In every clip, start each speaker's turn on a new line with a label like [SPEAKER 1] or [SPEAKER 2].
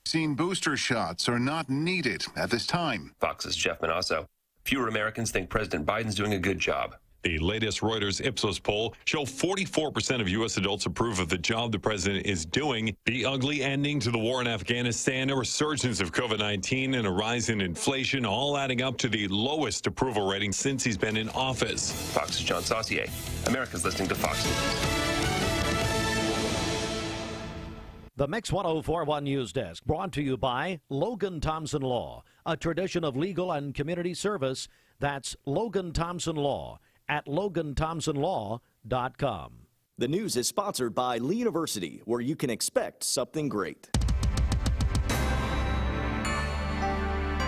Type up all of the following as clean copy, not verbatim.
[SPEAKER 1] vaccine booster shots are not needed at this time.
[SPEAKER 2] Fox's Jeff Manasso. Fewer Americans think President Biden's doing a good job.
[SPEAKER 3] The latest Reuters Ipsos poll show 44% of U.S. adults approve of the job the president is doing. The ugly ending to the war in Afghanistan, a resurgence of COVID-19, and a rise in inflation, all adding up to the lowest approval rating since he's been in office.
[SPEAKER 2] Fox's John Saucier. America's listening to Fox News.
[SPEAKER 4] The Mix 1041 News Desk, brought to you by Logan Thompson Law, a tradition of legal and community service. That's Logan Thompson Law at LoganThompsonLaw.com.
[SPEAKER 5] The news is sponsored by Lee University, where you can expect something great.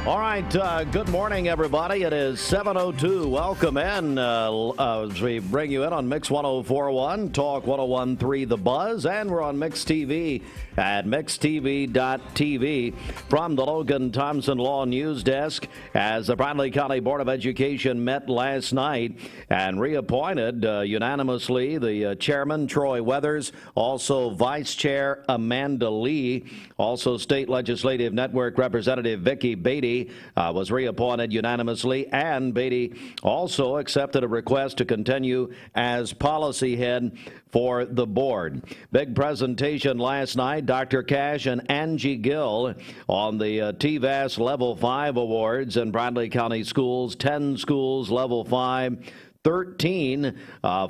[SPEAKER 4] All right, good morning, everybody. It is 7:02. Welcome in as we bring you in on Mix 1041, Talk 1013, The Buzz, and we're on Mix TV at mixtv.tv from the Logan Thompson Law News Desk as the Bradley County Board of Education met last night and reappointed unanimously the chairman, Troy Weathers, also Vice Chair Amanda Lee, also State Legislative Network Representative Vicki Beatty was reappointed unanimously, and Beatty also accepted a request to continue as policy head for the board. Big presentation last night. Dr. Cash and Angie Gill on the TVAS Level 5 awards in Bradley County schools. 10 schools Level 5, 13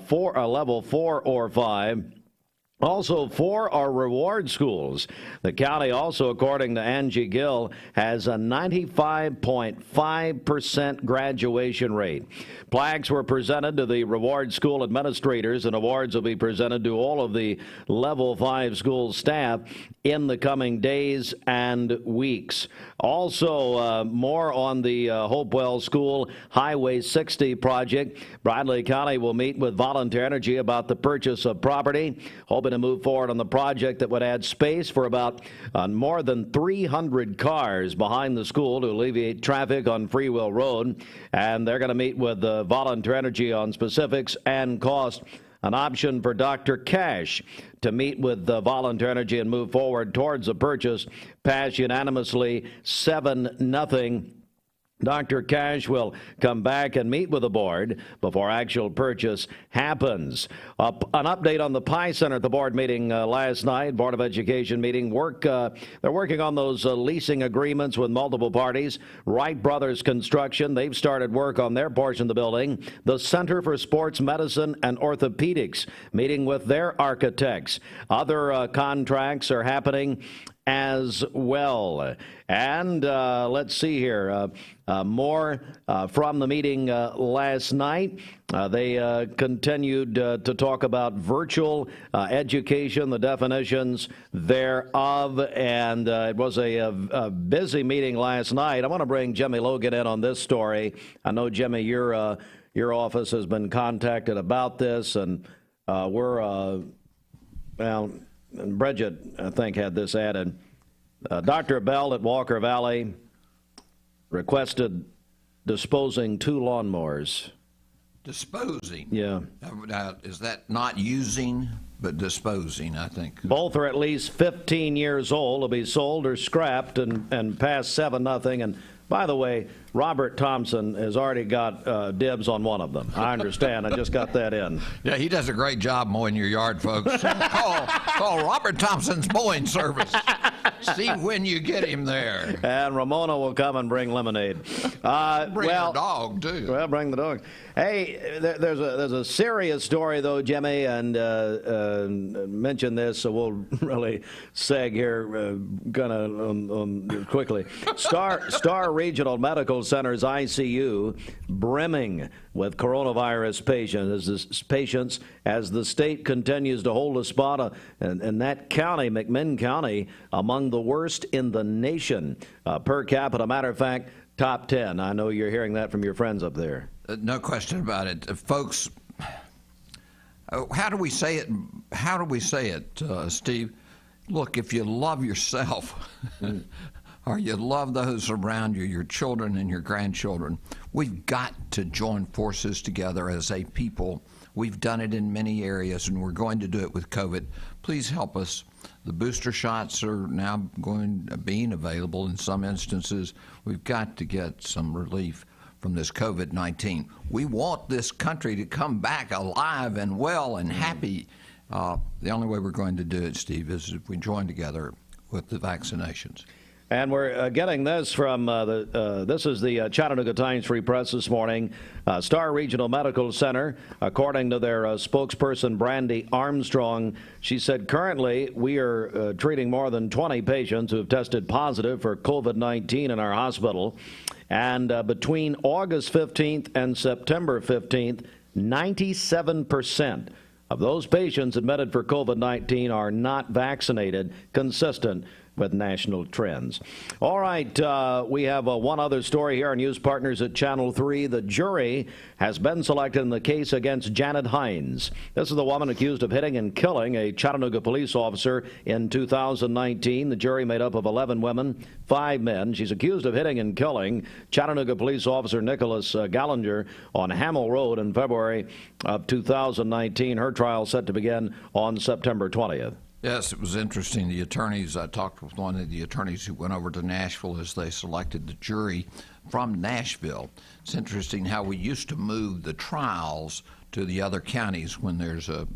[SPEAKER 4] for Level 4 or 5. Also, 4 are reward schools. The county also, according to Angie Gill, has a 95.5% graduation rate. Plaques were presented to the reward school administrators, and awards will be presented to all of the Level 5 school staff in the coming days and weeks. Also, more on the Hopewell School Highway 60 project. Bradley County will meet with Volunteer Energy about the purchase of property, hoping to move forward on the project that would add space for about more than 300 cars behind the school to alleviate traffic on Freewell Road. And they're going to meet with Volunteer Energy on specifics and cost. An option for Dr. Cash to meet with Volunteer Energy and move forward towards the purchase passed unanimously 7-0. Dr. Cash will come back and meet with the board before actual purchase happens. An update on the Pie Center at the board meeting last night, Board of Education meeting. They're working on those leasing agreements with multiple parties. Wright Brothers Construction, they've started work on their portion of the building. The Center for Sports Medicine and Orthopedics, meeting with their architects. Other contracts are happening as well. And let's see here. More from the meeting last night. They continued to talk about virtual education, the definitions thereof, and it was a busy meeting last night. I want to bring Jimmy Logan in on this story. I know, Jimmy, your office has been contacted about this, and and Bridget, I think, had this added. Dr. Bell at Walker Valley requested disposing 2 lawnmowers.
[SPEAKER 6] Disposing?
[SPEAKER 4] Yeah.
[SPEAKER 6] Now, is that not using, but disposing, I think?
[SPEAKER 4] Both are at least 15 years old, will be sold or scrapped and past 7-0. And by the way, Robert Thompson has already got dibs on one of them. I understand. I just got that in.
[SPEAKER 6] Yeah, he does a great job mowing your yard, folks. Call Robert Thompson's mowing service. See when you get him there.
[SPEAKER 4] And Ramona will come and bring lemonade.
[SPEAKER 6] Bring the dog, too.
[SPEAKER 4] Well, bring the dog. Hey, there's a serious story, though, Jimmy, and mention this, so we'll really seg here kind of quickly. Star Regional Medical Center's ICU brimming with coronavirus patients as the state continues to hold a spot in that county, McMinn County, among the worst in the nation per capita. Matter of fact, top 10. I know you're hearing that from your friends up there.
[SPEAKER 6] No question about it. Folks, how do we say it, Steve? Look, if you love yourself or you love those around you, your children and your grandchildren, we've got to join forces together as a people We've done it in many areas, and we're going to do it with COVID. Please help us. The booster shots are now being available in some instances. We've got to get some relief from this COVID-19. We want this country to come back alive and well and happy. The only way we're going to do it, Steve, is if we join together with the vaccinations.
[SPEAKER 4] And we're getting this from this is the Chattanooga Times Free Press this morning. Star Regional Medical Center, according to their spokesperson, Brandy Armstrong, she said currently we are treating more than 20 patients who have tested positive for COVID-19 in our hospital. And between August 15th and September 15th, 97% of those patients admitted for COVID-19 are not vaccinated, consistent with national trends. All right, we have one other story here. Our news partners at Channel 3. The jury has been selected in the case against Janet Hines. This is the woman accused of hitting and killing a Chattanooga police officer in 2019. The jury made up of 11 women, 5 men. She's accused of hitting and killing Chattanooga police officer Nicholas Gallinger on Hamill Road in February of 2019. Her trial set to begin on September 20th.
[SPEAKER 6] Yes, it was interesting. The attorneys, I talked with one of the attorneys who went over to Nashville as they selected the jury from Nashville. It's interesting how we used to move the trials to the other counties when there's a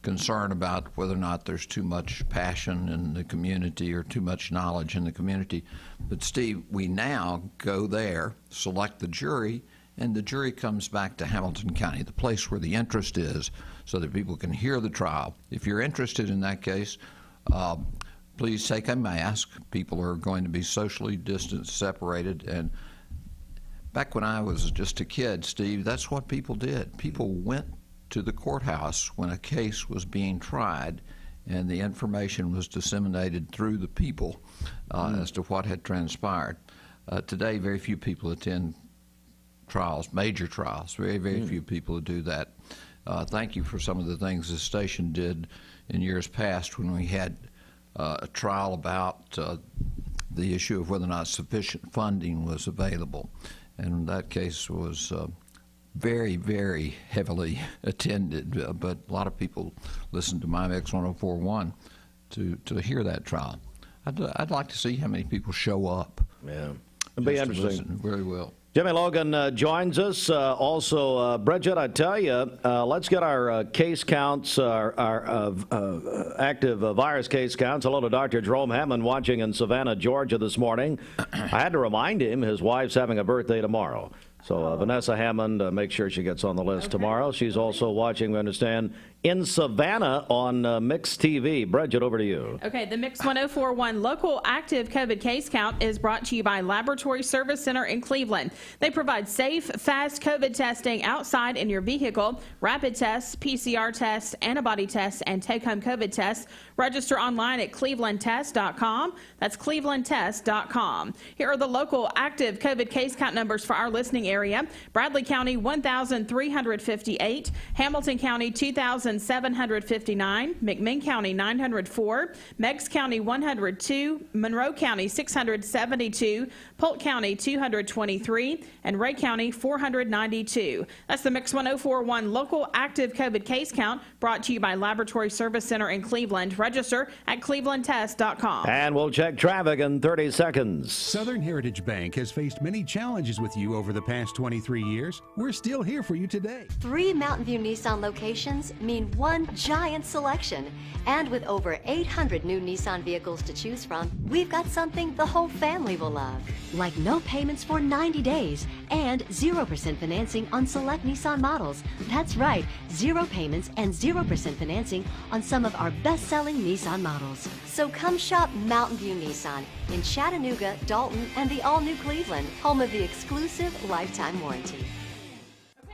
[SPEAKER 6] concern about whether or not there's too much passion in the community or too much knowledge in the community. But, Steve, we now go there, select the jury, and the jury comes back to Hamilton County, the place where the interest is, so that people can hear the trial. If you're interested in that case, please take a mask. People are going to be socially distanced, separated. And back when I was just a kid, Steve, that's what people did. People went to the courthouse when a case was being tried, and the information was disseminated through the people as to what had transpired. Today, very few people attend trials, major trials. Very, very few people do that. Thank you for some of the things the station did in years past when we had a trial about the issue of whether or not sufficient funding was available. And that case was very, very heavily attended, but a lot of people listened to My Mix 104.1 to hear that trial. I'd like to see how many people show up.
[SPEAKER 4] Yeah, it'd be interesting.
[SPEAKER 6] Very well.
[SPEAKER 4] Jimmy Logan joins us. Also, Bridget, I tell you, let's get our case counts, our active virus case counts. Hello to Dr. Jerome Hammond watching in Savannah, Georgia this morning. I had to remind him his wife's having a birthday tomorrow. So Vanessa Hammond, make sure she gets on the list tomorrow. She's also watching, we understand, in Savannah on Mix TV. Bridget, over to you.
[SPEAKER 7] Okay, the Mix 104.1 local active COVID case count is brought to you by Laboratory Service Center in Cleveland. They provide safe, fast COVID testing outside in your vehicle, rapid tests, PCR tests, antibody tests, and take-home COVID tests. Register online at clevelandtest.com. That's clevelandtest.com. Here are the local active COVID case count numbers for our listening area. Bradley County, 1,358. Hamilton County, 2,759. McMinn County, 904. Meigs County, 102. Monroe County, 672. Polk County, 223. And Ray County, 492. That's the Mix 104.1 local active COVID case count brought to you by Laboratory Service Center in Cleveland. Register at clevelandtest.com.
[SPEAKER 4] And we'll check traffic in 30 seconds.
[SPEAKER 8] Southern Heritage Bank has faced many challenges with you over the past 23 years. We're still here for you today.
[SPEAKER 9] 3 Mountain View Nissan locations mean one giant selection. And with over 800 new Nissan vehicles to choose from, we've got something the whole family will love. Like no payments for 90 days and 0% financing on select Nissan models. That's right, 0 payments and 0% financing on some of our best-selling Nissan models. So come shop Mountain View Nissan in Chattanooga, Dalton, and the all-new Cleveland, home of the exclusive lifetime warranty.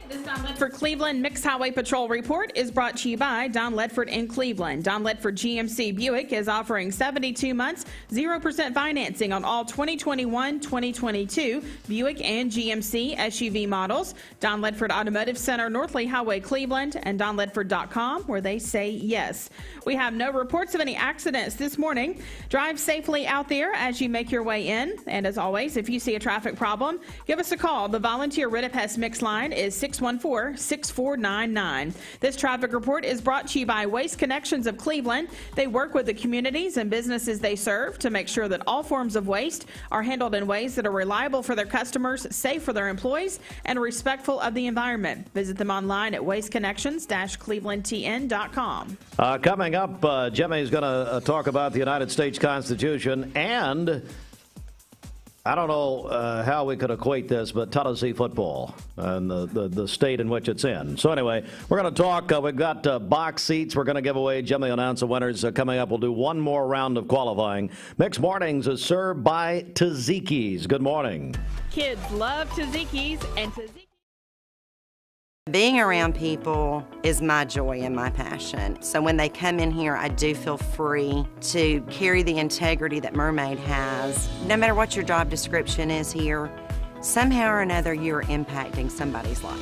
[SPEAKER 7] This Don Ledford Cleveland Mixed Highway Patrol Report is brought to you by Don Ledford in Cleveland. Don Ledford GMC Buick is offering 72 months, 0% financing on all 2021, 2022 Buick and GMC SUV models. Don Ledford Automotive Center, North Lee Highway, Cleveland, and donledford.com, where they say yes. We have no reports of any accidents this morning. Drive safely out there as you make your way in. And as always, if you see a traffic problem, give us a call. The volunteer Rid-a-Pest Mix line is 615 614-6499. This traffic report is brought to you by Waste Connections of Cleveland. They work with the communities and businesses they serve to make sure that all forms of waste are handled in ways that are reliable for their customers, safe for their employees, and respectful of the environment. Visit them online at wasteconnections-clevelandtn.com.
[SPEAKER 4] Coming up, Jimmy's going to talk about the United States Constitution, and I don't know how we could equate this, but Tennessee football and the state in which it's in. So anyway, we're going to talk. We've got box seats we're going to give away. Jimmy will announce the winners coming up. We'll do one more round of qualifying. Mixed Mornings is served by Tzatziki's. Good morning.
[SPEAKER 7] Kids love Tzatziki's, and Tzatziki's.
[SPEAKER 10] Being around people is my joy and my passion. So when they come in here, I do feel free to carry the integrity that Mermaid has. No matter what your job description is here, somehow or another you're impacting somebody's life.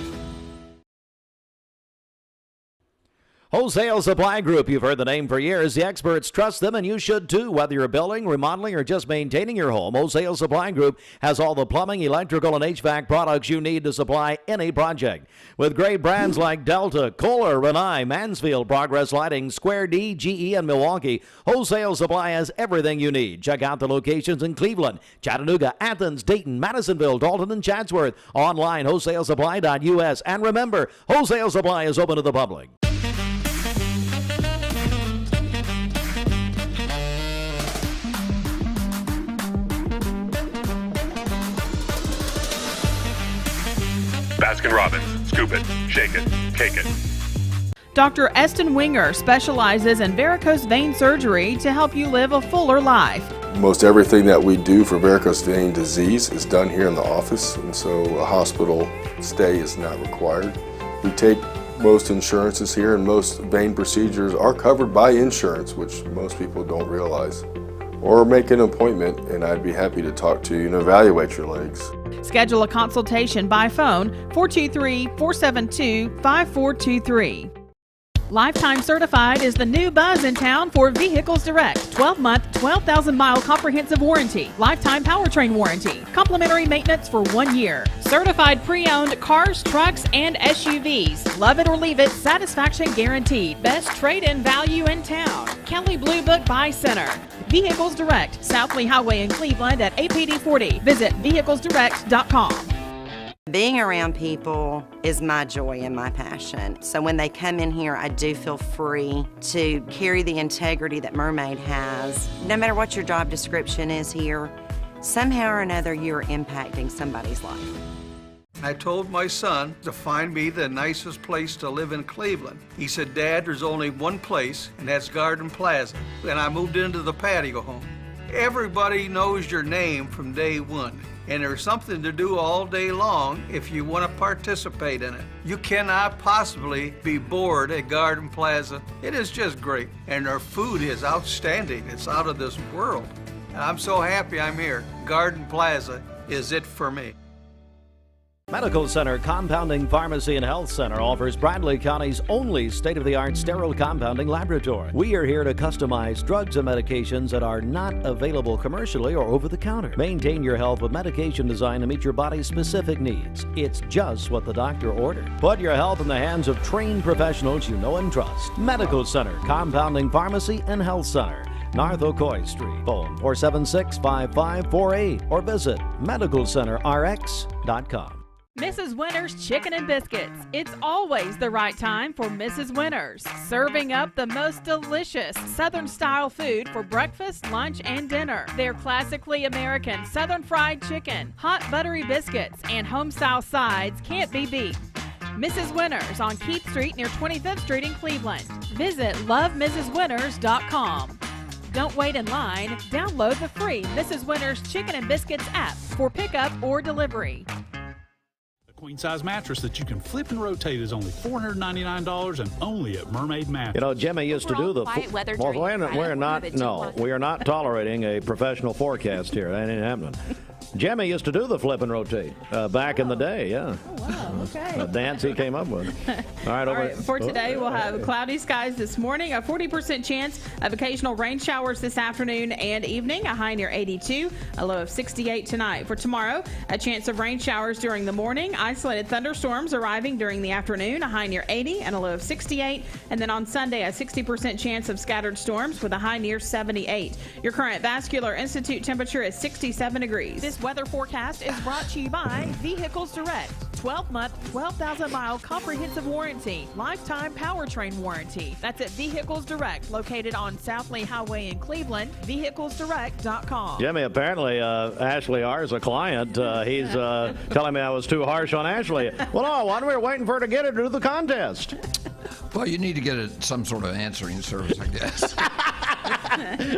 [SPEAKER 4] Wholesale Supply Group, you've heard the name for years. The experts trust them, and you should too. Whether you're building, remodeling, or just maintaining your home, Wholesale Supply Group has all the plumbing, electrical, and HVAC products you need to supply any project. With great brands like Delta, Kohler, Rinnai, Mansfield, Progress Lighting, Square D, GE, and Milwaukee, Wholesale Supply has everything you need. Check out the locations in Cleveland, Chattanooga, Athens, Dayton, Madisonville, Dalton, and Chatsworth. Online, wholesalesupply.us. And remember, Wholesale Supply is open to the public.
[SPEAKER 2] Baskin-Robbins. Scoop it, shake it, cake it.
[SPEAKER 7] Dr. Eston Winger specializes in varicose vein surgery to help you live a fuller life.
[SPEAKER 11] Most everything that we do for varicose vein disease is done here in the office, and so a hospital stay is not required. We take most insurances here, and most vein procedures are covered by insurance, which most people don't realize. Or make an appointment, and I'd be happy to talk to you and evaluate your legs.
[SPEAKER 7] Schedule a consultation by phone, 423-472-5423. Lifetime Certified is the new buzz in town for Vehicles Direct. 12-month, 12,000-mile comprehensive warranty. Lifetime powertrain warranty. Complimentary maintenance for 1 year. Certified pre-owned cars, trucks, and SUVs. Love it or leave it, satisfaction guaranteed. Best trade-in value in town. Kelly Blue Book Buy Center. Vehicles Direct, South Lee Highway in Cleveland at APD 40. Visit vehiclesdirect.com.
[SPEAKER 10] Being around people is my joy and my passion. So when they come in here, I do feel free to carry the integrity that Mermaid has. No matter what your job description is here, somehow or another you're impacting somebody's life.
[SPEAKER 12] I told my son to find me the nicest place to live in Cleveland. He said, "Dad, there's only one place, and that's Garden Plaza." And I moved into the patio home. Everybody knows your name from day one, and there's something to do all day long if you want to participate in it. You cannot possibly be bored at Garden Plaza. It is just great, and their food is outstanding. It's out of this world. And I'm so happy I'm here. Garden Plaza is it for me.
[SPEAKER 4] Medical Center Compounding Pharmacy and Health Center offers Bradley County's only state-of-the-art sterile compounding laboratory. We are here to customize drugs and medications that are not available commercially or over the counter. Maintain your health with medication designed to meet your body's specific needs. It's just what the doctor ordered. Put your health in the hands of trained professionals you know and trust. Medical Center Compounding Pharmacy and Health Center, North Ocoee Street. Phone 476-5548 or visit medicalcenterrx.com.
[SPEAKER 7] Mrs. Winter's Chicken and Biscuits. It's always the right time for Mrs. Winter's. Serving up the most delicious Southern-style food for breakfast, lunch, and dinner. Their classically American Southern fried chicken, hot buttery biscuits, and home-style sides can't be beat. Mrs. Winter's on Keith Street near 25th Street in Cleveland. Visit lovemrswinters.com. Don't wait in line. Download the free Mrs. Winter's Chicken and Biscuits app for pickup or delivery.
[SPEAKER 13] Queen size mattress that you can flip and rotate is only $499 and only at Mermaid Mattress.
[SPEAKER 4] You know, Jimmy used to do the. We are not tolerating a professional forecast here. That ain't happening. Jimmy used to do the flip and rotate back in the day. Yeah.
[SPEAKER 7] Oh, wow. Okay.
[SPEAKER 4] A dance he came up with. All right,
[SPEAKER 7] All right, for today, we'll have cloudy skies this morning, a 40% chance of occasional rain showers this afternoon and evening, a high near 82, a low of 68 tonight. For tomorrow, a chance of rain showers during the morning, isolated thunderstorms arriving during the afternoon, a high near 80 and a low of 68. And then on Sunday, a 60% chance of scattered storms with a high near 78. Your current Vascular Institute temperature is 67 degrees.
[SPEAKER 14] This weather forecast is brought to you by Vehicles Direct. 12-month, 12,000-mile comprehensive warranty, lifetime powertrain warranty. That's at Vehicles Direct, located on South Lee Highway in Cleveland, vehiclesdirect.com.
[SPEAKER 4] Jimmy, apparently Ashley R. is a client. He's telling me I was too harsh on Ashley. Well, no, why we were waiting for her to get her to do the contest.
[SPEAKER 6] Well, you need to get some sort of answering service, I guess.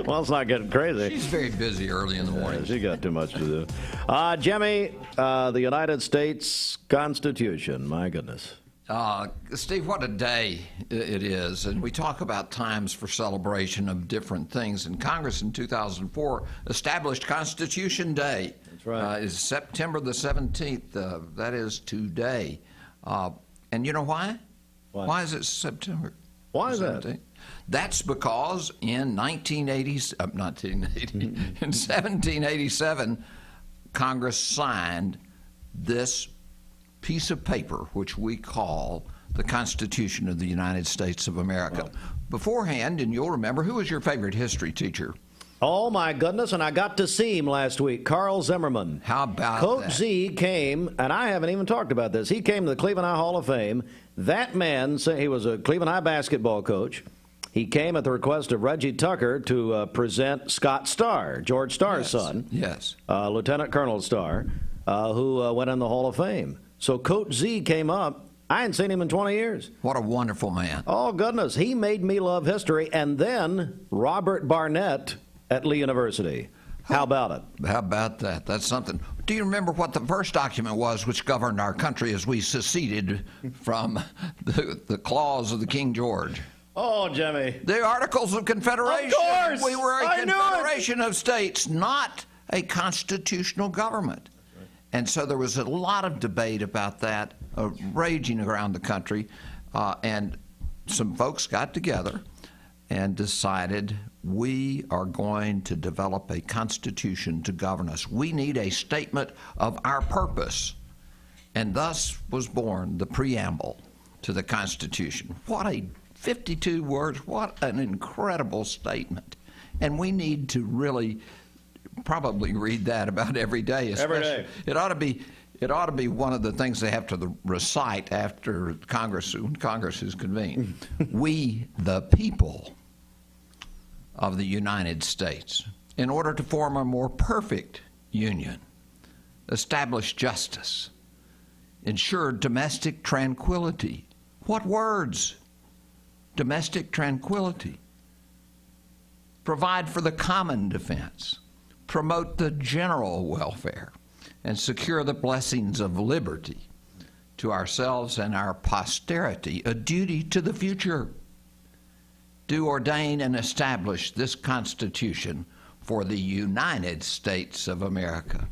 [SPEAKER 4] Well, it's not getting crazy.
[SPEAKER 6] She's very busy early in the morning.
[SPEAKER 4] She got too much to do. Jimmy, the United States Constitution, my goodness.
[SPEAKER 6] Steve, what a day it is. And we talk about times for celebration of different things. And Congress in 2004 established Constitution Day.
[SPEAKER 4] That's right.
[SPEAKER 6] Is September the 17th. That is today. And you know why? Why is it September?
[SPEAKER 4] Why is
[SPEAKER 6] 17th?
[SPEAKER 4] that?
[SPEAKER 6] That's because in 1787, Congress signed this piece of paper, which we call the Constitution of the United States of America.
[SPEAKER 4] Wow.
[SPEAKER 6] Beforehand, and you'll remember, who was your favorite history teacher?
[SPEAKER 4] Oh, my goodness, and I got to see him last week, Carl Zimmerman.
[SPEAKER 6] How about
[SPEAKER 4] Coach
[SPEAKER 6] that?
[SPEAKER 4] Z came, and I haven't even talked about this. He came to the Cleveland High Hall of Fame. That man, he was a Cleveland High basketball coach. He came at the request of Reggie Tucker to present Scott Starr, George Starr's son.
[SPEAKER 6] Yes.
[SPEAKER 4] Lieutenant Colonel Starr, who went in the Hall of Fame. So Coach Z came up. I hadn't seen him in 20 years.
[SPEAKER 6] What a wonderful man.
[SPEAKER 4] Oh, goodness. He made me love history. And then Robert Barnett at Lee University. How about it?
[SPEAKER 6] How about that? That's something. Do you remember what the first document was which governed our country as we seceded from the claws of the King George?
[SPEAKER 4] Oh, Jimmy.
[SPEAKER 6] The Articles of Confederation.
[SPEAKER 4] Of course.
[SPEAKER 6] We were a confederation of states, not a constitutional government. And so there was a lot of debate about that raging around the country. And some folks got together and decided we are going to develop a constitution to govern us. We need a statement of our purpose. And thus was born the preamble to the Constitution. What a 52 words, what an incredible statement. And we need to really probably read that about every day.
[SPEAKER 4] Every day.
[SPEAKER 6] It ought to be one of the things they have to recite after Congress, when Congress is convened. We, the people of the United States, in order to form a more perfect union, establish justice, ensure domestic tranquility. What words? Domestic tranquility. Provide for the common defense. Promote the general welfare. And secure the blessings of liberty to ourselves and our posterity, a duty to the future. Do ordain and establish this Constitution for the United States of America.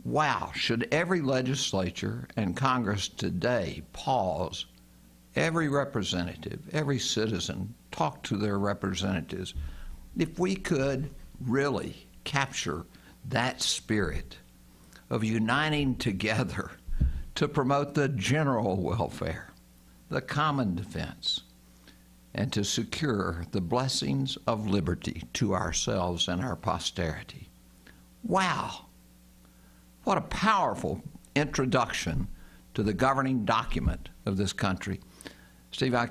[SPEAKER 6] Wow, should every legislature and Congress today pause, every representative, every citizen, talk to their representatives, if we could really capture that spirit of uniting together to promote the general welfare, the common defense, and to secure the blessings of liberty to ourselves and our posterity. Wow, what a powerful introduction to the governing document of this country. Steve, I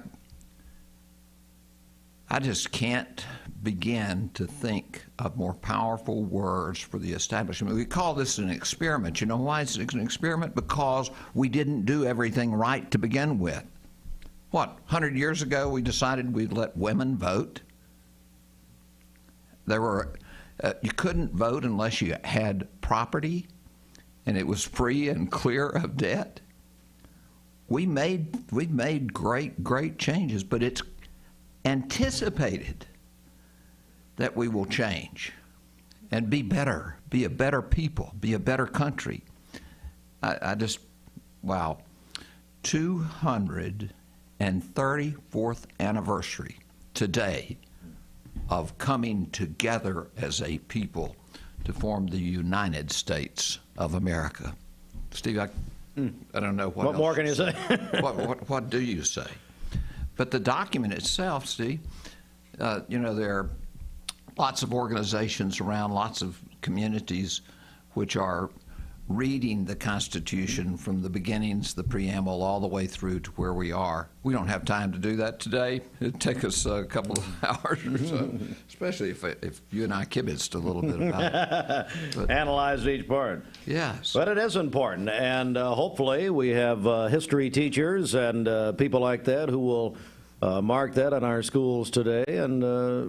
[SPEAKER 6] just can't begin to think of more powerful words for the establishment. We call this an experiment. You know why it's an experiment? Because we didn't do everything right to begin with. What, 100 years ago we decided we'd let women vote? You couldn't vote unless you had property and it was free and clear of debt. We've made great changes, but it's anticipated that we will change and be better, be a better people, be a better country. Wow. 234th anniversary today of coming together as a people to form the United States of America. Steve, I don't know what
[SPEAKER 4] more can you say?
[SPEAKER 6] What do you say? But the document itself, Steve, you know, there are lots of organizations around, lots of communities which are reading the Constitution from the beginnings, the preamble, all the way through to where we are. We don't have time to do that today. It'd take us a couple of hours or so, especially if you and I kibitzed a little bit about it. But,
[SPEAKER 4] analyzed each part.
[SPEAKER 6] Yes.
[SPEAKER 4] But it is important, and hopefully we have history teachers and people like that who will mark that in our schools today. And,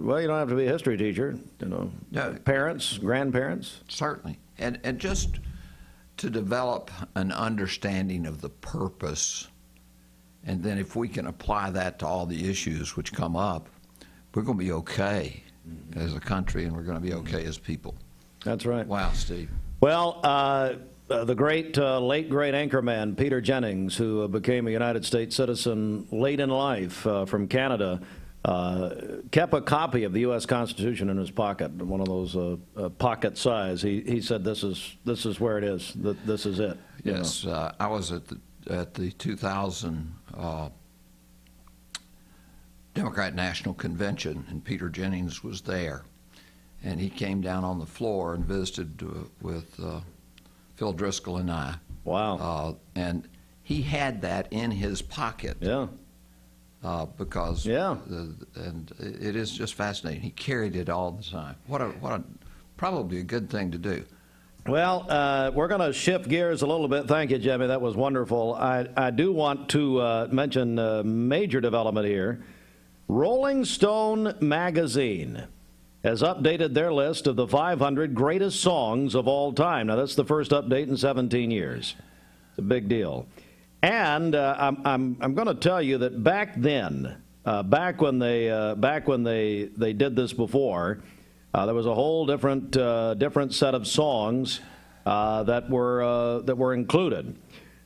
[SPEAKER 4] well, you don't have to be a history teacher, you know, parents, grandparents.
[SPEAKER 6] Certainly. And just to develop an understanding of the purpose, and then if we can apply that to all the issues which come up, we're going to be okay as a country, and we're going to be okay as people.
[SPEAKER 4] That's right.
[SPEAKER 6] Wow, Steve.
[SPEAKER 4] Well, the great, late great anchorman, Peter Jennings, who became a United States citizen late in life from Canada, kept a copy of the U.S. Constitution in his pocket, one of those pocket size. He said, "This is where it is. This is it."
[SPEAKER 6] Yes, I was at the 2000 Democrat National Convention, and Peter Jennings was there, and he came down on the floor and visited with Phil Driscoll and I.
[SPEAKER 4] Wow!
[SPEAKER 6] And he had that in his pocket.
[SPEAKER 4] Yeah.
[SPEAKER 6] Because and it is just fascinating. He carried it all the time. What a probably a good thing to do.
[SPEAKER 4] Well, we're going to shift gears a little bit. Thank you, Jimmy. That was wonderful. I do want to mention a major development here. Rolling Stone magazine has updated their list of the 500 greatest songs of all time. Now, that's the first update in 17 years. It's a big deal. And I'm going to tell you that back then, back when they did this before, there was a whole different set of songs that were included.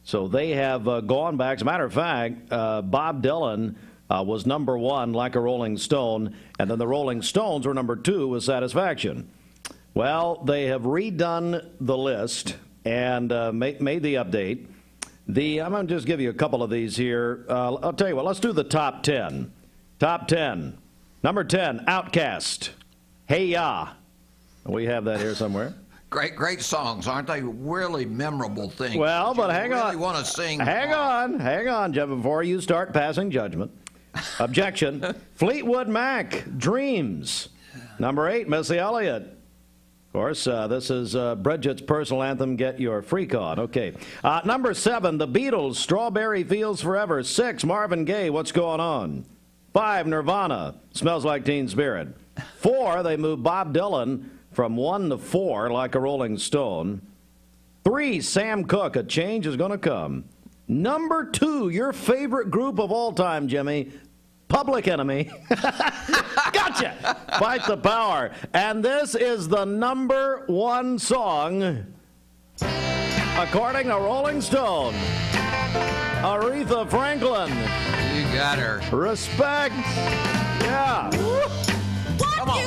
[SPEAKER 4] So they have gone back. As a matter of fact, Bob Dylan was number 1, Like a Rolling Stone, and then the Rolling Stones were number 2 with Satisfaction. Well, they have redone the list and made the update. I'm going to just give you a couple of these here. I'll tell you what, let's do the top 10. Top 10. Number 10, Outkast, Hey Ya. We have that here somewhere.
[SPEAKER 6] Great songs, aren't they? Really memorable things.
[SPEAKER 4] Well, but hang on.
[SPEAKER 6] Really want to sing.
[SPEAKER 4] Hang on, Jeff, before you start passing judgment. Objection. Fleetwood Mac, Dreams. Number 8, Missy Elliott. Of course, this is Bridget's personal anthem, Get Your Freak On. Okay. Number 7, The Beatles, Strawberry Fields Forever. 6, Marvin Gaye, What's Going On. 5, Nirvana, Smells Like Teen Spirit. 4, they moved Bob Dylan from 1 to 4, Like a Rolling Stone. 3, Sam Cooke, A Change Is Gonna Come. Number 2, your favorite group of all time, Jimmy, Public Enemy. Gotcha! Fight the Power. And this is the number 1 song, according to Rolling Stone. Aretha Franklin.
[SPEAKER 6] You got her.
[SPEAKER 4] Respect. Yeah.
[SPEAKER 6] Come on.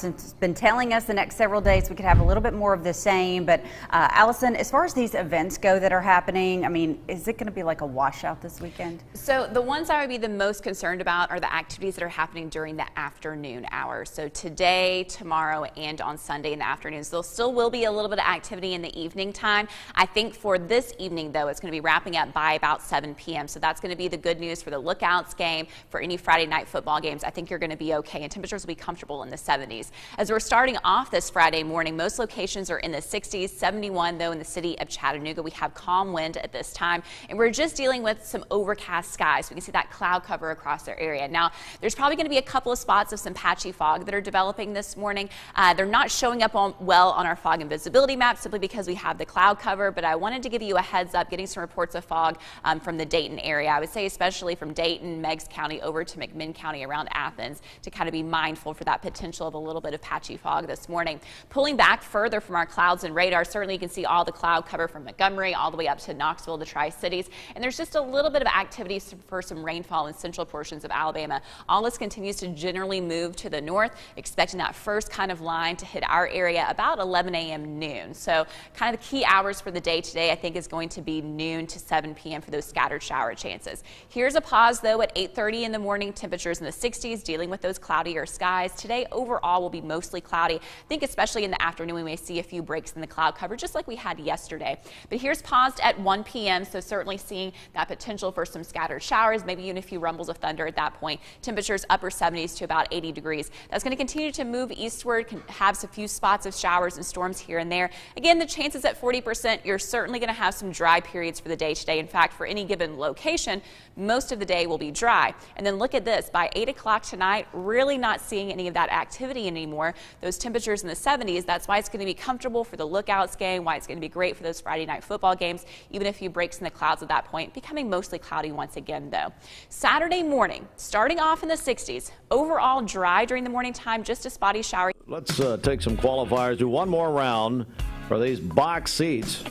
[SPEAKER 15] It's been telling us the next several days we could have a little bit more of the same. But Allison, as far as these events go that are happening, I mean, is it going to be like a washout this weekend?
[SPEAKER 16] So the ones I would be the most concerned about are the activities that are happening during the afternoon hours. So today, tomorrow, and on Sunday in the afternoons. There still will be a little bit of activity in the evening time. I think for this evening, though, it's going to be wrapping up by about 7 p.m. So that's going to be the good news for the Lookouts game, for any Friday night football games. I think you're going to be okay, and temperatures will be comfortable in the 70s. As we're starting off this Friday morning, most locations are in the 60s, 71 though in the city of Chattanooga. We have calm wind at this time, and we're just dealing with some overcast skies. We can see that cloud cover across their area. Now, there's probably going to be a couple of spots of some patchy fog that are developing this morning. They're not showing up well on our fog and visibility map simply because we have the cloud cover, but I wanted to give you a heads up, getting some reports of fog from the Dayton area. I would say especially from Dayton, Meigs County over to McMinn County around Athens, to kind of be mindful for that potential of a little little bit of patchy fog this morning. Pulling back further from our clouds and radar, certainly you can see all the cloud cover from Montgomery all the way up to Knoxville, the Tri-Cities, and there's just a little bit of activity for some rainfall in central portions of Alabama. All this continues to generally move to the north, expecting that first kind of line to hit our area about 11 a.m. noon. So kind of the key hours for the day today, I think, is going to be noon to 7 p.m. for those scattered shower chances. Here's a pause, though, at 8:30 in the morning. Temperatures in the 60s, dealing with those cloudier skies. Today, overall, will be mostly cloudy. I think especially in the afternoon, we may see a few breaks in the cloud cover, just like we had yesterday. But here's paused at 1 p.m., so certainly seeing that potential for some scattered showers, maybe even a few rumbles of thunder at that point. Temperatures upper 70s to about 80 degrees. That's going to continue to move eastward, can have a few spots of showers and storms here and there. Again, the chances at 40%, you're certainly going to have some dry periods for the day today. In fact, for any given location, most of the day will be dry. And then look at this, by 8 o'clock tonight, really not seeing any of that activity anymore. Those temperatures in the 70s, that's why it's going to be comfortable for the Lookouts game, why it's going to be great for those Friday night football games, even a few breaks in the clouds at that point, becoming mostly cloudy once again, though. Saturday morning, starting off in the 60s, overall dry during the morning time, just a spotty shower.
[SPEAKER 4] Let's take some qualifiers, do one more round for these box seats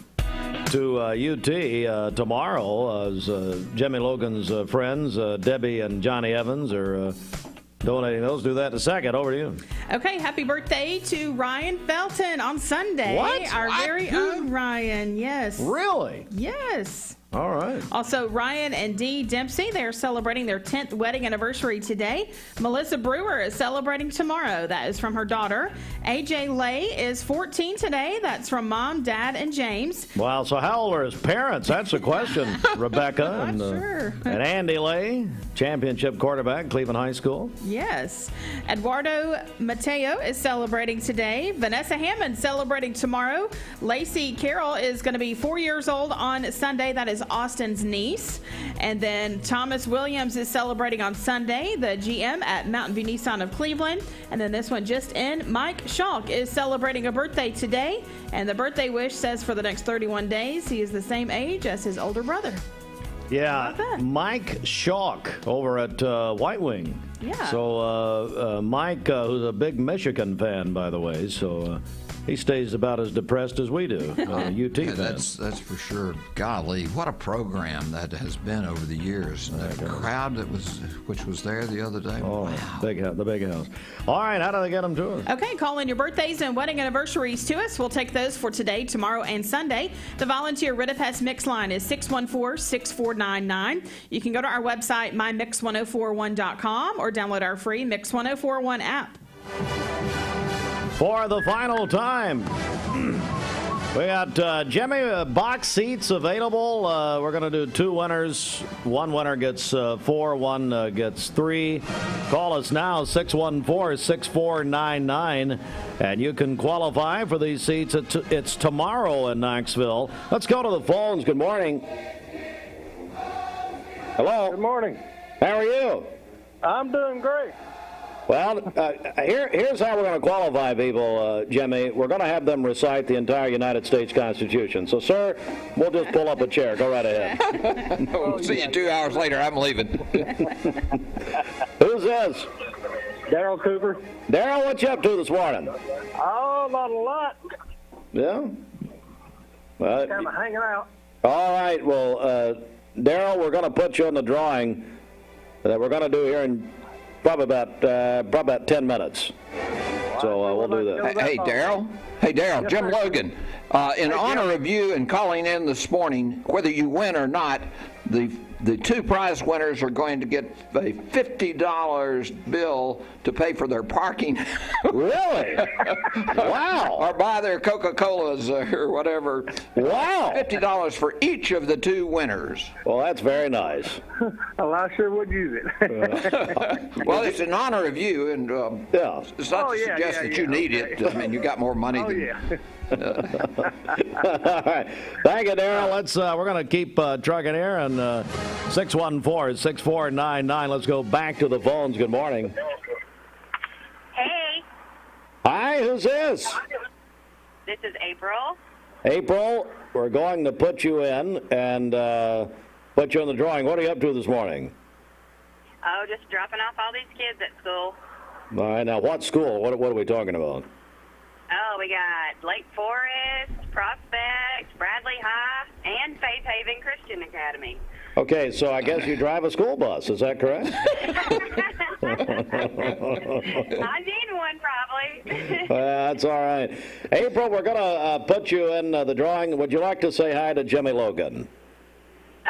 [SPEAKER 4] to UT tomorrow, as Jimmy Logan's friends, Debbie and Johnny Evans, are donating those. Do that in a second. Over to you.
[SPEAKER 7] Okay, happy birthday to Ryan Felton on Sunday.
[SPEAKER 4] What?
[SPEAKER 7] Our very own Ryan, yes.
[SPEAKER 4] Really?
[SPEAKER 7] Yes.
[SPEAKER 4] All right.
[SPEAKER 7] Also, Ryan and Dee Dempsey, they're celebrating their 10th wedding anniversary today. Melissa Brewer is celebrating tomorrow. That is from her daughter. AJ Lay is 14 today. That's from Mom, Dad, and James.
[SPEAKER 4] Wow, so how old are his parents? That's the question, Rebecca.
[SPEAKER 7] I'm not sure.
[SPEAKER 4] And Andy Lay, championship quarterback, Cleveland High School.
[SPEAKER 7] Yes. Eduardo Mateo is celebrating today. Vanessa Hammond celebrating tomorrow. Lacey Carroll is going to be 4 years old on Sunday. That is Austin's niece. And then Thomas Williams is celebrating on Sunday, the GM at Mountain View Nissan of Cleveland. And then this one just in, Mike Schalk is celebrating a birthday today. And the birthday wish says for the next 31 days, he is the same age as his older brother.
[SPEAKER 4] Yeah, Mike Schalk over at White Wing.
[SPEAKER 7] Yeah.
[SPEAKER 4] So Mike, who's a big Michigan fan, by the way, so he stays about as depressed as we do. UT fan.
[SPEAKER 6] That's for sure. Golly, what a program that has been over the years. And the crowd which was there the other day.
[SPEAKER 4] Oh,
[SPEAKER 6] wow.
[SPEAKER 4] The big house. All right, how do they get them to us?
[SPEAKER 7] Okay, call in your birthdays and wedding anniversaries to us. We'll take those for today, tomorrow, and Sunday. The volunteer Ritapest Mix line is 614-6499. You can go to our website, mymix1041.com, or download our free Mix 1041 app.
[SPEAKER 4] For the final time, we got Jimmy box seats available. We're going to do two winners. One winner gets 4, one gets 3. Call us now, 614-6499, and you can qualify for these seats. It's tomorrow in Knoxville. Let's go to the phones. Good morning. Hello.
[SPEAKER 17] Good morning.
[SPEAKER 4] How are you?
[SPEAKER 17] I'm doing great.
[SPEAKER 4] Well, here's how we're going to qualify people, Jimmy. We're going to have them recite the entire United States Constitution. So, sir, we'll just pull up a chair. Go right ahead.
[SPEAKER 6] We'll see you 2 hours later. I'm leaving.
[SPEAKER 4] Who's this?
[SPEAKER 17] Daryl Cooper.
[SPEAKER 4] Daryl, what you up to this morning?
[SPEAKER 17] Oh, not a lot.
[SPEAKER 4] Yeah? Well,
[SPEAKER 17] Kind of hanging out.
[SPEAKER 4] All right. Well, Daryl, we're going to put you in the drawing that we're going to do here in probably about 10 minutes. So we'll do that.
[SPEAKER 6] Hey, Daryl. Hey, Daryl. Jim Logan. In honor of you and calling in this morning, whether you win or not, the two prize winners are going to get a $50 bill to pay for their parking.
[SPEAKER 4] Really? Wow.
[SPEAKER 6] Or buy their Coca-Colas or whatever.
[SPEAKER 4] Wow.
[SPEAKER 6] $50 for each of the two winners.
[SPEAKER 4] Well, that's very nice.
[SPEAKER 17] Well, I sure would use it.
[SPEAKER 6] Well, it's in honor of you, and
[SPEAKER 4] yeah.
[SPEAKER 6] It's not to suggest that you need it. I mean, you got more money than...
[SPEAKER 17] Yeah.
[SPEAKER 4] All right. Thank you, Daryl. We're going to keep trucking here, and 614-6499. Let's go back to the phones. Good morning.
[SPEAKER 18] Hey.
[SPEAKER 4] Hi, who's this?
[SPEAKER 18] This is April.
[SPEAKER 4] April, we're going to put you in and put you in the drawing. What are you up to this morning?
[SPEAKER 18] Oh, just dropping off all these kids at school.
[SPEAKER 4] All right, now what school? What are we talking about?
[SPEAKER 18] Oh, we got Lake Forest, Prospect, Bradley High, and Faith Haven Christian Academy.
[SPEAKER 4] Okay, so I guess you drive a school bus. Is that correct?
[SPEAKER 18] I need one, probably.
[SPEAKER 4] That's all right. April, we're going to put you in the drawing. Would you like to say hi to Jimmy Logan?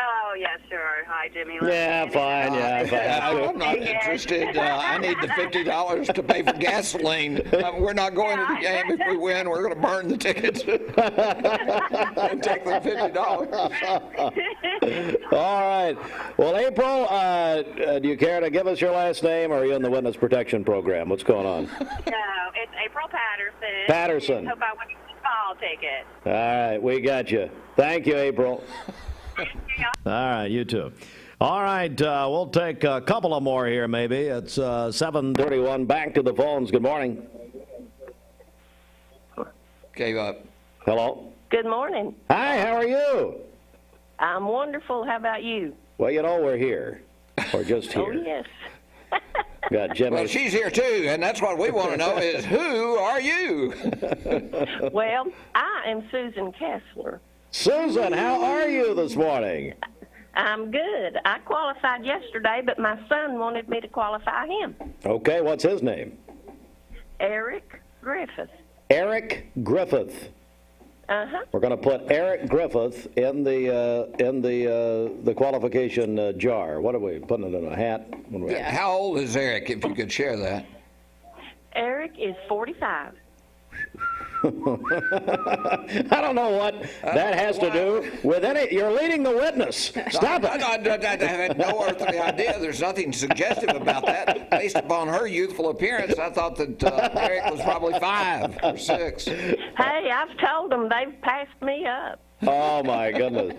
[SPEAKER 18] Oh, yeah, sure. Hi, Jimmy. Logan.
[SPEAKER 4] Yeah, fine.
[SPEAKER 6] I'm not interested. I need the $50 to pay for gasoline. We're not going to the game. If we win, we're going to burn the tickets and take the $50.
[SPEAKER 4] All right. Well, April, do you care to give us your last name, or are you in the witness protection program? What's going on?
[SPEAKER 18] No, it's April Patterson.
[SPEAKER 4] Patterson.
[SPEAKER 18] Hope I win the ball ticket.
[SPEAKER 4] All right, we got you. Thank you, April. All right, you too. All right, we'll take a couple of more here, maybe. It's 7:31. Back to the phones. Good morning.
[SPEAKER 6] Gave up.
[SPEAKER 4] Hello.
[SPEAKER 19] Good morning.
[SPEAKER 4] Hi, how are you?
[SPEAKER 19] I'm wonderful. How about you?
[SPEAKER 4] Well, you know, we're here. We're just here.
[SPEAKER 19] Oh, yes.
[SPEAKER 4] Got Jimmy.
[SPEAKER 6] Well, she's here too, and that's what we want to know is, who are you?
[SPEAKER 19] Well, I am Susan Kessler.
[SPEAKER 4] Susan, how are you this morning?
[SPEAKER 19] I'm good. I qualified yesterday, but my son wanted me to qualify him.
[SPEAKER 4] Okay, what's his name?
[SPEAKER 19] Eric Griffith.
[SPEAKER 4] Eric Griffith.
[SPEAKER 19] Uh-huh.
[SPEAKER 4] We're going to put Eric Griffith in the qualification jar. What are we putting it in a hat?
[SPEAKER 6] Yeah. How old is Eric, if you could share that?
[SPEAKER 19] Eric is 45.
[SPEAKER 4] I don't know what that has to do with any. You're leading the witness. Stop it.
[SPEAKER 6] I had no earthly idea. There's nothing suggestive about that. Based upon her youthful appearance, I thought that Eric was probably 5 or 6.
[SPEAKER 19] Hey, I've told them they've passed me up.
[SPEAKER 4] Oh, my goodness.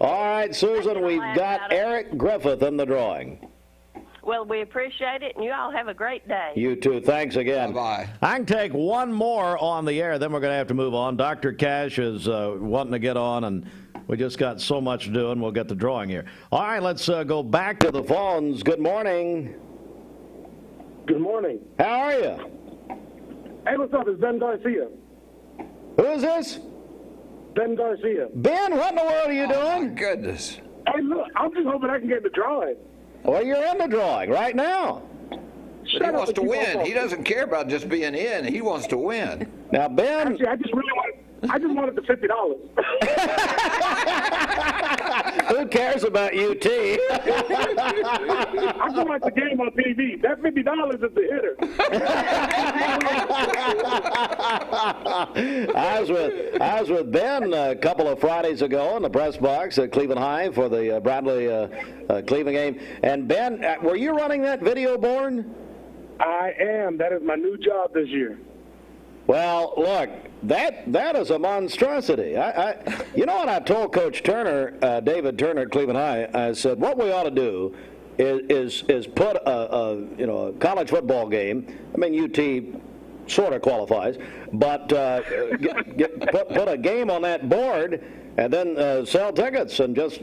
[SPEAKER 4] All right, Susan, we've got Eric Griffith in the drawing.
[SPEAKER 19] Well, we appreciate it, and you all have a great day.
[SPEAKER 4] You too. Thanks again.
[SPEAKER 6] Bye-bye.
[SPEAKER 4] I can take one more on the air, then we're going to have to move on. Dr. Cash is wanting to get on, and we just got so much to do, and we'll get the drawing here. All right, let's go back to the phones. Good morning.
[SPEAKER 17] Good morning.
[SPEAKER 4] How are you?
[SPEAKER 17] Hey, what's up? It's Ben Garcia.
[SPEAKER 4] Who is this?
[SPEAKER 17] Ben Garcia.
[SPEAKER 4] Ben, what in the world are you doing?
[SPEAKER 6] My goodness.
[SPEAKER 17] Hey, look, I'm just hoping I can get the drawing.
[SPEAKER 4] Well, you're in the drawing right now.
[SPEAKER 6] But he wants to win. He doesn't care about just being in. He wants to win.
[SPEAKER 4] Now, Ben.
[SPEAKER 17] Actually, I just wanted the $50.
[SPEAKER 4] Who cares about UT?
[SPEAKER 17] I can watch the game on TV. That $50 is the hitter.
[SPEAKER 4] I was with Ben a couple of Fridays ago in the press box at Cleveland High for the Bradley Cleveland game. And Ben, were you running that video board?
[SPEAKER 17] I am. That is my new job this year.
[SPEAKER 4] Well, look, that is a monstrosity. You know what I told Coach Turner, David Turner at Cleveland High? I said what we ought to do is put a college football game. I mean, UT sort of qualifies, but put a game on that board and then sell tickets and just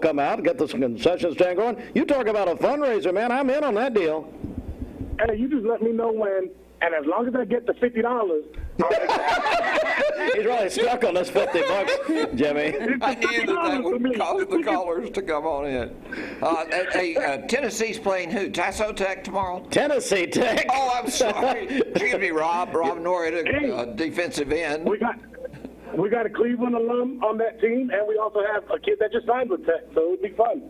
[SPEAKER 4] come out and get the concession stand going. You talk about a fundraiser, man. I'm in on that deal.
[SPEAKER 17] Hey, you just let me know when. And as long as I get the $50,
[SPEAKER 4] he's really stuck on this $50, Jimmy.
[SPEAKER 6] I knew that would cause the callers to come on in. Tennessee's playing who? Tasso Tech tomorrow?
[SPEAKER 4] Tennessee Tech.
[SPEAKER 6] Oh, I'm sorry. Excuse me, Rob Norrie, defensive end.
[SPEAKER 17] We got a Cleveland alum on that team, and we also have a kid that just signed with Tech, so it'll be fun.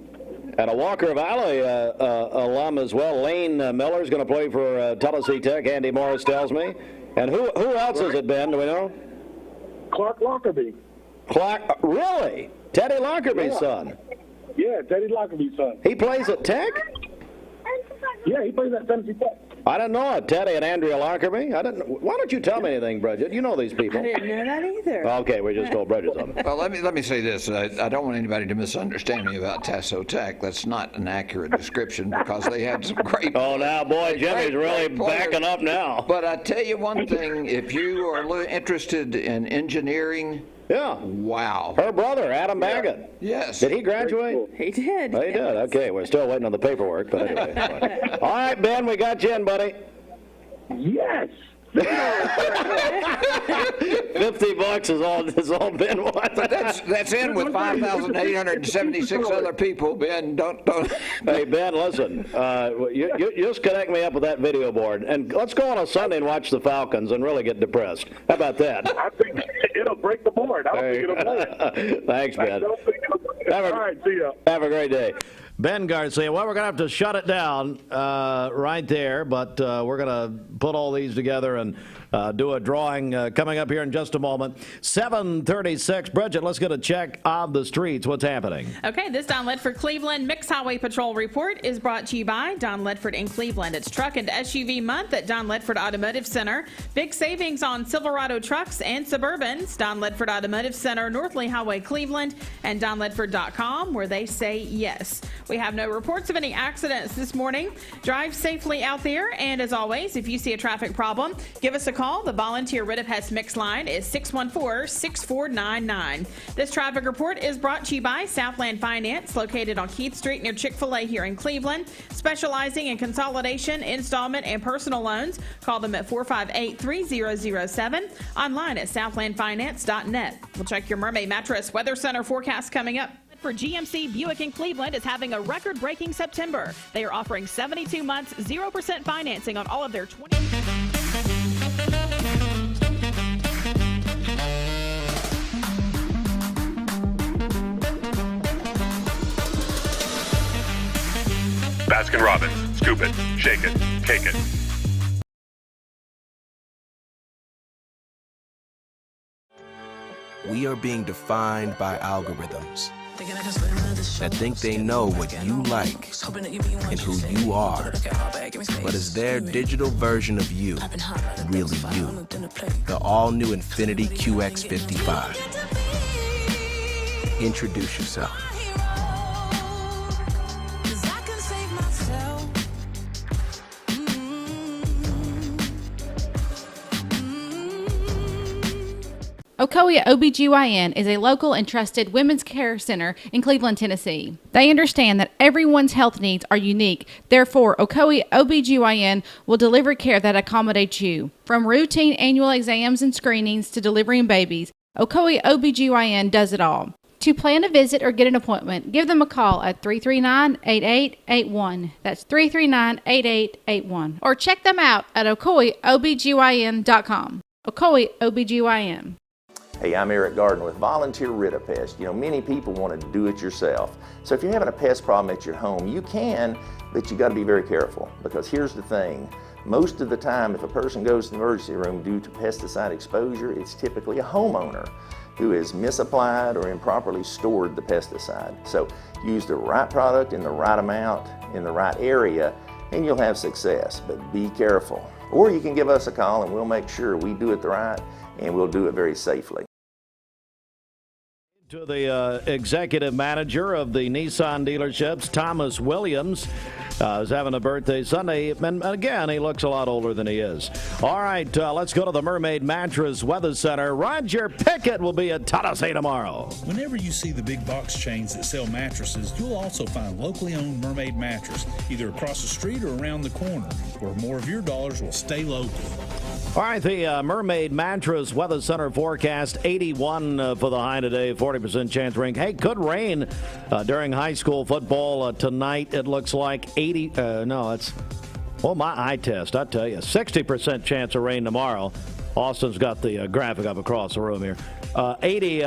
[SPEAKER 4] And a Walker Valley alum as well. Lane Miller is going to play for Tennessee Tech. Andy Morris tells me. And who else has it been? Do we know?
[SPEAKER 17] Clark Lockerbie.
[SPEAKER 4] Clark, really? Teddy Lockerbie's son.
[SPEAKER 17] Yeah, Teddy Lockerbie's son.
[SPEAKER 4] He plays at Tech?
[SPEAKER 17] Yeah, he plays at Tennessee Tech.
[SPEAKER 4] I didn't know it. Teddy and Andrea Lockerbie. I didn't. Why don't you tell me anything, Bridget? You know these people.
[SPEAKER 20] I didn't know that either.
[SPEAKER 4] Okay, we just told Bridget something.
[SPEAKER 6] Well, let me say this. I don't want anybody to misunderstand me about Tasso Tech. That's not an accurate description because they had some great.
[SPEAKER 4] Oh, now, boy, Jimmy's really backing up now.
[SPEAKER 6] But I tell you one thing: if you are interested in engineering.
[SPEAKER 4] Yeah.
[SPEAKER 6] Wow.
[SPEAKER 4] Her brother, Adam Baggett.
[SPEAKER 6] Yes.
[SPEAKER 4] Did he graduate?
[SPEAKER 20] He did.
[SPEAKER 4] Oh, he did. Okay, we're still waiting on the paperwork, but anyway. All right, Ben, we got you in, buddy.
[SPEAKER 17] Yes.
[SPEAKER 4] $50 is all Ben wants.
[SPEAKER 6] That's in with 5,876 other people, Ben. Don't.
[SPEAKER 4] Hey, Ben, listen. You just connect me up with that video board, and let's go on a Sunday and watch the Falcons and really get depressed. How about that?
[SPEAKER 17] I think it'll break the board. I don't think it'll break.
[SPEAKER 4] Thanks, Ben.
[SPEAKER 17] I don't think it'll break. All right, see ya.
[SPEAKER 4] Have a great day. Ben Garcia, well, we're going to have to shut it down right there, but we're going to put all these together and do a drawing coming up here in just a moment. 7:36. Bridget, let's get a check on the streets. What's happening?
[SPEAKER 7] Okay, this Don Ledford Cleveland Mixed Highway Patrol report is brought to you by Don Ledford in Cleveland. It's Truck and SUV month at Don Ledford Automotive Center. Big savings on Silverado trucks and Suburbans. Don Ledford Automotive Center, North Lee Highway, Cleveland, and donledford.com, where they say yes. We have no reports of any accidents this morning. Drive safely out there, and as always, if you see a traffic problem, give us a call. The volunteer Rid of Pest Mix line is 614-6499. This traffic report is brought to you by Southland Finance, located on Keith Street near Chick-fil-A here in Cleveland, specializing in consolidation, installment, and personal loans. Call them at 458-3007, online at southlandfinance.net. We'll check your Mermaid Mattress Weather Center forecast coming up.
[SPEAKER 14] For GMC Buick in Cleveland is having a record-breaking September. They are offering 72 months, 0% financing on all of their 20...
[SPEAKER 2] Baskin-Robbins. Scoop it, shake it, cake it.
[SPEAKER 20] We are being defined by algorithms that think they know what you like and who you are. But is their digital version of you really you? The all-new Infiniti QX55. Introduce yourself.
[SPEAKER 21] Ocoee OBGYN is a local and trusted women's care center in Cleveland, Tennessee. They understand that everyone's health needs are unique. Therefore, Ocoee OBGYN will deliver care that accommodates you. From routine annual exams and screenings to delivering babies, Ocoee OBGYN does it all. To plan a visit or get an appointment, give them a call at 339-8881. That's 339-8881. Or check them out at OcoeeOBGYN.com. Ocoee OBGYN.
[SPEAKER 22] Hey, I'm Eric Gardner with Volunteer Rid of Pest. You know, many people want to do it yourself. So if you're having a pest problem at your home, you can, but you got to be very careful, because here's the thing. Most of the time, if a person goes to the emergency room due to pesticide exposure, it's typically a homeowner who has misapplied or improperly stored the pesticide. So use the right product in the right amount, in the right area, and you'll have success, but be careful. Or you can give us a call and we'll make sure we do it right, and we'll do it very safely.
[SPEAKER 4] To the executive manager of the Nissan dealerships, Thomas Williams, is having a birthday Sunday, and again, he looks a lot older than he is. All right, let's go to the Mermaid Mattress Weather Center. Roger Pickett will be at Tennessee tomorrow.
[SPEAKER 13] Whenever you see the big box chains that sell mattresses, you'll also find locally owned Mermaid Mattress, either across the street or around the corner, where more of your dollars will stay local.
[SPEAKER 4] All right, the Mermaid Mattress Weather Center forecast, 81 for the high today, 40% chance of rain. Hey, could rain during high school football tonight. It looks like 80, my eye test, I tell you, 60% chance of rain tomorrow. Austin's got the graphic up across the room here. 80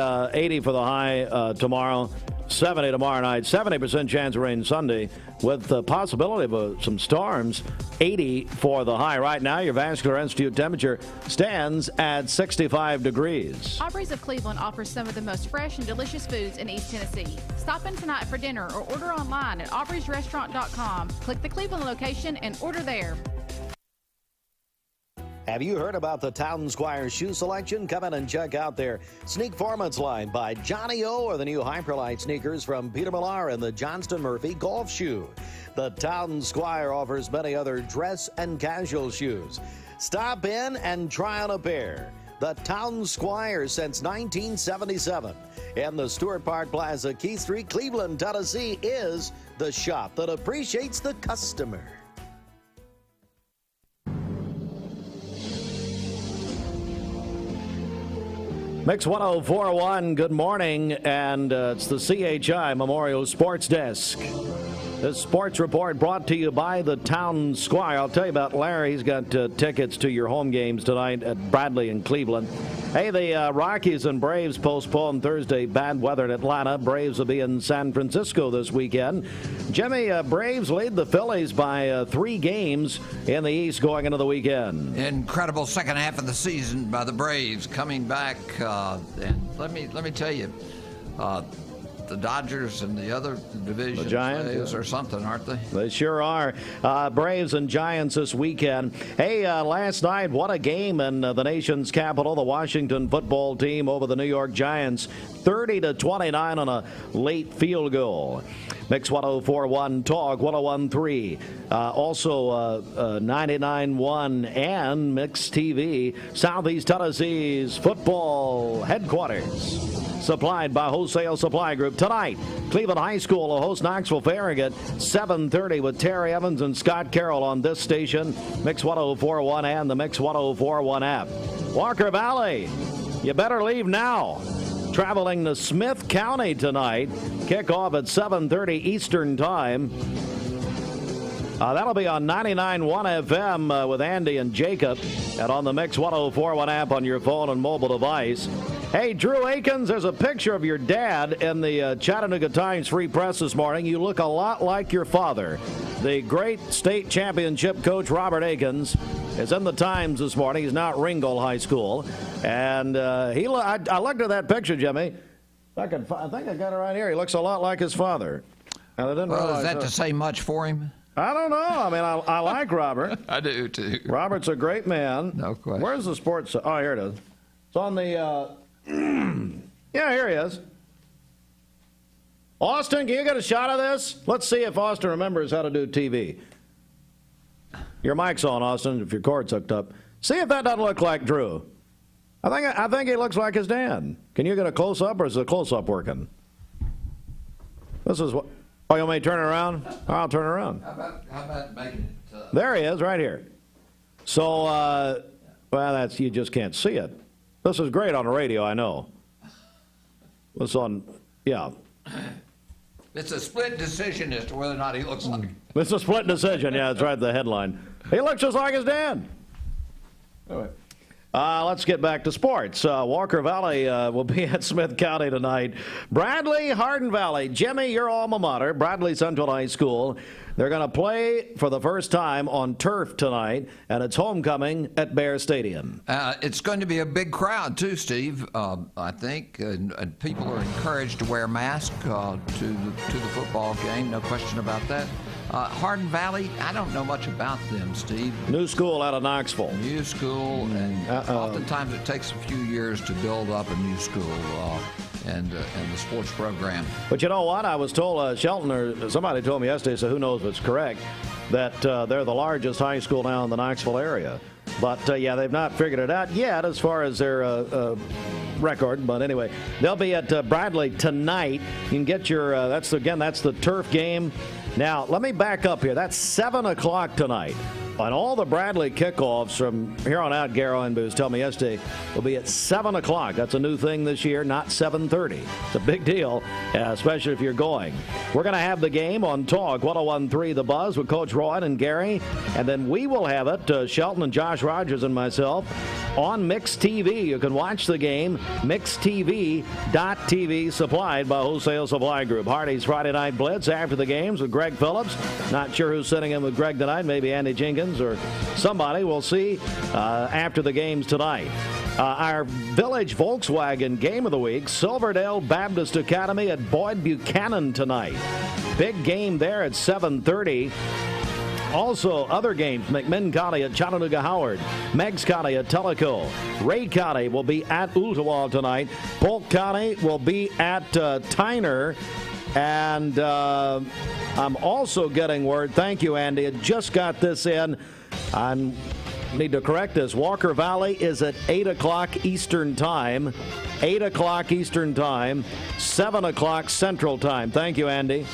[SPEAKER 4] for the high tomorrow. 70 tomorrow night, 70% chance of rain Sunday with the possibility of some storms. 80 for the high. Right now, your Vascular Institute temperature stands at 65 degrees.
[SPEAKER 21] Aubrey's of Cleveland offers some of the most fresh and delicious foods in East Tennessee. Stop in tonight for dinner or order online at aubreysrestaurant.com. Click the Cleveland location and order there.
[SPEAKER 4] Have you heard about the Town Squire shoe selection? Come in and check out their Sneak Performance line by Johnny O, or the new Hyperlight sneakers from Peter Millar and the Johnston Murphy golf shoe. The Town Squire offers many other dress and casual shoes. Stop in and try on a pair. The Town Squire since 1977. In the Stewart Park Plaza, Keith Street, Cleveland, Tennessee, is the shop that appreciates the customer. Mix 104.1, good morning, and it's the CHI Memorial Sports Desk. This sports report brought to you by the Town Squire. I'll tell you about Larry. He's got tickets to your home games tonight at Bradley and Cleveland. Hey, the Rockies and Braves postponed Thursday. Bad weather in Atlanta. Braves will be in San Francisco this weekend. Jimmy, Braves lead the Phillies by 3 games in the East going into the weekend.
[SPEAKER 6] Incredible second half of the season by the Braves coming back. And let me tell you, the Dodgers and the other division,
[SPEAKER 4] the Giants
[SPEAKER 6] or something, aren't they?
[SPEAKER 4] They sure are. Braves and Giants this weekend. Hey, last night, what a game in the nation's capital. The Washington football team over the New York Giants, 30-29 on a late field goal. Mix 104.1 Talk, 101.3. Also 99.1 and Mix TV, Southeast Tennessee's football headquarters. Supplied by Wholesale Supply Group. Tonight, Cleveland High School will host Knoxville Farragut, 7:30 with Terry Evans and Scott Carroll on this station, Mix 104.1 and the Mix 104.1 app. Walker Valley, you better leave now. Traveling to Smith County tonight. Kickoff at 7:30 Eastern Time. That'll be on 99.1 FM with Andy and Jacob, and on the Mix 104.1 app on your phone and mobile device. Hey, Drew Akins, there's a picture of your dad in the Chattanooga Times Free Press this morning. You look a lot like your father. The great state championship coach Robert Akins is in the Times this morning. He's now at Ringgold High School. And I looked at that picture, Jimmy. I think I got it right here. He looks a lot like his father. And I didn't realize
[SPEAKER 6] is that to say much for him?
[SPEAKER 4] I don't know. I mean, I like Robert.
[SPEAKER 6] I do, too.
[SPEAKER 4] Robert's a great man.
[SPEAKER 6] No question.
[SPEAKER 4] Where's the sports? Oh, here it is. It's on the... yeah, here he is. Austin, can you get a shot of this? Let's see if Austin remembers how to do TV. Your mic's on, Austin, if your cord's hooked up. See if that doesn't look like Drew. I think he looks like his dad. Can you get a close-up, or is the close-up working? This is what... Oh, you want me to turn it around? I'll turn it around.
[SPEAKER 6] How about making it...
[SPEAKER 4] There he is, right here. So, well, you just can't see it. This is great on the radio, I know. It's on, yeah.
[SPEAKER 6] It's a split decision as to whether or not he looks like...
[SPEAKER 4] It's a split decision, yeah, that's right, the headline. He looks just like his dad. Anyway. Let's get back to sports. Walker Valley will be at Smith County tonight. Bradley, Hardin Valley. Jimmy, your alma mater, Bradley Central High School. They're going to play for the first time on turf tonight, and it's homecoming at Bear Stadium.
[SPEAKER 6] It's going to be a big crowd, too, Steve, I think. And people are encouraged to wear masks to the football game, no question about that. Hardin Valley, I don't know much about them, Steve.
[SPEAKER 4] New school out of Knoxville.
[SPEAKER 6] New school, and oftentimes it takes a few years to build up a new school and the sports program.
[SPEAKER 4] But you know what? I was told, Shelton, or somebody told me yesterday, so who knows if it's correct, that they're the largest high school now in the Knoxville area. But, yeah, they've not figured it out yet as far as their record. But anyway, they'll be at Bradley tonight. You can get your, that's the turf game. Now, let me back up here. That's 7 o'clock tonight. And all the Bradley kickoffs from here on out, Garrow and Booz told me yesterday, will be at 7 o'clock. That's a new thing this year, not 7:30. It's a big deal, especially if you're going. We're going to have the game on Talk 101.3 The Buzz with Coach Roy and Gary. And then we will have it, Shelton and Josh Rogers and myself, on Mix TV. You can watch the game, mixtv.tv, supplied by Wholesale Supply Group. Hardy's Friday Night Blitz after the games with Greg Phillips. Not sure who's sitting in with Greg tonight, maybe Andy Jenkins or somebody. We'll see after the games tonight. Our Village Volkswagen Game of the Week, Silverdale Baptist Academy at Boyd Buchanan tonight. Big game there at 7:30. Also, other games, McMinn County at Chattanooga Howard, Meigs County at Tellico, Ray County will be at Ooltewah tonight, Polk County will be at Tyner, and I'm also getting word, thank you, Andy, I just got this in, I need to correct this, Walker Valley is at 8 o'clock Eastern Time, 8 o'clock Eastern Time, 7 o'clock Central Time. Thank you, Andy.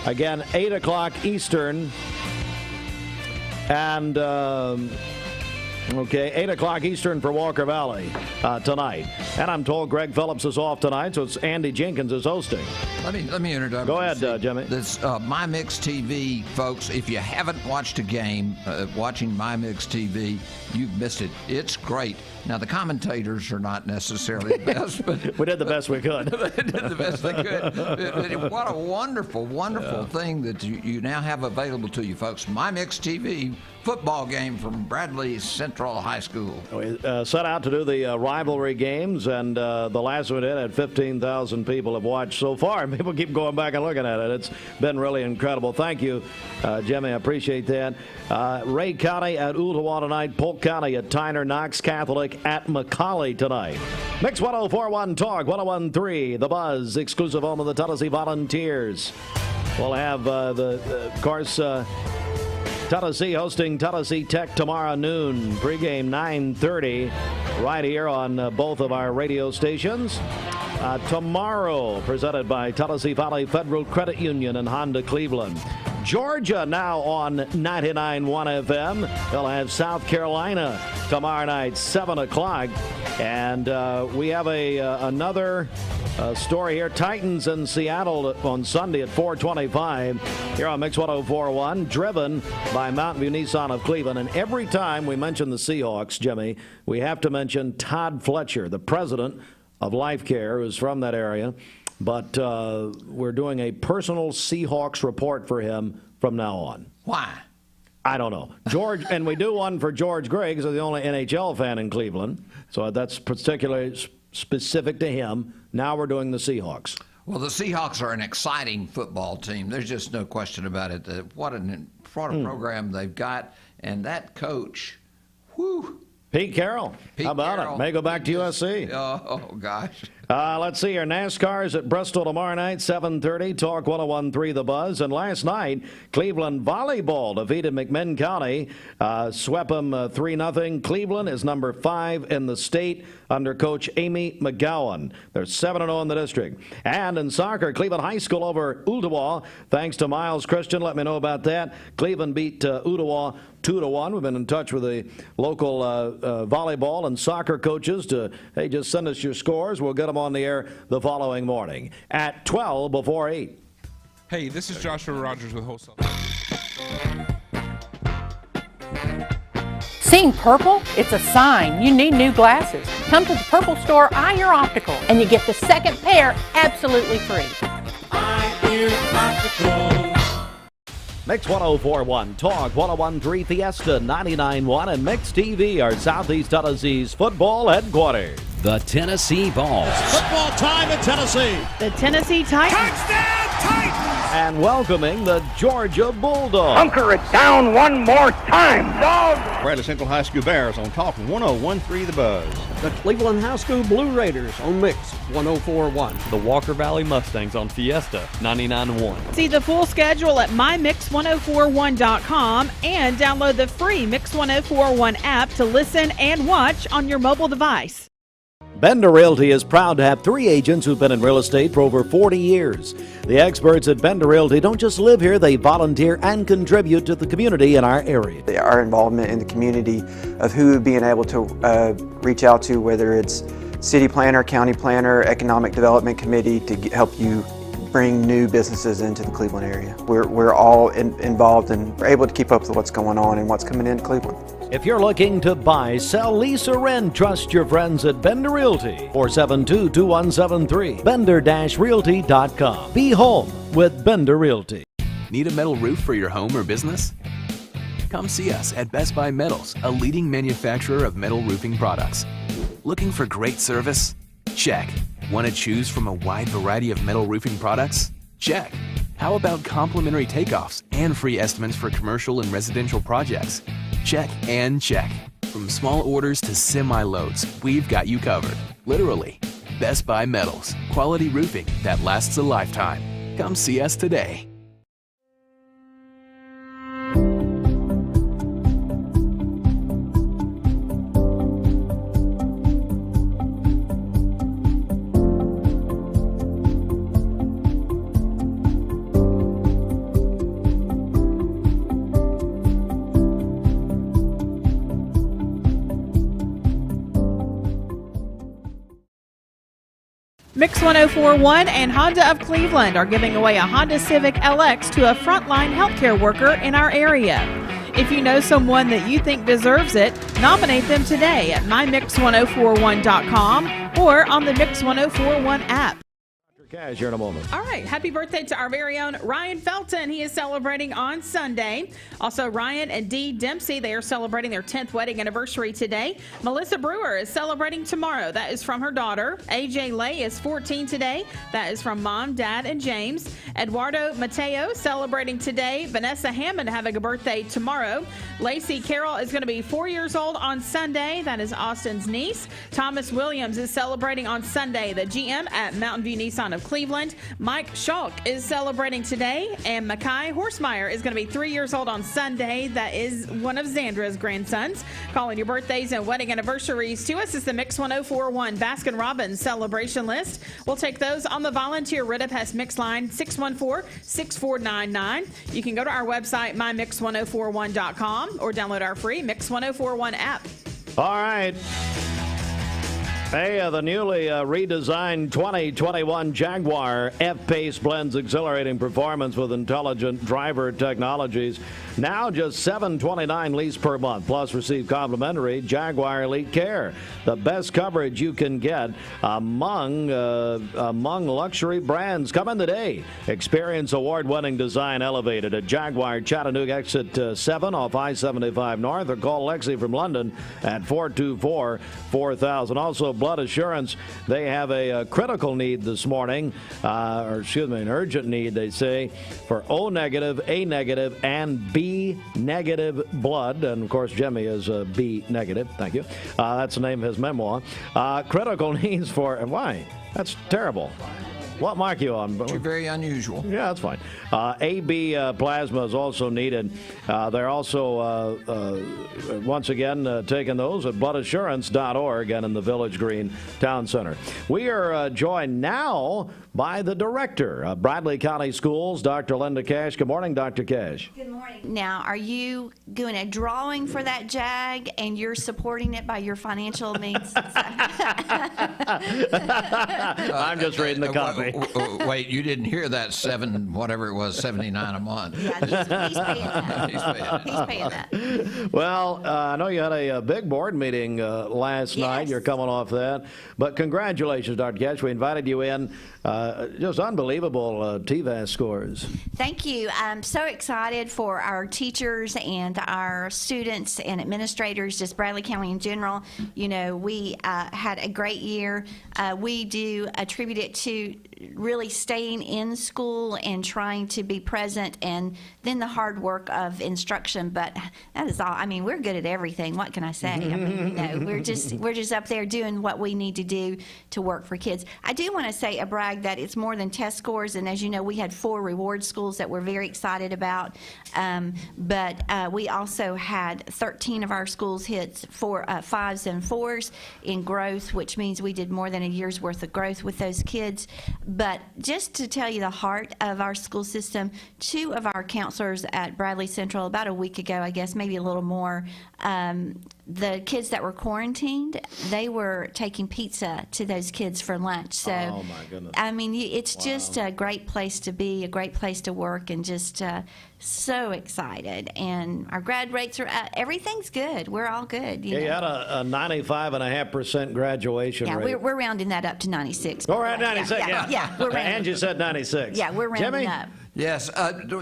[SPEAKER 4] Again, 8 o'clock Eastern. And Okay, 8 o'clock Eastern for Walker Valley tonight. And I'm told Greg Phillips is off tonight, so it's Andy Jenkins is hosting.
[SPEAKER 6] Let me introduce.
[SPEAKER 4] Go ahead, Jimmy.
[SPEAKER 6] This My Mix TV, folks. If you haven't watched a game, watching My Mix TV, you've missed it. It's great. Now the commentators are not necessarily the best, but
[SPEAKER 4] we did the best we could.
[SPEAKER 6] They did the best they could. What a wonderful, wonderful thing that you now have available to you, folks. My Mix TV football game from Bradley Central High School.
[SPEAKER 4] We set out to do the rivalry games, and the last one had 15,000 people have watched so far. And people keep going back and looking at it. It's been really incredible. Thank you, Jimmy. I appreciate that. Ray County at Ooltewah tonight. Polk County at Tyner. Knox Catholic at McCallie tonight. Mix 1041 Talk 1013. The Buzz, exclusive home of the Tennessee Volunteers. We'll have of course. Tennessee hosting Tennessee Tech tomorrow noon. Pregame 9:30 right here on both of our radio stations. Tomorrow, presented by Tennessee Valley Federal Credit Union and Honda Cleveland. Georgia now on 99.1 FM. They'll have South Carolina tomorrow night, 7 o'clock. And we have another story here. Titans in Seattle on Sunday at 4:25 here on Mix 1041, driven by Mountain View Nissan of Cleveland. And every time we mention the Seahawks, Jimmy, we have to mention Todd Fletcher, the president of Life Care, who's from that area. But we're doing a personal Seahawks report for him from now on.
[SPEAKER 6] Why?
[SPEAKER 4] I don't know. George, and we do one for George Gray, because he's the only NHL fan in Cleveland. So that's particularly specific to him. Now we're doing the Seahawks.
[SPEAKER 6] Well, the Seahawks are an exciting football team. There's just no question about it. What a program they've got. And that coach, whew.
[SPEAKER 4] Pete Carroll. How about it? May go back to USC.
[SPEAKER 6] Oh, gosh.
[SPEAKER 4] Let's see here. NASCAR's at Bristol tomorrow night, 7:30. Talk 1013 The Buzz. And last night, Cleveland Volleyball defeated McMinn County. Swept them 3-0. Cleveland is number 5 in the state under Coach Amy McGowan. They're 7-0 in the district. And in soccer, Cleveland High School over Ooltewah. Thanks to Miles Christian. Let me know about that. Cleveland beat Ooltewah 2-1. We've been in touch with the local volleyball and soccer coaches to, hey, just send us your scores. We'll get them on the air the following morning at 12 before 8.
[SPEAKER 1] Hey, this is Joshua Rogers with Wholesale.
[SPEAKER 3] Seeing purple? It's a sign you need new glasses. Come to the Purple Store, Eye Ear Optical, and you get the second pair absolutely free.
[SPEAKER 23] Eye Ear Optical.
[SPEAKER 4] Mix 1041, Talk 1013, Fiesta 99.1, and Mix TV are Southeast Tennessee's football headquarters.
[SPEAKER 24] The Tennessee Vols.
[SPEAKER 23] Football time in Tennessee.
[SPEAKER 14] The Tennessee Titans.
[SPEAKER 23] Touchdown Titans!
[SPEAKER 4] And welcoming the Georgia Bulldogs.
[SPEAKER 23] Hunker it down one more time, dog!
[SPEAKER 25] Bradley Central High School Bears on Talk 1013 The Buzz.
[SPEAKER 26] The Cleveland High School Blue Raiders on Mix 1041.
[SPEAKER 27] The Walker Valley Mustangs on Fiesta 99.1.
[SPEAKER 14] See the full schedule at mymix1041.com and download the free Mix 1041 app to listen and watch on your mobile device.
[SPEAKER 4] Bender Realty is proud to have 3 agents who've been in real estate for over 40 years. The experts at Bender Realty don't just live here, they volunteer and contribute to the community in our area.
[SPEAKER 28] Our involvement in the community of who being able to reach out to, whether it's city planner, county planner, economic development committee, to help you bring new businesses into the Cleveland area. We're all involved and we're able to keep up with what's going on and what's coming into Cleveland.
[SPEAKER 4] If you're looking to buy, sell, lease, or rent, trust your friends at Bender Realty. 472-2173. Bender-Realty.com. Be home with Bender Realty.
[SPEAKER 20] Need a metal roof for your home or business? Come see us at Best Buy Metals, a leading manufacturer of metal roofing products. Looking for great service? Check. Want to choose from a wide variety of metal roofing products? Check. How about complimentary takeoffs and free estimates for commercial and residential projects? Check and check. From small orders to semi-loads, we've got you covered. Literally. Best Buy Metals. Quality roofing that lasts a lifetime. Come see us today.
[SPEAKER 14] Mix 1041 and Honda of Cleveland are giving away a Honda Civic LX to a frontline healthcare worker in our area. If you know someone that you think deserves it, nominate them today at mymix1041.com or on the Mix 1041 app.
[SPEAKER 4] Cash here in a moment.
[SPEAKER 7] All right. Happy birthday to our very own Ryan Felton. He is celebrating on Sunday. Also, Ryan and Dee Dempsey, they are celebrating their 10th wedding anniversary today. Melissa Brewer is celebrating tomorrow. That is from her daughter. AJ Lay is 14 today. That is from Mom, Dad, and James. Eduardo Mateo celebrating today. Vanessa Hammond having a birthday tomorrow. Lacey Carroll is going to be 4 years old on Sunday. That is Austin's niece. Thomas Williams is celebrating on Sunday. The GM at Mountain View Nissan of Cleveland. Mike Schalk is celebrating today, and Mackay Horsemeyer is going to be 3 years old on Sunday. That is one of Zandra's grandsons. Calling your birthdays and wedding anniversaries to us is the Mix 1041 Baskin-Robbins celebration list. We'll take those on the volunteer Ridapest Mix line 614-6499. You can go to our website mymix1041.com or download our free Mix 1041 app.
[SPEAKER 4] All right. Hey, the newly redesigned 2021 Jaguar F-Pace blends exhilarating performance with intelligent driver technologies. Now just $729 lease per month, plus receive complimentary Jaguar Elite Care, the best coverage you can get among luxury brands. Coming today. Experience award-winning design elevated at Jaguar Chattanooga exit 7 off I-75 North, or call Lexi from London at 424-4000. Also, Blood Assurance, they have a critical need this morning, an urgent need, they say, for O negative, A negative, and B negative blood. And of course, Jimmy is B negative. Thank you. That's the name of his memoir. Critical needs for, why? That's terrible. What mark you on?
[SPEAKER 6] You're very unusual.
[SPEAKER 4] Yeah, that's fine. AB plasma is also needed. They're also, once again, taking those at bloodassurance.org and in the Village Green Town Center. We are joined now by the director of Bradley County Schools, Dr. Linda Cash. Good morning, Dr. Cash.
[SPEAKER 5] Good morning. Now, are you doing a drawing for that JAG and you're supporting it by your financial means?
[SPEAKER 4] I'm just reading the copy.
[SPEAKER 6] Wait, you didn't hear that $79 a month.
[SPEAKER 5] Yeah, he's paying that. He's paying that.
[SPEAKER 4] Well, I know you had a big board meeting last night. You're coming off that. But congratulations, Dr. Cash. We invited you in. Just unbelievable TVAS scores.
[SPEAKER 5] Thank you. I'm so excited for our teachers and our students and administrators, just Bradley County in general. You know, we had a great year. We do attribute it to really staying in school and trying to be present, and then the hard work of instruction. But that is all. I mean, we're good at everything. What can I say? I mean, you know, we're just up there doing what we need to do to work for kids. I do want to say a brag that it's more than test scores, and as you know, we had 4 reward schools that we're very excited about. But we also had 13 of our schools hit 5s and 4s in growth, which means we did more than a year's worth of growth with those kids. But just to tell you the heart of our school system, 2 of our counselors at Bradley Central about a week ago, I guess, maybe a little more, the kids that were quarantined, they were taking pizza to those kids for lunch. So,
[SPEAKER 4] oh my goodness.
[SPEAKER 5] I mean, it's just a great place to be, a great place to work, and just so excited. And our grad rates are, everything's good. We're all good. You
[SPEAKER 4] had a 95.5% graduation rate.
[SPEAKER 5] Yeah, we're rounding that up to 96.
[SPEAKER 4] Oh, we're at 96,
[SPEAKER 5] yeah. We're rounding.
[SPEAKER 4] And you said 96.
[SPEAKER 5] Yeah, we're rounding
[SPEAKER 4] Jimmy?
[SPEAKER 5] up.
[SPEAKER 6] Yes,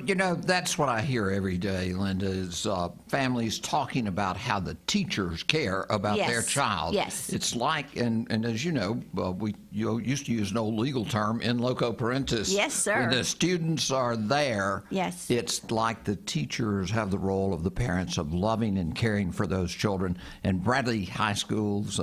[SPEAKER 6] you know, that's what I hear every day, Linda, is families talking about how the teachers care about their child.
[SPEAKER 5] Yes.
[SPEAKER 6] It's like, and as you know, we used to use an old legal term, in loco parentis.
[SPEAKER 5] Yes, sir.
[SPEAKER 6] When the students are there,
[SPEAKER 5] yes,
[SPEAKER 6] it's like the teachers have the role of the parents of loving and caring for those children. And Bradley High School's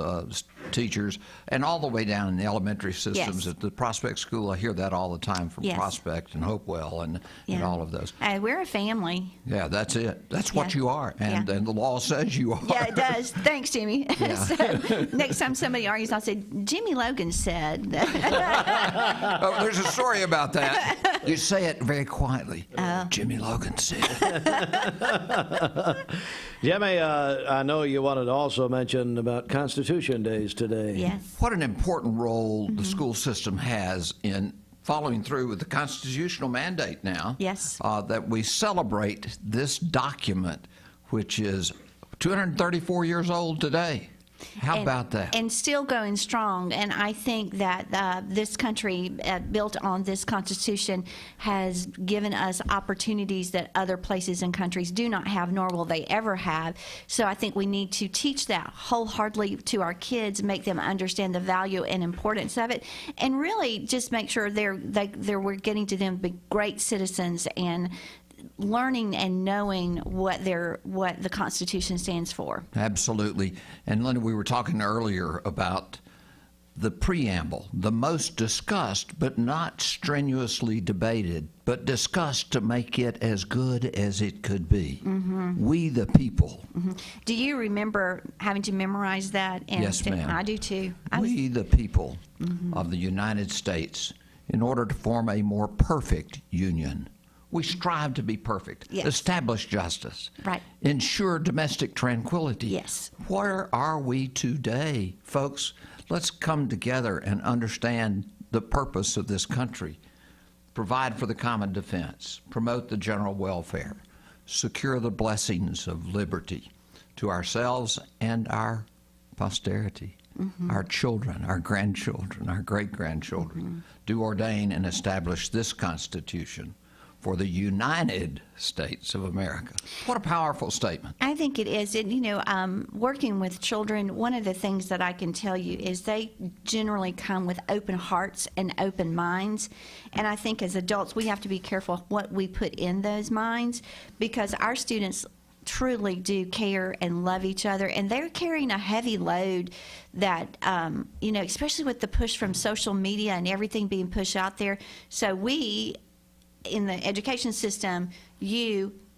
[SPEAKER 6] teachers, and all the way down in the elementary systems at the Prospect School, I hear that all the time from Prospect and Hopewell. and all of those.
[SPEAKER 5] We're a family.
[SPEAKER 6] Yeah, that's it. That's what you are, and the law says you are.
[SPEAKER 5] Yeah, it does. Thanks, Jimmy. So next time somebody argues, I'll say, Jimmy Logan said.
[SPEAKER 6] Oh, there's a story about that. You say it very quietly. Jimmy Logan said.
[SPEAKER 4] Jimmy, I know you wanted to also mention about Constitution Days today.
[SPEAKER 5] Yes.
[SPEAKER 6] What an important role the school system has in following through with the constitutional mandate now.
[SPEAKER 5] Yes.
[SPEAKER 6] That we celebrate this document, which is 234 years old today. How about that?
[SPEAKER 5] And still going strong. And I think that this country, built on this Constitution, has given us opportunities that other places and countries do not have, nor will they ever have. So I think we need to teach that wholeheartedly to our kids, make them understand the value and importance of it, and really just make sure we're getting to them be great citizens and learning and knowing what the Constitution stands for.
[SPEAKER 6] Absolutely. And Linda, we were talking earlier about the preamble, the most discussed but not strenuously debated, but discussed to make it as good as it could be. Mm-hmm. We the people.
[SPEAKER 5] Mm-hmm. Do you remember having to memorize that?
[SPEAKER 6] Yes, ma'am.
[SPEAKER 5] I do too.
[SPEAKER 6] We the people of the United States, in order to form a more perfect union. We strive to be perfect, establish justice, ensure domestic tranquility.
[SPEAKER 5] Yes.
[SPEAKER 6] Where are we today, folks? Let's come together and understand the purpose of this country. Provide for the common defense, promote the general welfare, secure the blessings of liberty to ourselves and our posterity, our children, our grandchildren, our great-grandchildren. Do ordain and establish this Constitution for the United States of America. What a powerful statement.
[SPEAKER 5] I think it is. And, working with children, one of the things that I can tell you is they generally come with open hearts and open minds. And I think as adults, we have to be careful what we put in those minds, because our students truly do care and love each other, and they're carrying a heavy load that, especially with the push from social media and everything being pushed out there. So we, in the education system,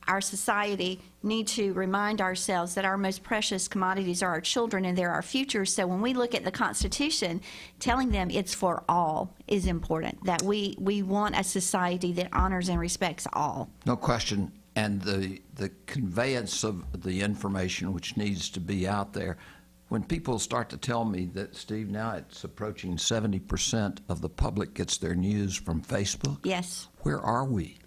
[SPEAKER 5] our society, need to remind ourselves that our most precious commodities are our children and they're our future. So when we look at the Constitution, telling them it's for all is important, that we want a society that honors and respects all.
[SPEAKER 6] No question. And the conveyance of the information which needs to be out there. When people start to tell me that, Steve, now it's approaching 70% of the public gets their news from Facebook.
[SPEAKER 5] Yes.
[SPEAKER 6] Where are we?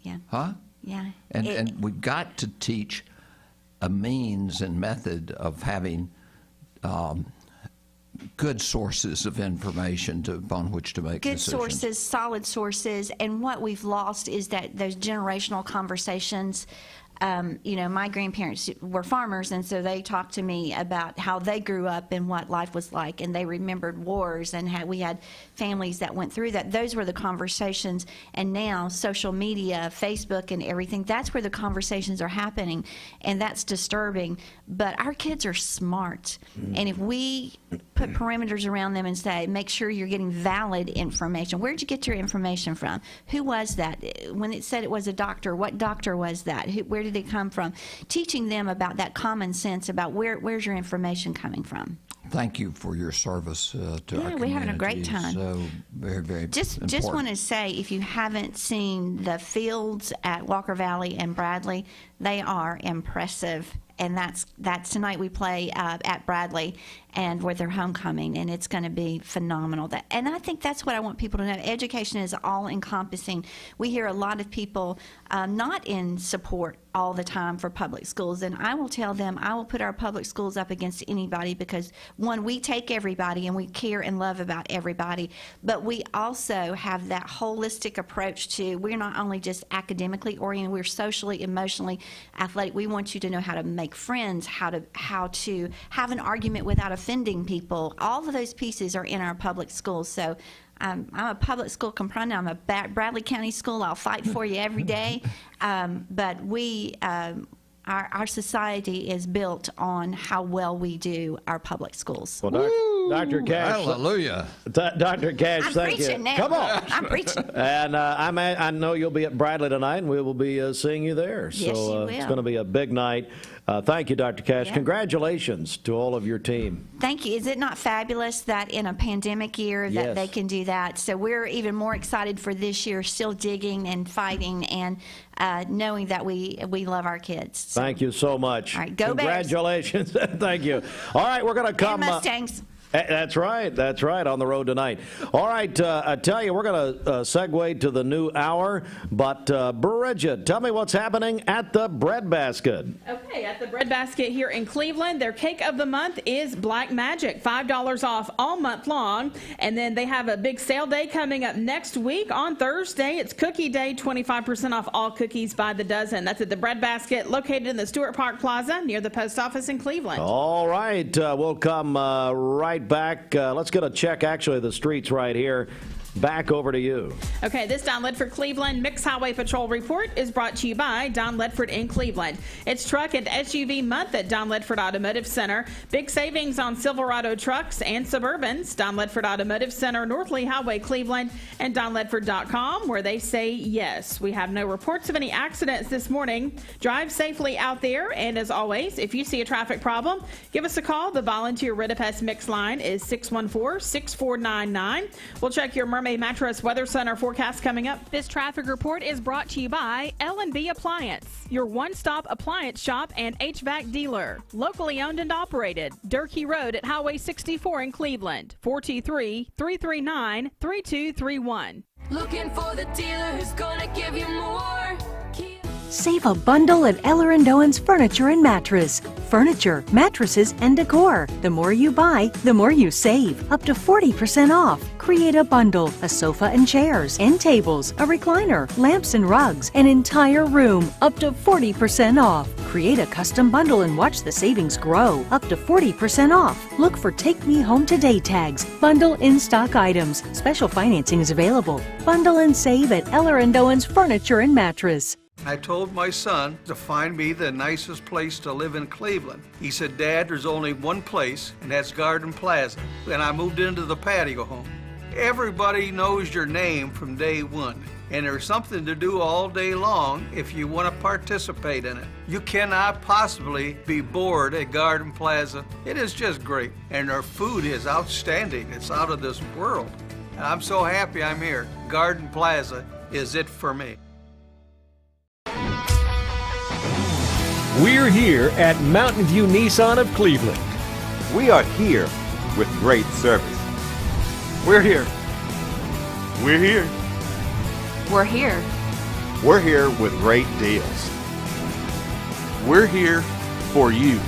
[SPEAKER 5] Yeah.
[SPEAKER 6] Huh?
[SPEAKER 5] Yeah.
[SPEAKER 6] And we've got to teach a means and method of having good sources of information upon which to make decisions.
[SPEAKER 5] Good sources, solid sources, and what we've lost is that those generational conversations. My grandparents were farmers, and so they talked to me about how they grew up and what life was like, and they remembered wars and how we had families that went through that. Those were the conversations, and now social media, Facebook and everything, that's where the conversations are happening, and that's disturbing. But our kids are smart, and if we put parameters around them and say, make sure you're getting valid information. Where'd you get your information from? Who was that? When it said it was a doctor, what doctor was that? Where did it come from? Teaching them about that common sense about where's your information coming from.
[SPEAKER 6] Thank you for your service to our community.
[SPEAKER 5] Yeah, we're having a great time.
[SPEAKER 6] So very, very important.
[SPEAKER 5] Just want to say, if you haven't seen the fields at Walker Valley and Bradley, they are impressive. And that's tonight we play at Bradley and with their homecoming, and it's going to be phenomenal. And I think that's what I want people to know. Education is all encompassing. We hear a lot of people not in support all the time for public schools, and I will tell them I will put our public schools up against anybody because, one, we take everybody and we care and love about everybody, but we also have that holistic approach to, we're not only just academically oriented, we're socially, emotionally, athletic. We want you to know how to make friends, how to have an argument without offending people. All of those pieces are in our public schools. So I'm a public school component. I'm a Bradley County school. I'll fight for you every day. But our society is built on how well we do our public schools.
[SPEAKER 4] Well, Dr. Cash.
[SPEAKER 6] Hallelujah.
[SPEAKER 4] Dr. Cash,
[SPEAKER 5] I'm
[SPEAKER 4] thank you.
[SPEAKER 5] preaching now.
[SPEAKER 4] Come on.
[SPEAKER 5] I'm preaching.
[SPEAKER 4] And I know you'll be at Bradley tonight, and we will be seeing you there.
[SPEAKER 5] Yes,
[SPEAKER 4] so
[SPEAKER 5] you will.
[SPEAKER 4] It's going to be a big night. Thank you, Dr. Cash.
[SPEAKER 5] Yeah.
[SPEAKER 4] Congratulations to all of your team.
[SPEAKER 5] Thank you. Is it not fabulous that in a pandemic year that
[SPEAKER 4] Yes.
[SPEAKER 5] they can do that? So we're even more excited for this year, still digging and fighting and knowing that we love our kids. So,
[SPEAKER 4] Thank you so much.
[SPEAKER 5] All right, go Bears.
[SPEAKER 4] Congratulations. Thank you. All right, we're going to come.
[SPEAKER 5] And Mustangs.
[SPEAKER 4] That's right. That's right. On the road tonight. All right. I tell you, we're going to segue to the new hour. But Bridget, tell me what's happening at the Bread Basket.
[SPEAKER 7] Okay, at the Bread Basket here in Cleveland, their cake of the month is Black Magic, $5 off all month long. And then they have a big sale day coming up next week on Thursday. It's Cookie Day, 25% off all cookies by the dozen. That's at the Bread Basket, located in the Stewart Park Plaza near the post office in Cleveland.
[SPEAKER 4] All right. We'll come right back. Let's get a check, actually, of the streets right here. Back over to you.
[SPEAKER 7] Okay, this Don Ledford Cleveland Mixed Highway Patrol report is brought to you by Don Ledford in Cleveland. It's truck and SUV month at Don Ledford Automotive Center. Big savings on Silverado trucks and Suburbans. Don Ledford Automotive Center, North Lee Highway, Cleveland, and DonLedford.com, where they say yes. We have no reports of any accidents this morning. Drive safely out there, and as always, if you see a traffic problem, give us a call. The volunteer Ridipest Mix line is 614-6499. We'll check your Mermaid Mattress Weather Center forecast coming up.
[SPEAKER 14] This traffic report is brought to you by L&B Appliance, your one-stop appliance shop and HVAC dealer. Locally owned and operated. Durkee Road at Highway 64 in Cleveland. 423-339-3231.
[SPEAKER 8] Looking for the dealer who's gonna give you more.
[SPEAKER 9] Save a bundle at Eller & Owen's Furniture and Mattress. Furniture, mattresses, and decor. The more you buy, the more you save. Up to 40% off. Create a bundle, a sofa and chairs, end tables, a recliner, lamps and rugs, an entire room. Up to 40% off. Create a custom bundle and watch the savings grow. Up to 40% off. Look for Take Me Home Today tags. Bundle in-stock items. Special financing is available. Bundle and save at Eller & Owen's Furniture and Mattress.
[SPEAKER 10] I told my son to find me the nicest place to live in Cleveland. He said, Dad, there's only one place, and that's Garden Plaza. And I moved into the patio home. Everybody knows your name from day one, and there's something to do all day long if you want to participate in it. You cannot possibly be bored at Garden Plaza. It is just great, and their food is outstanding. It's out of this world. And I'm so happy I'm here. Garden Plaza is it for me.
[SPEAKER 11] We're here at Mountain View Nissan of Cleveland.
[SPEAKER 12] We are here with great service. We're here. We're here.
[SPEAKER 8] We're here.
[SPEAKER 12] We're here with great deals. We're here for you.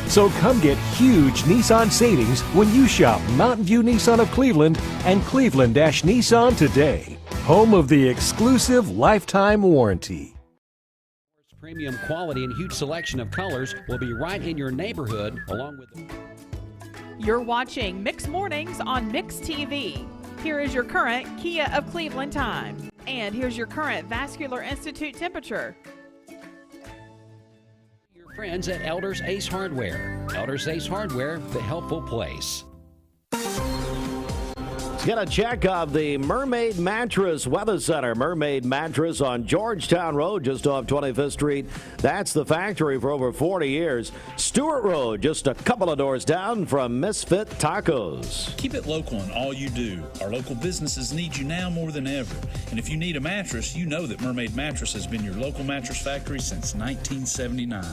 [SPEAKER 11] So come get huge Nissan savings when you shop Mountain View Nissan of Cleveland and Cleveland-Nissan today. Home of the exclusive lifetime warranty.
[SPEAKER 24] Premium quality and huge selection of colors will be right in your neighborhood, along with
[SPEAKER 14] You're watching Mix Mornings on Mix TV. Here is your current Kia of Cleveland time. And here's your current Vascular Institute temperature.
[SPEAKER 24] your friends at Elders Ace Hardware. Elders Ace Hardware, the helpful place.
[SPEAKER 4] Get a check of the Mermaid Mattress Weather Center. Mermaid Mattress on Georgetown Road, just off 25th Street. That's the factory for over 40 years. Stewart Road, just a couple of doors down from Misfit Tacos.
[SPEAKER 13] Keep it local in all you do. Our local businesses need you now more than ever. And if you need a mattress, you know that Mermaid Mattress has been your local mattress factory since 1979.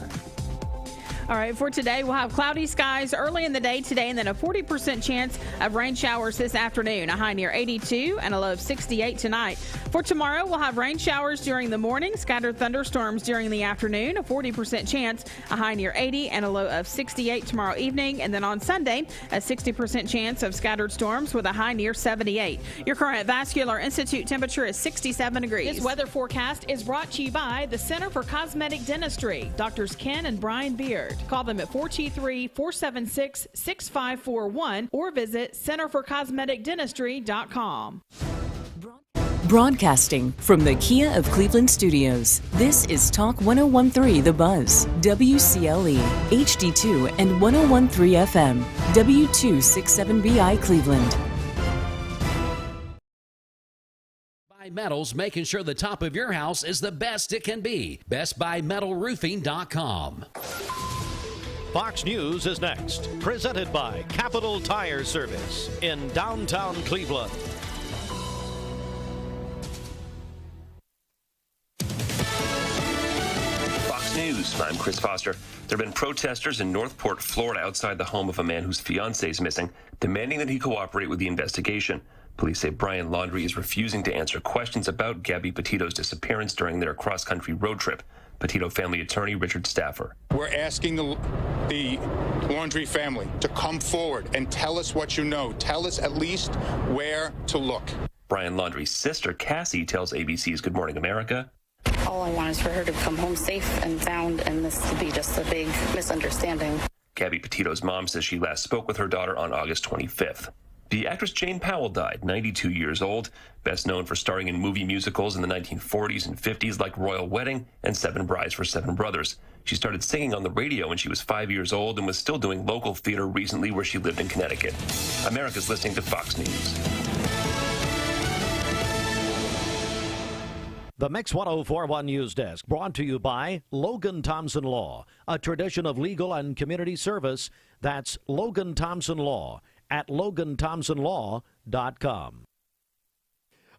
[SPEAKER 7] All right, for today, we'll have cloudy skies early in the day today and then a 40% chance of rain showers this afternoon, a high near 82 and a low of 68 tonight. For tomorrow, we'll have rain showers during the morning, scattered thunderstorms during the afternoon, a 40% chance, a high near 80 and a low of 68 tomorrow evening. And then on Sunday, a 60% chance of scattered storms with a high near 78. Your current Vascular Institute temperature is 67 degrees.
[SPEAKER 14] This weather forecast is brought to you by the Center for Cosmetic Dentistry, Drs. Ken and Brian Beard. Call them at 423-476-6541 or visit centerforcosmeticdentistry.com.
[SPEAKER 2] Broadcasting from the Kia of Cleveland studios, this is Talk 101.3 The Buzz, WCLE, HD2 and 101.3 FM, W267BI Cleveland.
[SPEAKER 24] Buy Metals, making sure the top of your house is the best it can be. BestBuyMetalRoofing.com.
[SPEAKER 15] Fox News is next, presented by Capital Tire Service in downtown Cleveland.
[SPEAKER 16] Fox News, I'm Chris Foster. There have been protesters in Northport, Florida, outside the home of a man whose fiancée is missing, demanding that he cooperate with the investigation. Police say Brian Laundrie is refusing to answer questions about Gabby Petito's disappearance during their cross-country road trip. Petito family attorney Richard Staffer.
[SPEAKER 17] We're asking the Laundrie family to come forward and tell us what you know. Tell us at least where to look.
[SPEAKER 16] Brian Laundrie's sister, Cassie, tells ABC's Good Morning America.
[SPEAKER 18] All I want is for her to come home safe and sound, and this to be just a big misunderstanding.
[SPEAKER 16] Gabby Petito's mom says she last spoke with her daughter on August 25th. The actress Jane Powell died, 92 years old, best known for starring in movie musicals in the 1940s and 50s like Royal Wedding and Seven Brides for Seven Brothers. She started singing on the radio when she was 5 years old and was still doing local theater recently where she lived in Connecticut. America's listening to Fox News.
[SPEAKER 4] The Mix 104.1 News Desk, brought to you by Logan Thompson Law, a tradition of legal and community service. That's Logan Thompson Law at LoganThompsonLaw.com.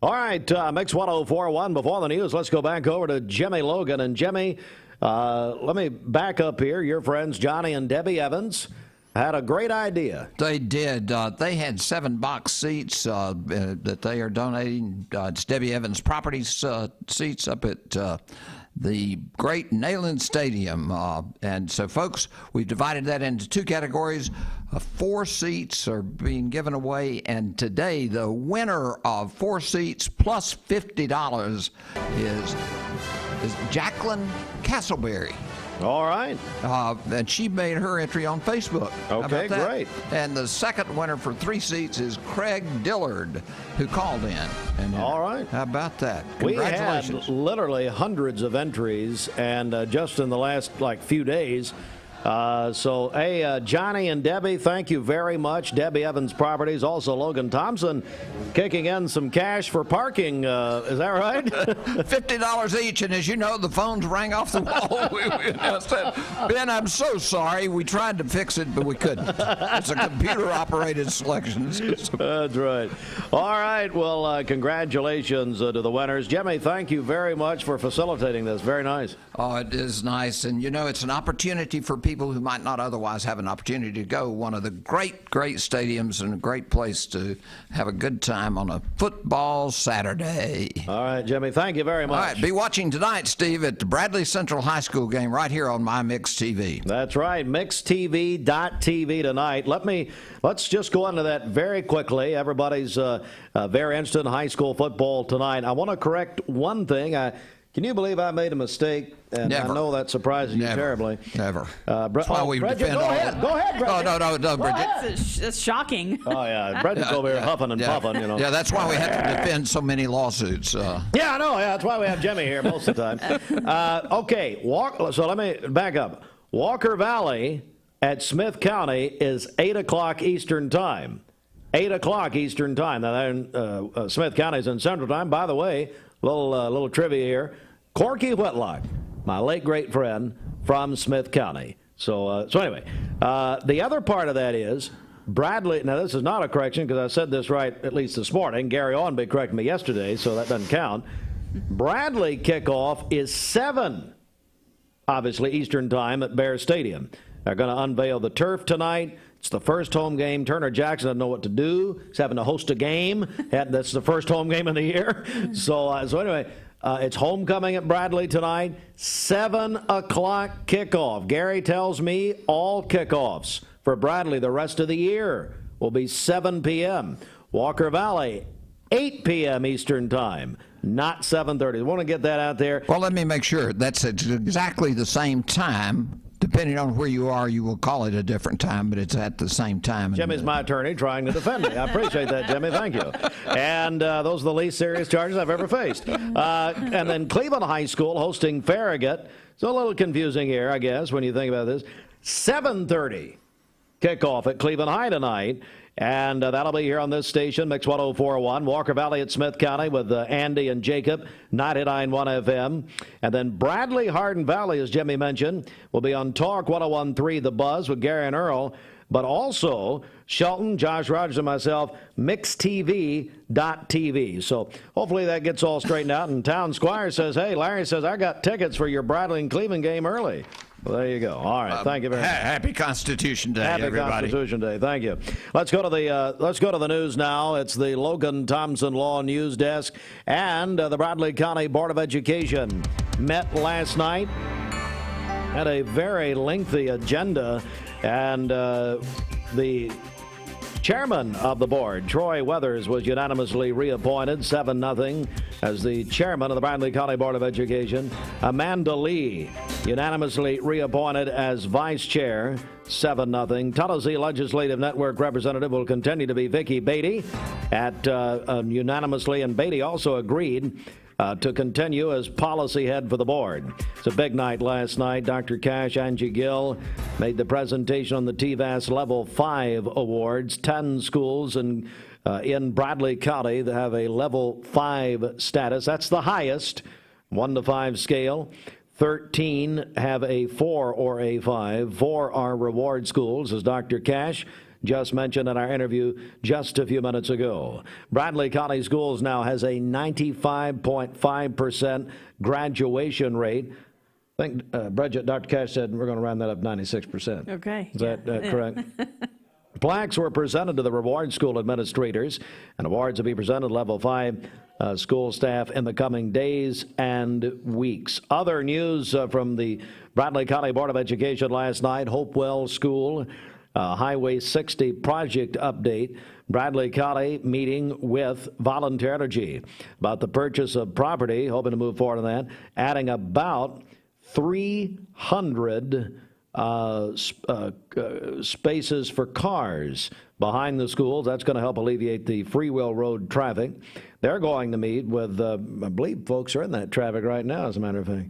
[SPEAKER 4] All right, Mix 104.1. Before the news, let's go back over to Jimmy Logan. And Jimmy, let me back up here. Your friends Johnny and Debbie Evans had a great idea.
[SPEAKER 6] They did. They had 7 box seats that they are donating. It's Debbie Evans Properties seats up at the great Neyland Stadium. And so, folks, we've divided that into 2 categories. 4 seats are being given away. And today, the winner of 4 seats plus $50 is Jacqueline Castleberry.
[SPEAKER 4] All right.
[SPEAKER 6] And she made her entry on Facebook.
[SPEAKER 4] Okay, great.
[SPEAKER 6] And the second winner for 3 seats is Craig Dillard, who called in. And
[SPEAKER 4] all right.
[SPEAKER 6] How about that?
[SPEAKER 4] We
[SPEAKER 6] Congratulations.
[SPEAKER 4] had literally hundreds of entries, and just in the last few days. So, hey, Johnny and Debbie, thank you very much. Debbie Evans Properties, also Logan Thompson, kicking in some cash for parking. Is that right?
[SPEAKER 6] $50 each, and as you know, the phones rang off the wall. we announced that. Ben, I'm so sorry. We tried to fix it, but we couldn't. It's a computer-operated selection.
[SPEAKER 4] That's right. All right. Well, congratulations to the winners. Jimmy, thank you very much for facilitating this. Very nice.
[SPEAKER 6] Oh, it is nice. And, you know, it's an opportunity for people who might not otherwise have an opportunity to go. One of the great stadiums and a great place to have a good time on a football Saturday.
[SPEAKER 4] All right, Jimmy, thank you very much.
[SPEAKER 6] All right, be watching tonight, Steve, at the Bradley Central High School game right here on My Mix TV.
[SPEAKER 4] That's right, mixtv.tv tonight. Let's just go into that very quickly. Everybody's very interested in high school football tonight. I want to correct one thing. Can you believe I made a mistake? And
[SPEAKER 6] Never.
[SPEAKER 4] I know that surprises you terribly.
[SPEAKER 6] Never. That's why we
[SPEAKER 4] Bridget,
[SPEAKER 6] defend
[SPEAKER 4] go
[SPEAKER 6] all
[SPEAKER 4] ahead. Go ahead, Bridget.
[SPEAKER 6] No, Bridget.
[SPEAKER 7] That's shocking.
[SPEAKER 4] Oh, yeah. Bridget's over here huffing and puffing, you know.
[SPEAKER 6] Yeah, that's why we have to defend so many lawsuits.
[SPEAKER 4] Yeah, I know. Yeah, that's why we have Jimmy here most of the time. Okay, so let me back up. Walker Valley at Smith County is 8 o'clock Eastern Time. 8 o'clock Eastern Time. Now, Smith County's in Central Time. By the way, little trivia here. Corky Whitlock, my late great friend from Smith County. So anyway, the other part of that is Bradley. Now, this is not a correction because I said this right at least this morning. Gary Owenby corrected me yesterday, so that doesn't count. Bradley kickoff is 7, obviously, Eastern Time at Bear Stadium. They're going to unveil the turf tonight. It's the first home game. Turner Jackson doesn't know what to do. He's having to host a game. That's the first home game of the year. So anyway, it's homecoming at Bradley tonight. 7 o'clock kickoff. Gary tells me all kickoffs for Bradley the rest of the year will be 7 p.m. Walker Valley, 8 p.m. Eastern Time, not 7:30. I want to get that out there.
[SPEAKER 6] Well, let me make sure. That's exactly the same time Depending on where you are, you will call it a different time, but it's at the same time.
[SPEAKER 4] Jimmy's my attorney trying to defend me. I appreciate that, Jimmy. Thank you. And those are the least serious charges I've ever faced. And then Cleveland High School hosting Farragut. It's a little confusing here, I guess, when you think about this. 7:30 kickoff at Cleveland High tonight. And that'll be here on this station, Mix 104.1. Walker Valley at Smith County with Andy and Jacob, 99.1 FM. And then Bradley, Hardin Valley, as Jimmy mentioned, will be on Talk 101.3 The Buzz with Gary and Earl. But also, Shelton, Josh Rogers, and myself, mixtv.tv. So hopefully that gets all straightened out. And Town Squire says, hey, Larry says, I got tickets for your Bradley and Cleveland game early. Well, there you go. All right. Thank you very much.
[SPEAKER 6] Happy Constitution Day, everybody.
[SPEAKER 4] Happy Constitution Day. Thank you. Let's go to the news now. It's the Logan Thompson Law News Desk, and the Bradley County Board of Education met last night. Had a very lengthy agenda, and the chairman of the board, Troy Weathers, was unanimously reappointed 7-0 as the chairman of the Bradley County Board of Education. Amanda Lee unanimously reappointed as vice chair, 7-0. Tennessee Legislative Network representative will continue to be Vicki Beatty unanimously, and Beatty also agreed to continue as policy head for the board. It's a big night last night. Dr. Cash, Angie Gill made the presentation on the TVAS Level 5 awards. 10 schools in Bradley County that have a Level 5 status. That's the highest, 1 to 5 scale. 13 have a 4 or a 5. 4 are reward schools, as Dr. Cash just mentioned in our interview just a few minutes ago. Bradley County Schools now has a 95.5% graduation rate. I think, Bridget, Dr. Cash said we're going to round that up 96%.
[SPEAKER 7] Okay.
[SPEAKER 4] Is that correct? Plaques were presented to the reward school administrators, and awards will be presented to Level 5 school staff in the coming days and weeks. Other news from the Bradley County Board of Education last night, Hopewell School, Highway 60 project update. Bradley County meeting with Volunteer Energy about the purchase of property, hoping to move forward on that, adding about 300 spaces for cars behind the schools. That's going to help alleviate the Freewheel Road traffic. They're going to meet with, I believe folks are in that traffic right now, as a matter of fact,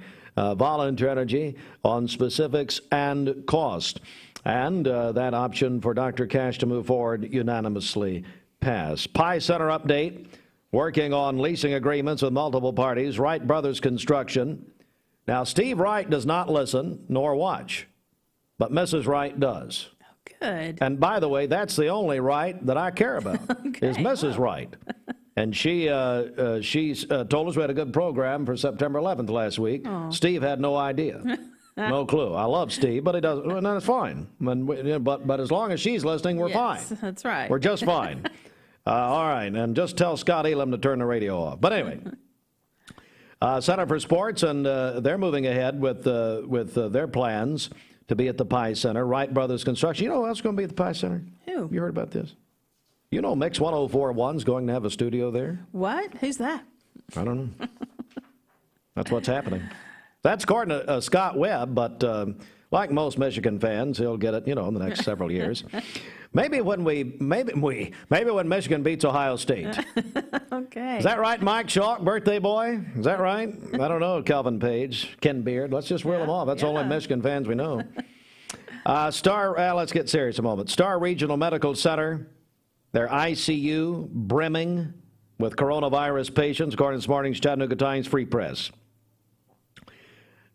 [SPEAKER 4] Volunteer Energy on specifics and cost. And that option for Dr. Cash to move forward unanimously passed. Pie Center update, working on leasing agreements with multiple parties. Wright Brothers Construction. Now, Steve Wright does not listen nor watch, but Mrs. Wright does.
[SPEAKER 7] Good.
[SPEAKER 4] And by the way, that's the only Wright that I care about, is Mrs. Wright. And she told us we had a good program for September 11th last week. Aww. Steve had no idea. No clue. I love Steve, but he doesn't. And that's fine. But as long as she's listening, we're fine.
[SPEAKER 7] That's right.
[SPEAKER 4] We're just fine. All right. And just tell Scott Elam to turn the radio off. But anyway, Center for Sports, and they're moving ahead with their plans to be at the Pie Center. Wright Brothers Construction. You know who else is going to be at the Pie Center?
[SPEAKER 7] Who?
[SPEAKER 4] You heard about this? You know Mix 104.1 is going to have a studio there?
[SPEAKER 7] What? Who's that?
[SPEAKER 4] I don't know. That's what's happening. That's according to Scott Webb, but like most Michigan fans, he'll get it, in the next several years. Maybe when Michigan beats Ohio State.
[SPEAKER 7] Okay.
[SPEAKER 4] Is that right, Mike Schalk, birthday boy? Is that right? I don't know, Calvin Page, Ken Beard. Let's just reel them off. That's only Michigan fans we know. Let's get serious a moment. Star Regional Medical Center, their ICU brimming with coronavirus patients, according to this morning's Chattanooga Times Free Press.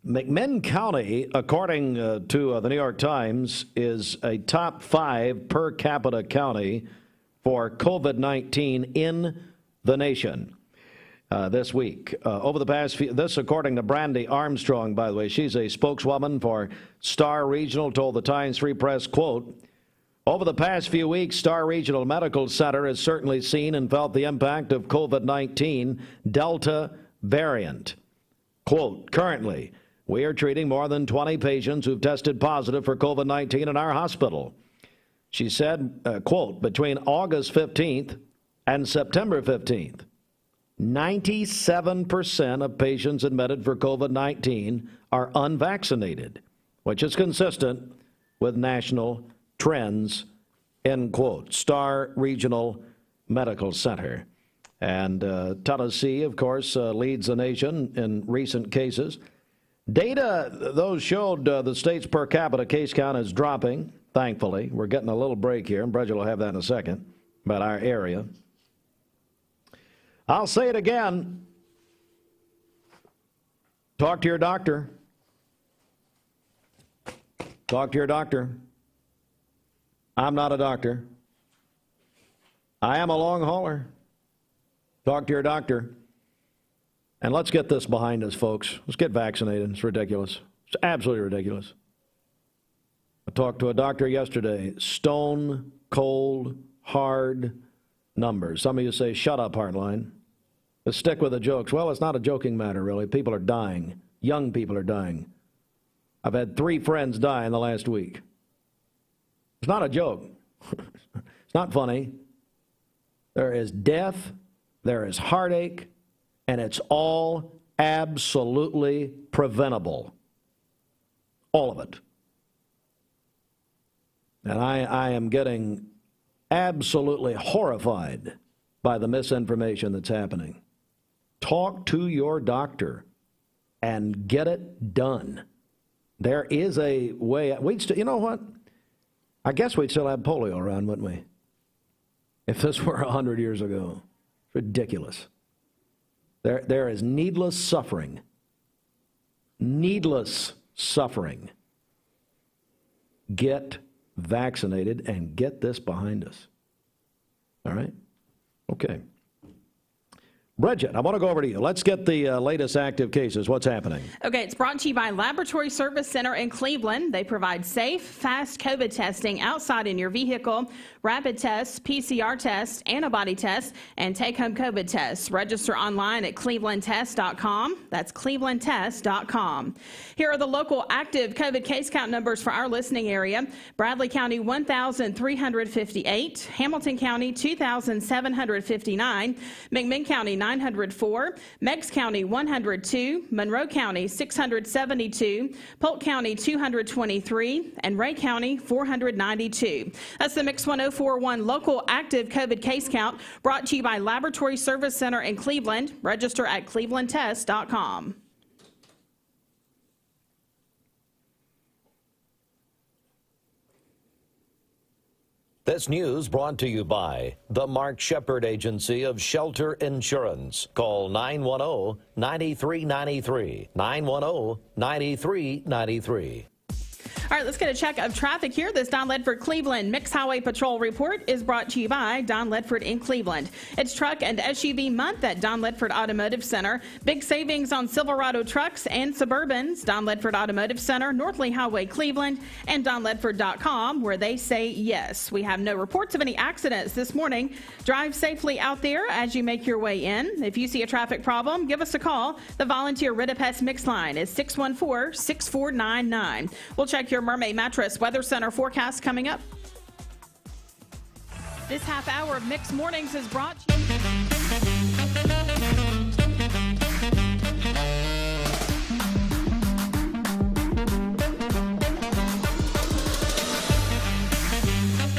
[SPEAKER 4] McMinn County, according to the New York Times, is a top 5 per capita county for COVID-19 in the nation this week. Over the past few, this according to Brandy Armstrong, by the way. She's a spokeswoman for Star Regional, told the Times Free Press, quote, over the past few weeks, Star Regional Medical Center has certainly seen and felt the impact of COVID-19 Delta variant. Quote, currently, we are treating more than 20 patients who've tested positive for COVID-19 in our hospital. She said, quote, between August 15th and September 15th, 97% of patients admitted for COVID-19 are unvaccinated. which is consistent with national trends, end quote. Star Regional Medical Center. And Tennessee, of course, leads the nation in recent cases. Data, those showed the state's per capita case count is dropping, thankfully. We're getting a little break here, and Bridget will have that in a second, about our area. I'll say it again. Talk to your doctor. Talk to your doctor. I'm not a doctor. I am a long hauler. Talk to your doctor. And let's get this behind us, folks. Let's get vaccinated. It's ridiculous. It's absolutely ridiculous. I talked to a doctor yesterday. Stone cold, hard numbers. Some of you say, shut up, Heartline. Let's stick with the jokes. Well, it's not a joking matter, really. People are dying. Young people are dying. I've had 3 friends die in the last week. It's not a joke. It's not funny. There is death, there is heartache, and it's all absolutely preventable. All of it. And I am getting absolutely horrified by the misinformation that's happening. Talk to your doctor and get it done. There is a way. You know what? I guess we'd still have polio around, wouldn't we? If this were 100 years ago. It's ridiculous. There is needless suffering. Needless suffering. Get vaccinated and get this behind us. All right? Okay. Bridget, I want to go over to you. Let's get the latest active cases. What's happening?
[SPEAKER 7] Okay, it's brought to you by Laboratory Service Center in Cleveland. They provide safe, fast COVID testing outside in your vehicle, rapid tests, PCR tests, antibody tests, and take-home COVID tests. Register online at clevelandtest.com. That's clevelandtest.com. Here are the local active COVID case count numbers for our listening area. Bradley County, 1,358. Hamilton County, 2,759. McMinn County, 904, Meigs County 102, Monroe County 672, Polk County 223, and Ray County 492. That's the Mix 1041 local active COVID case count, brought to you by Laboratory Service Center in Cleveland. Register at clevelandtest.com.
[SPEAKER 15] This news brought to you by the Mark Shepard Agency of Shelter Insurance. Call 910-9393. 910-9393.
[SPEAKER 7] All right, let's get a check of traffic here. This Don Ledford Cleveland Mixed Highway Patrol report is brought to you by Don Ledford in Cleveland. It's truck and SUV month at Don Ledford Automotive Center. Big savings on Silverado trucks and Suburbans. Don Ledford Automotive Center, North Lee Highway, Cleveland, and donledford.com, where they say yes. We have no reports of any accidents this morning. Drive safely out there as you make your way in. If you see a traffic problem, give us a call. The volunteer Ridipest Mix line is 614-6499. We'll check your Mermaid Mattress Weather Center forecast coming up.
[SPEAKER 14] This half hour of Mixed Mornings is brought to you.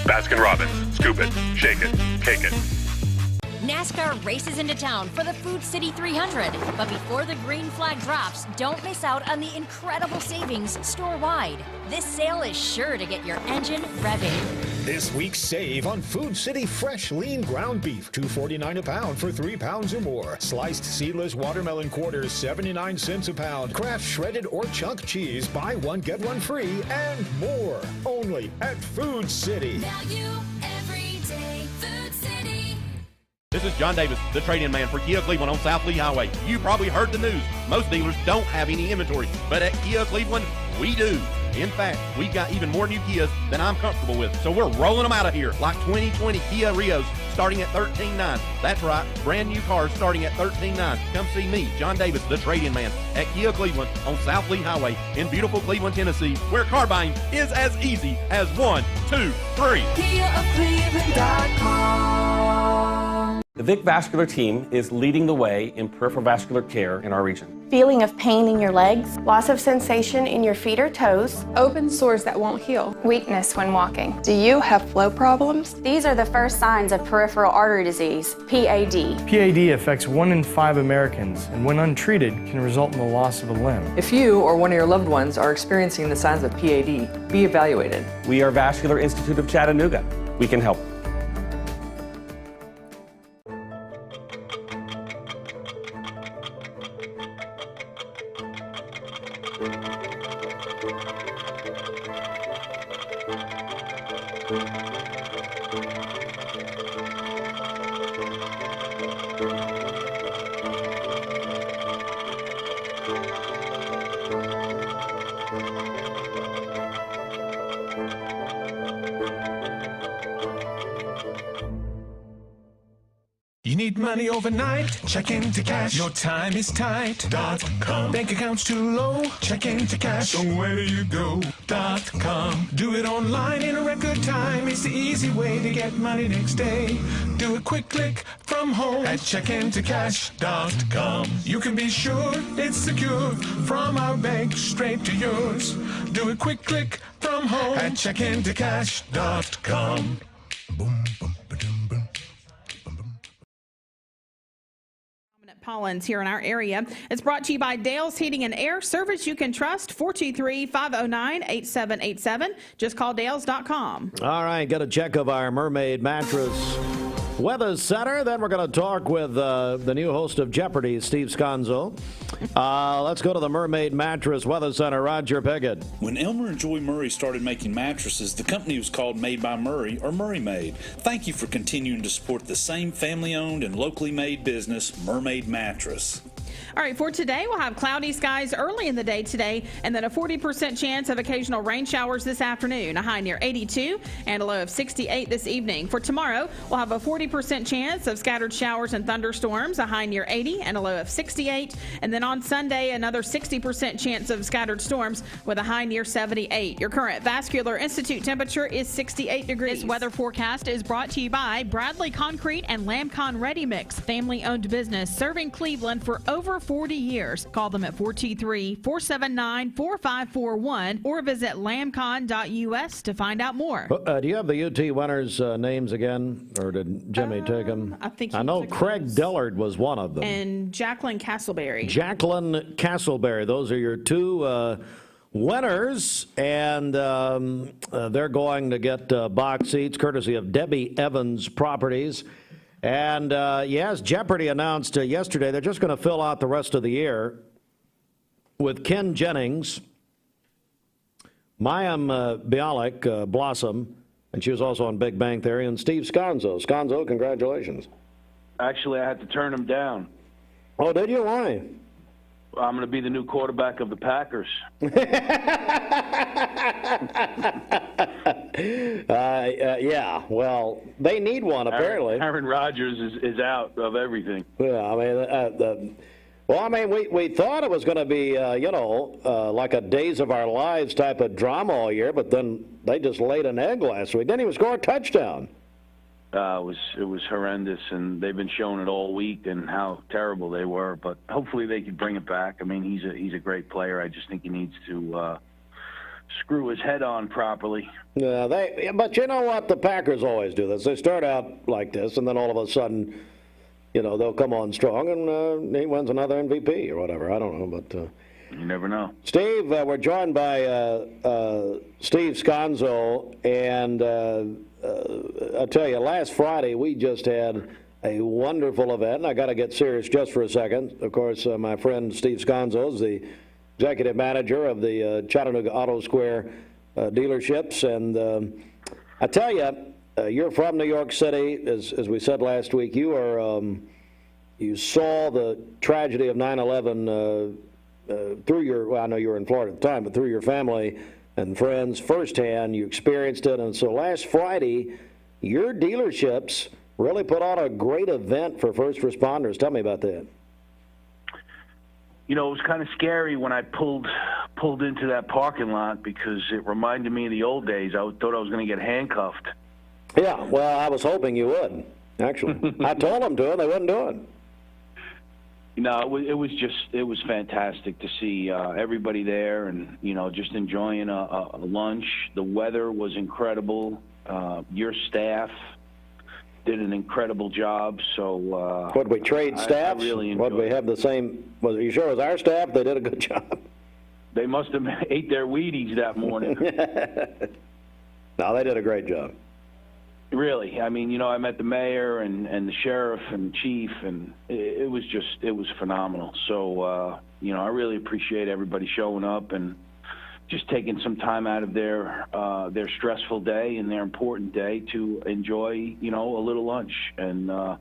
[SPEAKER 1] Baskin-Robbins. Scoop it, shake it, cake it.
[SPEAKER 3] NASCAR races into town for the Food City 300. But before the green flag drops, don't miss out on the incredible savings store-wide. This sale is sure to get your engine revving.
[SPEAKER 19] This week's save on Food City fresh lean ground beef, $2.49 a pound for 3 pounds or more. Sliced seedless watermelon quarters, 79 cents a pound. Kraft shredded or chunk cheese, buy one, get one free, and more. Only at Food City.
[SPEAKER 8] Value every day. Food City.
[SPEAKER 21] This is John Davis, the trade-in man for Kia Cleveland on South Lee Highway. You probably heard the news. Most dealers don't have any inventory, but at Kia Cleveland, we do. In fact, we've got even more new Kias than I'm comfortable with, so we're rolling them out of here, like 2020 Kia Rios starting at $13,900. That's right, brand new cars starting at $13,900. Come see me, John Davis, the trade-in man, at Kia Cleveland on South Lee Highway in beautiful Cleveland, Tennessee, where car buying is as easy as 1, 2, 3.
[SPEAKER 8] KiaofCleveland.com.
[SPEAKER 5] The Vic Vascular team is leading the way in peripheral vascular care in our region.
[SPEAKER 20] Feeling of pain in your legs, loss of sensation in your feet or toes,
[SPEAKER 22] open sores that won't heal,
[SPEAKER 20] weakness when walking.
[SPEAKER 22] Do you have flow problems?
[SPEAKER 20] These are the first signs of peripheral artery disease, PAD.
[SPEAKER 23] PAD affects 1 in 5 Americans, and when untreated, can result in the loss of a limb.
[SPEAKER 25] If you or one of your loved ones are experiencing the signs of PAD, be evaluated.
[SPEAKER 5] We are Vascular Institute of Chattanooga. We can help.
[SPEAKER 26] You need money overnight? Check into cash. Your time is tight. .com. Bank accounts too low? Check into cash. So where do you go? .com. Do it online in a record time. It's the easy way to get money next day. Do a quick click from home at checkintocash.com. You can be sure it's secure from our bank straight to yours. Do a quick click from home at checkintocash.com. Boom, boom.
[SPEAKER 7] Pollens here in our area. It's brought to you by Dale's Heating and Air, service you can trust. 423-509-8787. Just call Dales.com.
[SPEAKER 4] All right, get a check of our Mermaid Mattress Weather Center. Then we're going to talk with the new host of Jeopardy, Steve Sconzo. Let's go to the Mermaid Mattress Weather Center. Roger Piggott.
[SPEAKER 13] When Elmer and Joy Murray started making mattresses, the company was called Made by Murray or Murray Made. Thank you for continuing to support the same family-owned and locally made business, Mermaid Mattress.
[SPEAKER 7] All right, for today, we'll have cloudy skies early in the day today, and then a 40% chance of occasional rain showers this afternoon, a high near 82 and a low of 68 this evening. For tomorrow, we'll have a 40% chance of scattered showers and thunderstorms, a high near 80 and a low of 68. And then on Sunday, another 60% chance of scattered storms with a high near 78. Your current Vascular Institute temperature is 68 degrees.
[SPEAKER 14] This weather forecast is brought to you by Bradley Concrete and Lamcon Ready Mix, family-owned business serving Cleveland for over 40 years. Call them at 423-479-4541 or visit lamcon.us to find out more.
[SPEAKER 4] Do you have the UT winners' names again, or did Jimmy take them? I know Craig Dillard was one of them.
[SPEAKER 7] And Jacqueline Castleberry.
[SPEAKER 4] Jacqueline Castleberry. Those are your two winners, and they're going to get box seats courtesy of Debbie Evans Properties. And, yes, Jeopardy announced yesterday they're just going to fill out the rest of the year with Ken Jennings, Mayim Bialik, Blossom, and she was also on Big Bang Theory, and Steve Sconzo. Sconzo, congratulations.
[SPEAKER 27] Actually, I had to turn him down.
[SPEAKER 4] Oh, did you? Why?
[SPEAKER 27] I'm going to be the new quarterback of the Packers.
[SPEAKER 4] Yeah, well, they need one, apparently.
[SPEAKER 27] Aaron Rodgers is out of everything.
[SPEAKER 4] Yeah, I mean, we thought it was going to be, like a Days of Our Lives type of drama all year, but then they just laid an egg last week. Didn't even score a touchdown.
[SPEAKER 27] It was horrendous, and they've been showing it all week and how terrible they were. But hopefully they can bring it back. I mean, he's a great player. I just think he needs to screw his head on properly.
[SPEAKER 4] Yeah, but you know what? The Packers always do this. They start out like this, and then all of a sudden, they'll come on strong, and he wins another MVP or whatever. I don't know, but
[SPEAKER 27] you never know.
[SPEAKER 4] Steve, we're joined by Steve Sconzo, and I'll tell you, last Friday we just had a wonderful event, and I got to get serious just for a second. Of course, my friend Steve Sconzo is the executive manager of the Chattanooga Auto Square dealerships, and I tell you, you're from New York City, as we said last week. You are you saw the tragedy of 9/11 through your. Well, I know you were in Florida at the time, but through your family and friends firsthand. You experienced it, and so last Friday, your dealerships really put on a great event for first responders. Tell me about that.
[SPEAKER 27] It was kind of scary when I pulled into that parking lot because it reminded me of the old days. I thought I was going to get handcuffed.
[SPEAKER 4] Yeah, well, I was hoping you would. actually. I told them to, and they wouldn't do it.
[SPEAKER 27] No, it was fantastic to see everybody there, and just enjoying a lunch. The weather was incredible. Your staff did an incredible job. So
[SPEAKER 4] would we trade staffs?
[SPEAKER 27] I really enjoyed
[SPEAKER 4] would we have the same? Was you sure it was our staff? They did a good job.
[SPEAKER 27] They must have ate their Wheaties that morning.
[SPEAKER 4] No, they did a great job.
[SPEAKER 27] Really, I mean, I met the mayor and the sheriff and chief, and it was phenomenal. So, I really appreciate everybody showing up and just taking some time out of their stressful day and their important day to enjoy, a little lunch. And I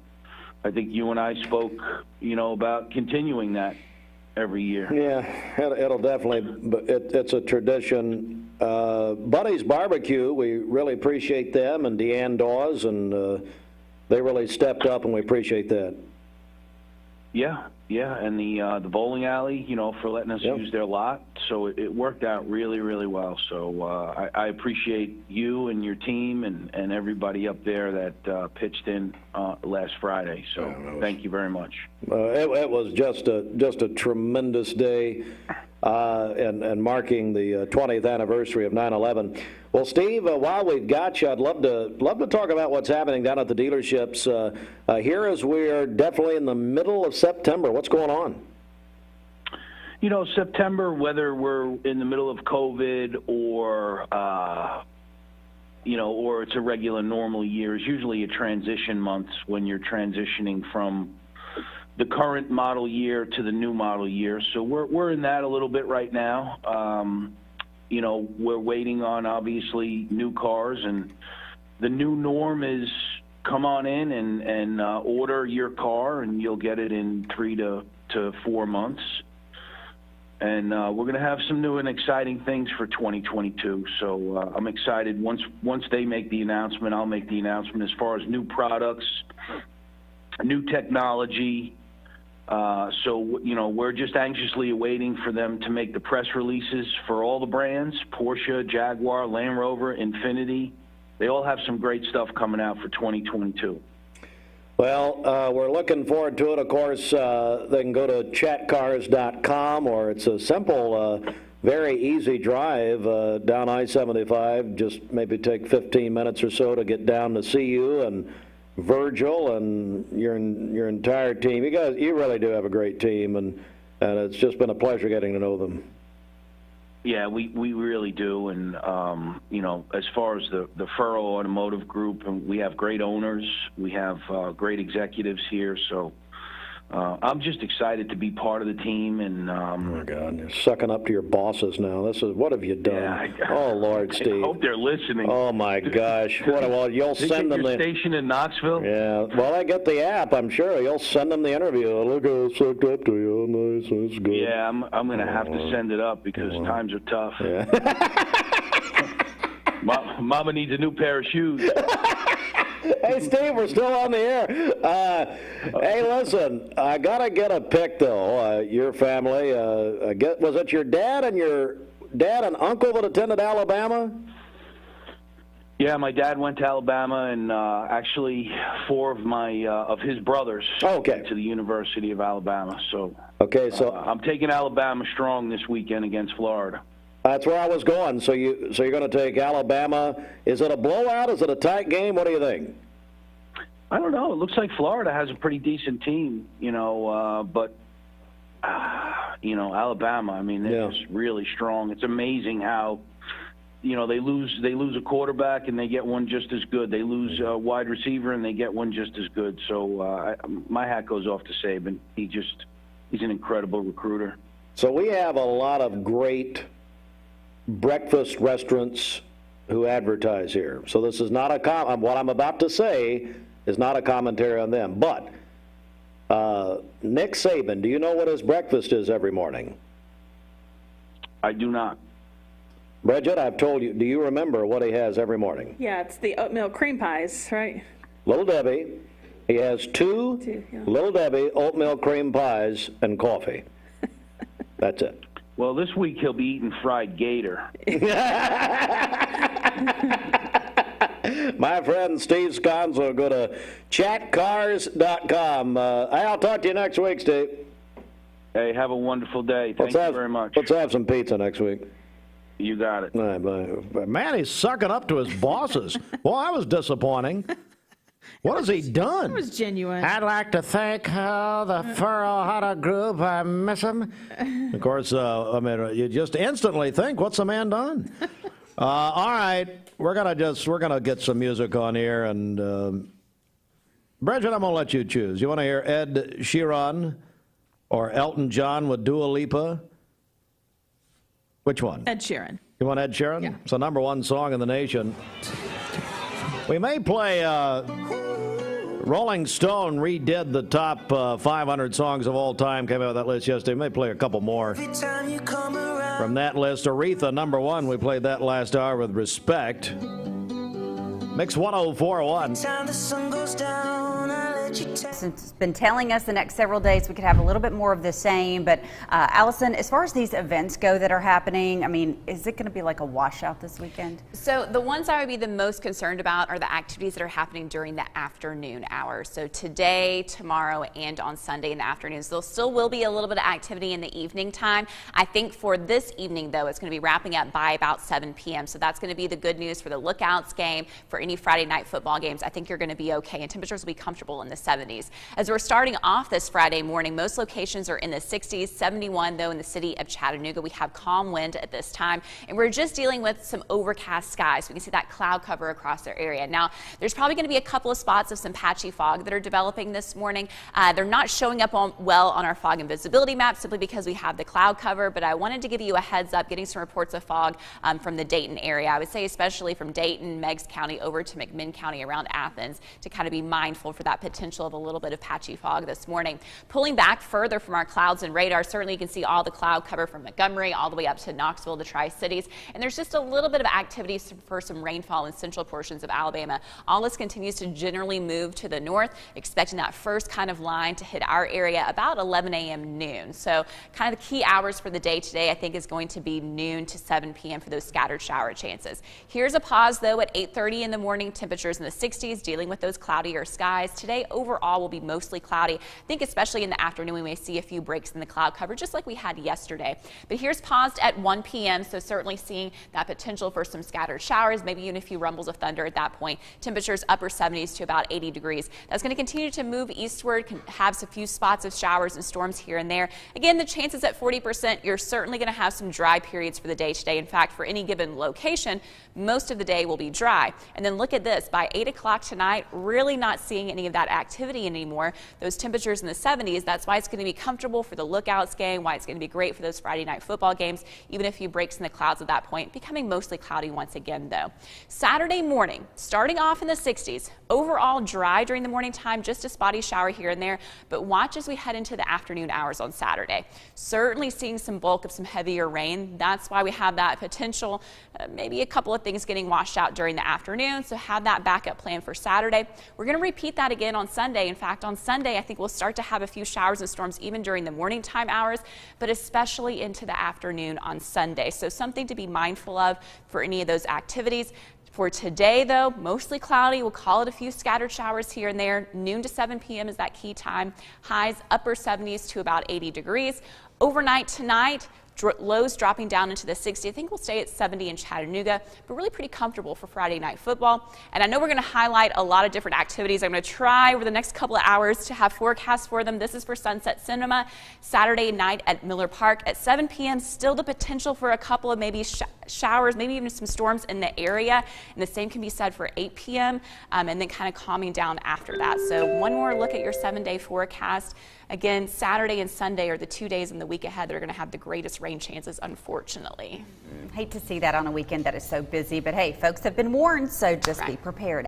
[SPEAKER 27] think you and I spoke, about continuing that every year.
[SPEAKER 4] Yeah, it'll definitely. It's a tradition. Buddy's Barbecue, we really appreciate them, and Deanne Dawes, and they really stepped up, and we appreciate that.
[SPEAKER 27] Yeah, and the bowling alley, for letting us use their lot. So it worked out really, really well. So I appreciate you and your team and everybody up there that pitched in last Friday. So thank you very much.
[SPEAKER 4] It was just a tremendous day. And marking the 20th anniversary of 9/11. Well, Steve, while we've got you, I'd love to talk about what's happening down at the dealerships here as we are definitely in the middle of September. What's going on?
[SPEAKER 27] September, whether we're in the middle of COVID or or it's a regular normal year, is usually a transition month when you're transitioning from the current model year to the new model year. So we're in that a little bit right now. We're waiting on, obviously, new cars, and the new norm is come on in and order your car, and you'll get it in 3 to 4 months. And we're going to have some new and exciting things for 2022. So I'm excited. Once they make the announcement, I'll make the announcement as far as new products, new technology. We're just anxiously awaiting for them to make the press releases for all the brands, Porsche, Jaguar, Land Rover, Infiniti. They all have some great stuff coming out for 2022.
[SPEAKER 4] Well, we're looking forward to it. Of course, they can go to chatcars.com, or it's a simple, very easy drive down I-75. Just maybe take 15 minutes or so to get down to see you and Virgil and your entire team. You really do have a great team, and it's just been a pleasure getting to know them.
[SPEAKER 27] Yeah, we really do, and as far as the Furrow Automotive Group, we have great owners, we have great executives here, so I'm just excited to be part of the team. And
[SPEAKER 4] oh my God, you're sucking up to your bosses now. What have you done?
[SPEAKER 27] Yeah,
[SPEAKER 4] oh Lord, Steve.
[SPEAKER 27] I hope they're listening.
[SPEAKER 4] Oh my gosh, you'll send them
[SPEAKER 27] the station in Knoxville.
[SPEAKER 4] Yeah, well, I get the app. I'm sure you'll send them the interview. Look, I sucked up to you. Nice, that's good.
[SPEAKER 27] Yeah, I'm going to have to send it up because times are tough.
[SPEAKER 4] Yeah.
[SPEAKER 27] Mama needs a new pair of shoes.
[SPEAKER 4] Hey, Steve, we're still on the air. Hey, listen, I got to get a pic, though. Your family, was it your dad and uncle that attended Alabama?
[SPEAKER 27] Yeah, my dad went to Alabama, and actually 4 of his brothers went to the University of Alabama. So I'm taking Alabama strong this weekend against Florida.
[SPEAKER 4] That's where I was going. So you're going to take Alabama. Is it a blowout? Is it a tight game? What do you think?
[SPEAKER 27] I don't know. It looks like Florida has a pretty decent team, but Alabama, I mean, they're just really strong. It's amazing how, they lose a quarterback and they get one just as good. They lose a wide receiver and they get one just as good. So my hat goes off to Saban. He's an incredible recruiter.
[SPEAKER 4] So we have a lot of great breakfast restaurants who advertise here. So this is not what I'm about to say is not a commentary on them. But Nick Saban, do you know what his breakfast is every morning?
[SPEAKER 27] I do not.
[SPEAKER 4] Bridget, I've told you. Do you remember what he has every morning?
[SPEAKER 7] Yeah, it's the oatmeal cream pies, right?
[SPEAKER 4] Little Debbie. He has two Little Debbie oatmeal cream pies and coffee. That's it.
[SPEAKER 27] Well, this week he'll be eating fried gator.
[SPEAKER 4] My friend Steve Sconzo. Go to chatcars.com. I'll talk to you next week, Steve.
[SPEAKER 27] Hey, have a wonderful day. Thank you very much.
[SPEAKER 4] Let's have some pizza next week.
[SPEAKER 27] You got it.
[SPEAKER 4] All right, bye. Man, he's sucking up to his bosses. Well, that was disappointing. What has he done?
[SPEAKER 7] That was genuine.
[SPEAKER 4] I'd like to thank the Furrow Hunter Group. I miss him. Of course, you just instantly think, what's the man done? All right, we're gonna get some music on here, and Bridget, I'm gonna let you choose. You want to hear Ed Sheeran or Elton John with Dua Lipa? Which one?
[SPEAKER 7] Ed Sheeran.
[SPEAKER 4] You want Ed Sheeran?
[SPEAKER 7] Yeah.
[SPEAKER 4] It's the #1 song in the nation. We may play. Rolling Stone redid the top 500 songs of all time. Came out with that list yesterday. We may play a couple more from that list. Aretha, #1. We played that last hour with Respect. Mix 104.1.
[SPEAKER 2] It's been telling us the next several days we could have a little bit more of the same. But Allison, as far as these events go that are happening, I mean, is it going to be like a washout this weekend?
[SPEAKER 9] So the ones I would be the most concerned about are the activities that are happening during the afternoon hours. So today, tomorrow, and on Sunday in the afternoons. There still will be a little bit of activity in the evening time. I think for this evening, though, it's going to be wrapping up by about 7 p.m. So that's going to be the good news for the Lookouts game, for any Friday night football games. I think you're going to be okay, and temperatures will be comfortable in the 70s. As we're starting off this Friday morning, most locations are in the 60s, 71 though in the city of Chattanooga. We have calm wind at this time, and we're just dealing with some overcast skies. We can see that cloud cover across our area. Now, there's probably going to be a couple of spots of some patchy fog that are developing this morning. They're not showing up well on our fog and visibility map simply because we have the cloud cover, but I wanted to give you a heads up, getting some reports of fog from the Dayton area. I would say especially from Dayton, Meigs County over to McMinn County around Athens, to kind of be mindful for that potential of a little bit of patchy fog this morning. Pulling back further from our clouds and radar, certainly you can see all the cloud cover from Montgomery all the way up to Knoxville, the Tri-Cities, and there's just a little bit of activity for some rainfall in central portions of Alabama. All this continues to generally move to the north, expecting that first kind of line to hit our area about 11 a.m. noon. So kind of the key hours for the day today, I think, is going to be noon to 7 p.m. for those scattered shower chances. Here's a pause, though, at 8:30 in the morning, temperatures in the 60s, dealing with those cloudier skies. Today, overall, will be mostly cloudy. I think especially in the afternoon, we may see a few breaks in the cloud cover, just like we had yesterday. But here's paused at 1 p.m., so certainly seeing that potential for some scattered showers, maybe even a few rumbles of thunder at that point. Temperatures upper 70s to about 80 degrees. That's going to continue to move eastward, can have a few spots of showers and storms here and there. Again, the chances at 40%, you're certainly going to have some dry periods for the day today. In fact, for any given location, most of the day will be dry. And then look at this, by 8 o'clock tonight, really not seeing any of that activity anymore. Those temperatures in the 70s, that's why it's going to be comfortable for the Lookouts game, why it's going to be great for those Friday night football games, even a few breaks in the clouds at that point, becoming mostly cloudy once again, though. Saturday morning, starting off in the 60s, overall dry during the morning time, just a spotty shower here and there, but watch as we head into the afternoon hours on Saturday. Certainly seeing some bulk of some heavier rain. That's why we have that potential, maybe a couple of things getting washed out during the afternoon, so have that backup plan for Saturday. We're going to repeat that again on Sunday. In fact, on Sunday, I think we'll start to have a few showers and storms even during the morning time hours, but especially into the afternoon on Sunday. So something to be mindful of for any of those activities. For today, though, mostly cloudy. We'll call it a few scattered showers here and there. Noon to 7 p.m. is that key time. Highs upper 70s to about 80 degrees. Overnight tonight, lows dropping down into the 60s. I think we'll stay at 70 in Chattanooga, but really pretty comfortable for Friday night football. And I know we're going to highlight a lot of different activities. I'm going to try over the next couple of hours to have forecasts for them. This is for Sunset Cinema, Saturday night at Miller Park at 7 p.m. Still the potential for a couple of maybe showers, maybe even some storms in the area. And the same can be said for 8 p.m. And then kind of calming down after that. So one more look at your 7-day forecast. Again, Saturday and Sunday are the 2 days in the week ahead that are going to have the greatest rain chances, unfortunately.
[SPEAKER 2] Hate to see that on a weekend that is so busy, but hey, folks have been warned, so just be prepared.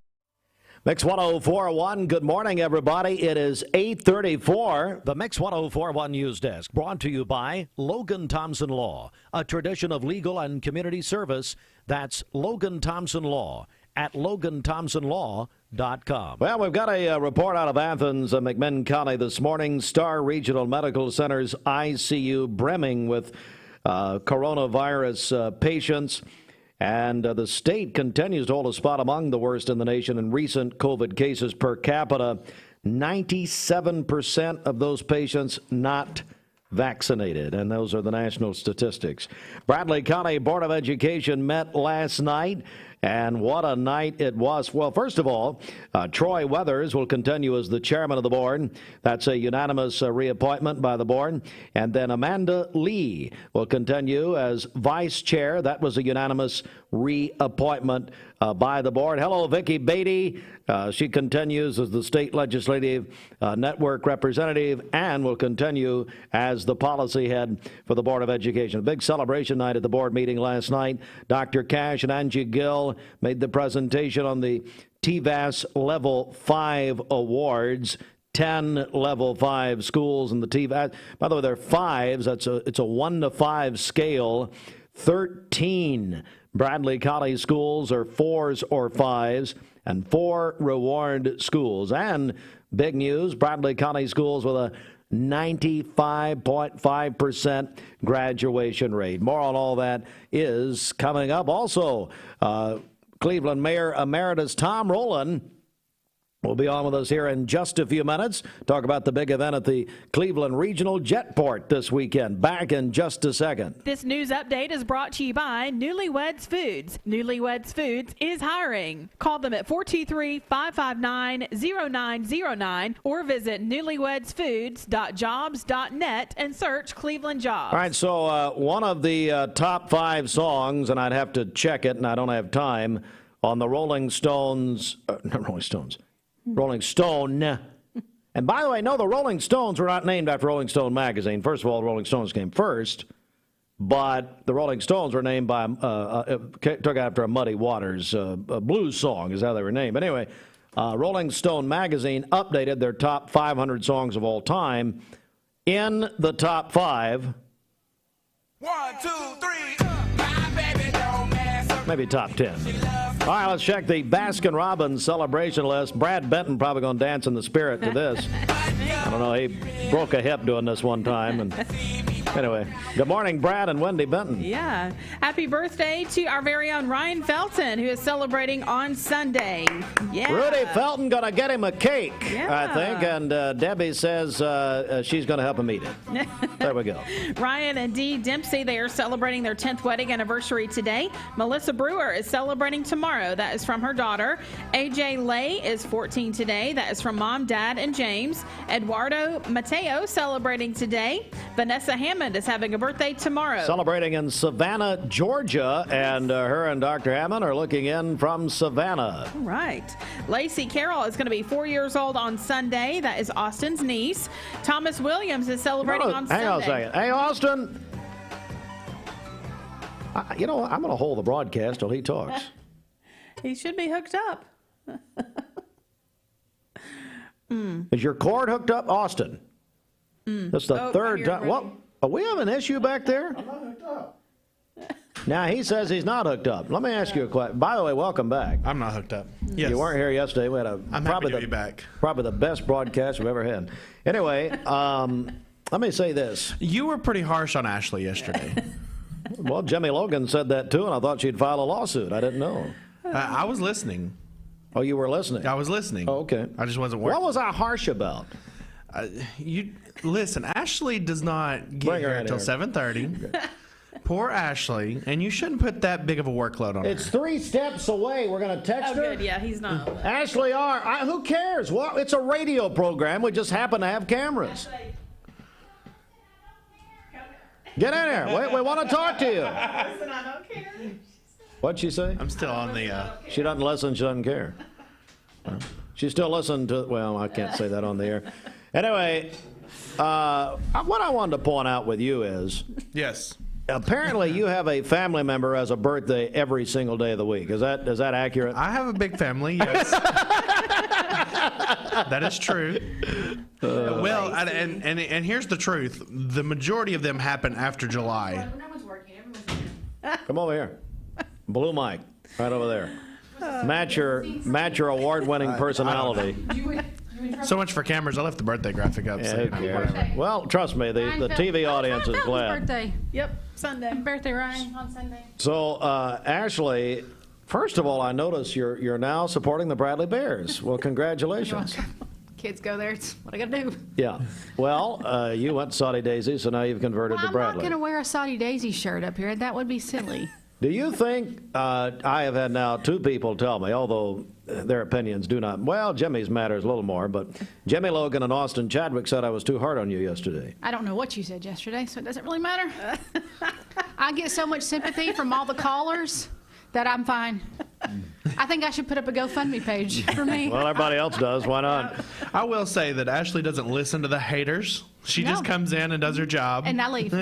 [SPEAKER 4] Mix 104.1, good morning, everybody. It is 8:34.
[SPEAKER 15] The Mix 104.1 News Desk, brought to you by Logan Thompson Law, a tradition of legal and community service. That's Logan Thompson Law at LoganThompsonLaw.com.
[SPEAKER 4] Well, we've got a report out of Athens, McMinn County this morning. Star Regional Medical Center's ICU brimming with coronavirus patients. And the state continues to hold a spot among the worst in the nation in recent COVID cases per capita. 97% of those patients not vaccinated, and those are the national statistics. Bradley County Board of Education met last night, and what a night it was. Well, first of all, Troy Weathers will continue as the chairman of the board. That's a unanimous reappointment by the board. And then Amanda Lee will continue as vice chair. That was a unanimous reappointment by the board. Hello, Vicki Beatty. She continues as the state legislative network representative and will continue as the policy head for the Board of Education. A big celebration night at the board meeting last night. Dr. Cash and Angie Gill made the presentation on the TVAS Level 5 awards. 10 Level 5 schools in the TVAS. By the way, they're fives. It's a 1 to 5 scale. 13 Bradley County schools are 4s or 5s, and 4 reward schools. And big news, Bradley County schools with a 95.5% graduation rate. More on all that is coming up. Also, Cleveland Mayor Emeritus Tom Rowland will be on with us here in just a few minutes. Talk about the big event at the Cleveland Regional Jetport this weekend. Back in just a second.
[SPEAKER 14] This news update is brought to you by Newlyweds Foods. Newlyweds Foods is hiring. Call them at 423-559-0909 or visit newlywedsfoods.jobs.net and search Cleveland Jobs.
[SPEAKER 4] All right, so one of the top 5 songs, and I'd have to check it, and I don't have time, on the Rolling Stone. And by the way, no, the Rolling Stones were not named after Rolling Stone magazine. First of all, the Rolling Stones came first, but the Rolling Stones were named by, took after a Muddy Waters a blues song is how they were named. But anyway, Rolling Stone magazine updated their top 500 songs of all time. In the top 5,
[SPEAKER 26] 1, 2, 3, my baby don't mess up.
[SPEAKER 4] maybe top 10. All right, let's check the Baskin-Robbins celebration list. Brad Benton probably going to dance in the spirit to this. I don't know, he broke a hip doing this one time. And anyway, good morning, Brad and Wendy Benton.
[SPEAKER 7] Yeah. Happy birthday to our very own Ryan Felton, who is celebrating on Sunday. Yeah.
[SPEAKER 4] Rudy Felton going to get him a cake,
[SPEAKER 7] Yeah.
[SPEAKER 4] I think. And Debbie says she's going to help him eat it. There we go.
[SPEAKER 7] Ryan and Dee Dempsey, they are celebrating their 10th wedding anniversary today. Melissa Brewer is celebrating tomorrow. That is from her daughter. AJ Lay is 14 today. That is from Mom, Dad, and James. Eduardo Mateo celebrating today. Vanessa Hammond is having a birthday tomorrow.
[SPEAKER 4] Celebrating in Savannah, Georgia. And her and Dr. Hammond are looking in from Savannah.
[SPEAKER 7] All right. Lacey Carroll is going to be 4 years old on Sunday. That is Austin's niece. Thomas Williams is celebrating on Sunday.
[SPEAKER 4] Hang on a second. Hey, Austin. I'm going to hold the broadcast till he talks.
[SPEAKER 7] He should be hooked up.
[SPEAKER 4] Is your cord hooked up, Austin? That's the third time. What? We have an issue back there? I'm not hooked up. Now, he says he's not hooked up. Let me ask you a question. By the way, welcome back.
[SPEAKER 10] I'm not hooked up. Yes.
[SPEAKER 4] You weren't here yesterday. We had
[SPEAKER 10] I'm happy to be back.
[SPEAKER 4] Probably the best broadcast we've ever had. Anyway, let me say this.
[SPEAKER 10] You were pretty harsh on Ashley yesterday.
[SPEAKER 4] Well, Jimmy Logan said that too, and I thought she'd file a lawsuit. I didn't know.
[SPEAKER 10] I was listening.
[SPEAKER 4] Oh, you were listening?
[SPEAKER 10] I was listening.
[SPEAKER 4] Oh, okay.
[SPEAKER 10] I just wasn't working.
[SPEAKER 4] What was I harsh about?
[SPEAKER 10] You listen, Ashley does not get here until 7:30. Poor Ashley, and you shouldn't put that big of a workload on her.
[SPEAKER 4] It's 3 steps away. We're going to text her.
[SPEAKER 7] Good. Yeah, he's not.
[SPEAKER 4] Ashley who cares? Well, it's a radio program. We just happen to have cameras. Get in here. We want to talk to you.
[SPEAKER 7] Listen, I don't care.
[SPEAKER 4] What'd she say?
[SPEAKER 10] I'm still on the...
[SPEAKER 4] She doesn't listen. She doesn't care. She still listened to... Well, I can't say that on the air. Anyway, what I wanted to point out with you is...
[SPEAKER 10] Yes.
[SPEAKER 4] Apparently, you have a family member as a birthday every single day of the week. Is that accurate?
[SPEAKER 10] I have a big family, yes. That is true. Well, and here's the truth. The majority of them happen after July.
[SPEAKER 4] Come over here. Blue mic, right over there. Match your award-winning personality.
[SPEAKER 10] So much for cameras. I left the birthday graphic up.
[SPEAKER 4] Yeah,
[SPEAKER 10] So,
[SPEAKER 4] who cares? Well, trust me, the TV audience is glad.
[SPEAKER 6] Birthday.
[SPEAKER 7] Yep, Sunday.
[SPEAKER 6] Birthday, Ryan, on Sunday.
[SPEAKER 4] So, Ashley, first of all, I notice you're now supporting the Bradley Bears. Well, congratulations.
[SPEAKER 6] Kids go there. It's what I got to do.
[SPEAKER 4] Yeah. Well, you went Saudi Daisy, so now you've converted to
[SPEAKER 6] I'm
[SPEAKER 4] Bradley.
[SPEAKER 6] not going to wear a Saudi Daisy shirt up here. That would be silly.
[SPEAKER 4] Do you think, I have had now 2 people tell me, although their opinions do not, well, Jimmy's matters a little more, but Jimmy Logan and Austin Chadwick said I was too hard on you yesterday.
[SPEAKER 6] I don't know what you said yesterday, so it doesn't really matter. I get so much sympathy from all the callers that I'm fine. I think I should put up a GoFundMe page for me.
[SPEAKER 4] Well, everybody else does. Why not?
[SPEAKER 10] I will say that Ashley doesn't listen to the haters. She just comes in and does her job.
[SPEAKER 6] And I leave.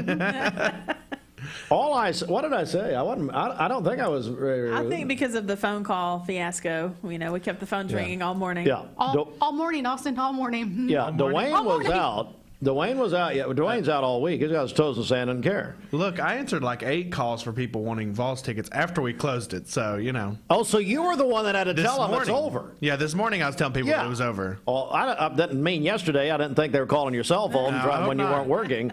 [SPEAKER 4] What did I say? I don't think I was.
[SPEAKER 7] I think because of the phone call fiasco, we kept the phones ringing all morning.
[SPEAKER 4] Yeah.
[SPEAKER 6] All morning, Austin, all morning.
[SPEAKER 4] Yeah, Dwayne was out. Dwayne was out. Yeah, Dwayne's out all week. He's got his toes in the sand and care.
[SPEAKER 10] Look, I answered like 8 calls for people wanting Vols tickets after we closed it. So,
[SPEAKER 4] Oh, so you were the one that had to tell them it's over.
[SPEAKER 10] Yeah, this morning I was telling people that it was over.
[SPEAKER 4] Well, I didn't mean yesterday. I didn't think they were calling your cell phone when you weren't working.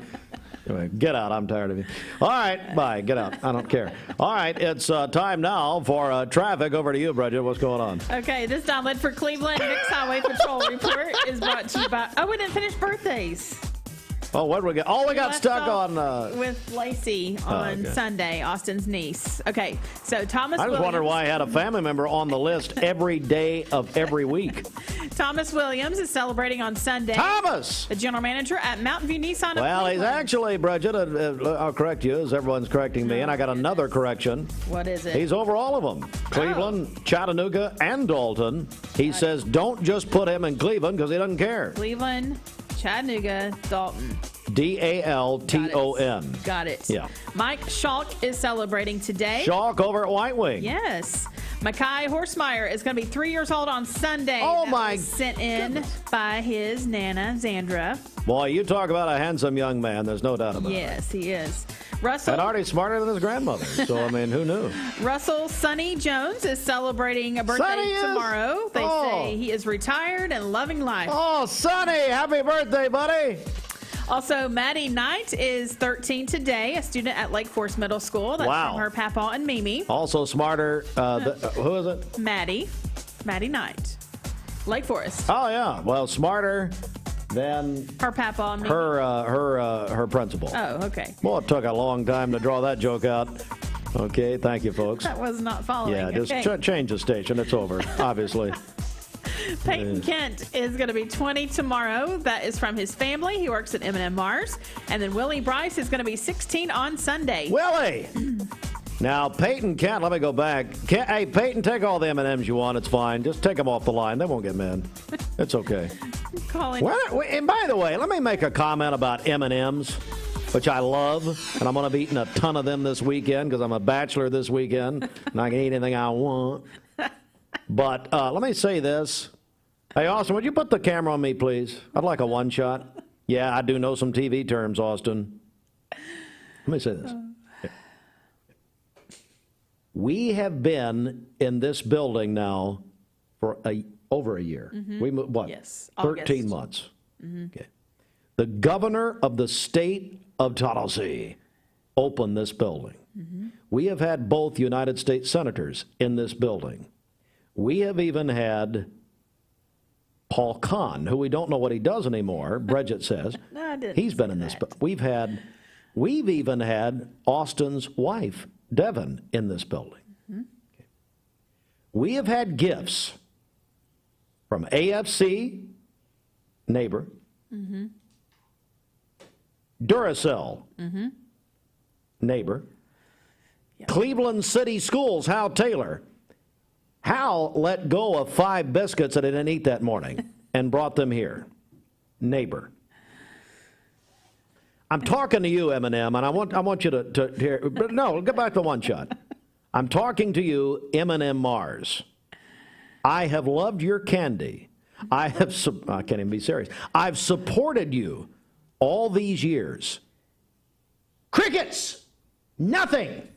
[SPEAKER 4] Anyway, get out. I'm tired of you. All right, bye. Get out. I don't care. All right, it's time now for traffic. Over to you, Bridget. What's going on?
[SPEAKER 7] Okay, this download for Cleveland Mixed Highway Patrol report is brought to you by. Oh, we didn't finish birthdays.
[SPEAKER 4] Oh, what did we get? Oh, we got stuck on.
[SPEAKER 7] With Lacey on Sunday, Austin's niece. Okay, so Thomas
[SPEAKER 4] I just wondered why I had a family member on the list every day of every week.
[SPEAKER 7] Thomas Williams is celebrating on Sunday.
[SPEAKER 4] Thomas!
[SPEAKER 7] The general manager at Mountain View Nissan.
[SPEAKER 4] Well, he's actually, Bridget, I'll correct you as everyone's correcting me, and I got another correction.
[SPEAKER 7] What is it?
[SPEAKER 4] He's over all of them. Cleveland, Chattanooga, and Dalton. He says don't just put him in Cleveland because he doesn't care.
[SPEAKER 7] Cleveland, Chattanooga, Dalton.
[SPEAKER 4] Dalton.
[SPEAKER 7] Got it.
[SPEAKER 4] Yeah.
[SPEAKER 7] Mike Schalk is celebrating today.
[SPEAKER 4] Schalk over at White Wing.
[SPEAKER 7] Yes. Mackay Horsemeyer is going to be 3 years old on Sunday.
[SPEAKER 4] Oh, my
[SPEAKER 7] sent in by his Nana, Zandra.
[SPEAKER 4] Boy, you talk about a handsome young man. There's no doubt about it.
[SPEAKER 7] Yes, he is. Russell.
[SPEAKER 4] And already smarter than his grandmother. So, I mean, who knew?
[SPEAKER 7] Russell Sonny Jones is celebrating a birthday tomorrow. They say he is retired and loving life.
[SPEAKER 4] Oh, Sonny, happy birthday, buddy.
[SPEAKER 7] Also, Maddie Knight is 13 today, a student at Lake Forest Middle School. That's from her papa and Mimi.
[SPEAKER 4] Also smarter, who is it?
[SPEAKER 7] Maddie Knight, Lake Forest.
[SPEAKER 4] Oh, yeah. Well, smarter than
[SPEAKER 7] her papa and Mimi.
[SPEAKER 4] Her principal.
[SPEAKER 7] Oh, okay.
[SPEAKER 4] Well, it took a long time to draw that joke out. Okay, thank you, folks.
[SPEAKER 7] That was not following.
[SPEAKER 4] Yeah, just change the station. It's over, obviously.
[SPEAKER 7] Peyton Kent is going to be 20 tomorrow. That is from his family. He works at M&M Mars. And then Willie Bryce is going to be 16 on Sunday.
[SPEAKER 4] Willie! Now, Peyton Kent, let me go back. Hey, Peyton, take all the M&Ms you want. It's fine. Just take them off the line. They won't get mad. It's okay. And by the way, let me make a comment about M&Ms, which I love. And I'm going to be eating a ton of them this weekend because I'm a bachelor this weekend. And I can eat anything I want. But let me say this. Hey, Austin, would you put the camera on me, please? I'd like a one shot. Yeah, I do know some TV terms, Austin. Let me say this. We have been in this building now for over a year.
[SPEAKER 7] Mm-hmm.
[SPEAKER 4] We what?
[SPEAKER 7] Yes,
[SPEAKER 4] 13 months.
[SPEAKER 7] Mm-hmm.
[SPEAKER 4] Okay. The governor of the state of Tennessee opened this building.
[SPEAKER 7] Mm-hmm.
[SPEAKER 4] We have had both United States senators in this building. We have even had Paul Kahn, who we don't know what he does anymore, Bridget says.
[SPEAKER 7] No, I didn't.
[SPEAKER 4] He's been in this. We've even had Austin's wife, Devin, in this building.
[SPEAKER 7] Mm-hmm.
[SPEAKER 4] Okay. We have had gifts from AFC, neighbor,
[SPEAKER 7] Mm-hmm.
[SPEAKER 4] Duracell,
[SPEAKER 7] Mm-hmm.
[SPEAKER 4] neighbor, Cleveland City Schools, Hal Taylor. Hal let go of 5 biscuits that he didn't eat that morning and brought them here. Neighbor. I'm talking to you, Eminem, and I want you to hear. But no, get back to one shot. I'm talking to you, M&M Mars. I have loved your candy. I can't even be serious. I've supported you all these years. Crickets! Nothing!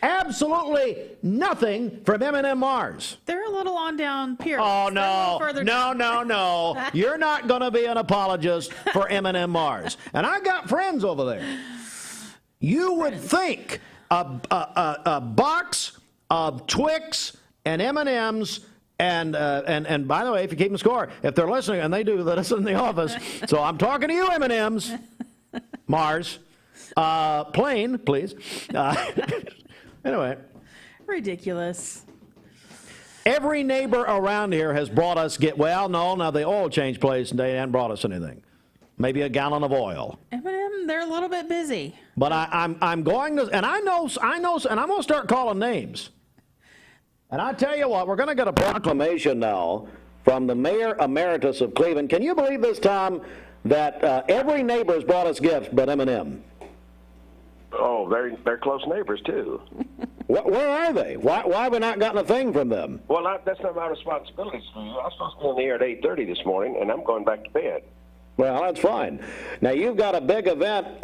[SPEAKER 4] Absolutely nothing from M&M Mars.
[SPEAKER 7] They're a little on down Pierce.
[SPEAKER 4] Oh, no.
[SPEAKER 7] Further
[SPEAKER 4] No,
[SPEAKER 7] down.
[SPEAKER 4] no, no. You're not going to be an apologist for M&M Mars. And I got friends over there. You would think a box of Twix and M&Ms and by the way, if you keep them score, if they're listening, and they do, they listen in the office. So I'm talking to you, M&Ms, Mars, plain, please. Anyway.
[SPEAKER 7] Ridiculous.
[SPEAKER 4] Every neighbor around here has brought us now the oil change place, and they haven't brought us anything. Maybe a gallon of oil.
[SPEAKER 7] M&M, they're a little bit busy.
[SPEAKER 4] But I'm going to, and I know, and I'm going to start calling names. And I tell you what, we're going to get a proclamation now from the Mayor Emeritus of Cleveland. Can you believe this, Tom, that every neighbor has brought us gifts but M&M?
[SPEAKER 1] Oh, they're close neighbors, too.
[SPEAKER 4] Where are they? Why have we not gotten a thing from them?
[SPEAKER 1] Well, that's not my responsibility, Stu. I was supposed to be on the air at 8:30 this morning, and I'm going back to bed.
[SPEAKER 4] Well, that's fine. Now, you've got a big event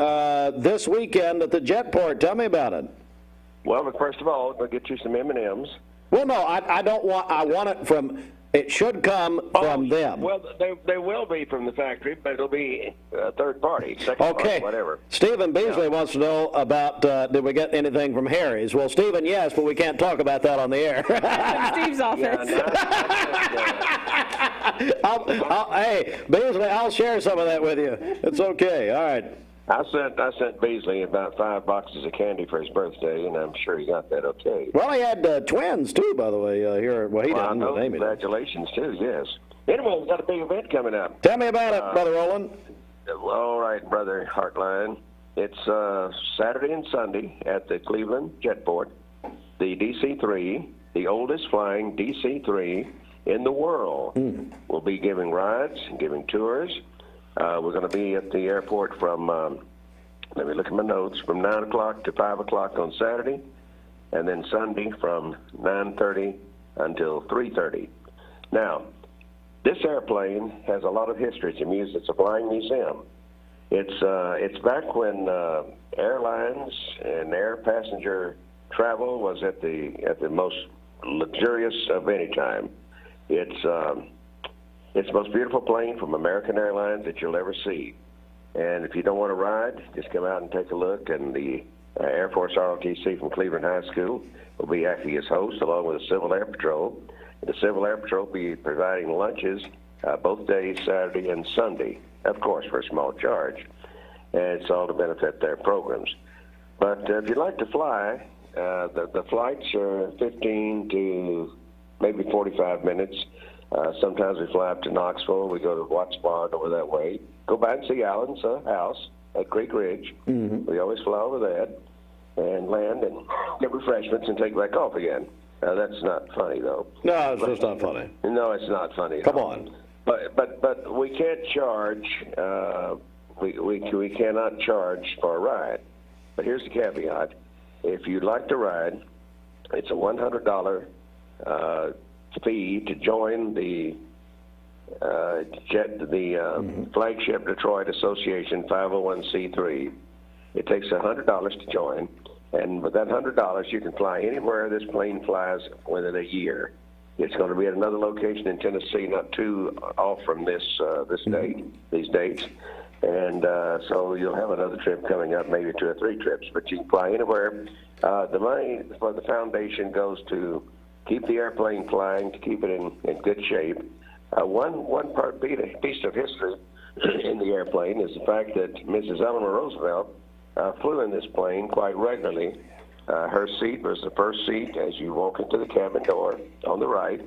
[SPEAKER 4] this weekend at the Jetport. Tell me about it.
[SPEAKER 1] Well, but first of all, we'll get you some M&Ms.
[SPEAKER 4] Well, no, I don't want. I want it from. It should come from them.
[SPEAKER 1] Well, they will be from the factory, but it'll be third party, second party, whatever.
[SPEAKER 4] Stephen Beasley wants to know about did we get anything from Harry's? Well, Stephen, yes, but we can't talk about that on the air.
[SPEAKER 7] Steve's office.
[SPEAKER 4] Hey, Beasley, I'll share some of that with you. It's okay. All right.
[SPEAKER 1] I sent Beasley about 5 boxes of candy for his birthday, and I'm sure he got that okay.
[SPEAKER 4] Well, he had twins, too, by the way, here. Well, he didn't.
[SPEAKER 1] Well, congratulations, too, yes. Anyway, we've got a big event coming up.
[SPEAKER 4] Tell me about it, Brother Roland.
[SPEAKER 1] All right, Brother Hartline. It's Saturday and Sunday at the Cleveland Jetport. The DC-3, the oldest flying DC-3 in the world, will be giving rides and giving tours. We're going to be at the airport from, let me look at my notes, from 9 o'clock to 5 o'clock on Saturday, and then Sunday from 9:30 until 3:30. Now, this airplane has a lot of history. It's a flying museum. It's back when airlines and air passenger travel was at the most luxurious of any time. It's the most beautiful plane from American Airlines that you'll ever see. And if you don't want to ride, just come out and take a look. And the Air Force ROTC from Cleveland High School will be acting as host, along with the Civil Air Patrol. The Civil Air Patrol will be providing lunches both days, Saturday and Sunday, of course, for a small charge. And it's all to benefit their programs. But if you'd like to fly, the flights are 15 to maybe 45 minutes. Sometimes we fly up to Knoxville. We go to Watts Bar over that way. Go by and see Alan's house at Creek Ridge. We always fly over that and land and get refreshments and take back off again. That's not funny, though.
[SPEAKER 4] No, it's just not funny.
[SPEAKER 1] No, it's not funny.
[SPEAKER 4] Come on.
[SPEAKER 1] But we can't charge. We cannot charge for a ride. But here's the caveat: if you'd like to ride, it's a $100 fee to join the Flagship Detroit Association 501c3. It takes $100 to join, and with that $100, you can fly anywhere this plane flies within a year. It's going to be at another location in Tennessee, not too off from these dates, and so you'll have another trip coming up, maybe 2 or 3 trips, but you can fly anywhere. The money for the foundation goes to keep the airplane flying, to keep it in good shape. One piece of history in the airplane is the fact that Mrs. Eleanor Roosevelt flew in this plane quite regularly. Her seat was the first seat as you walk into the cabin door on the right.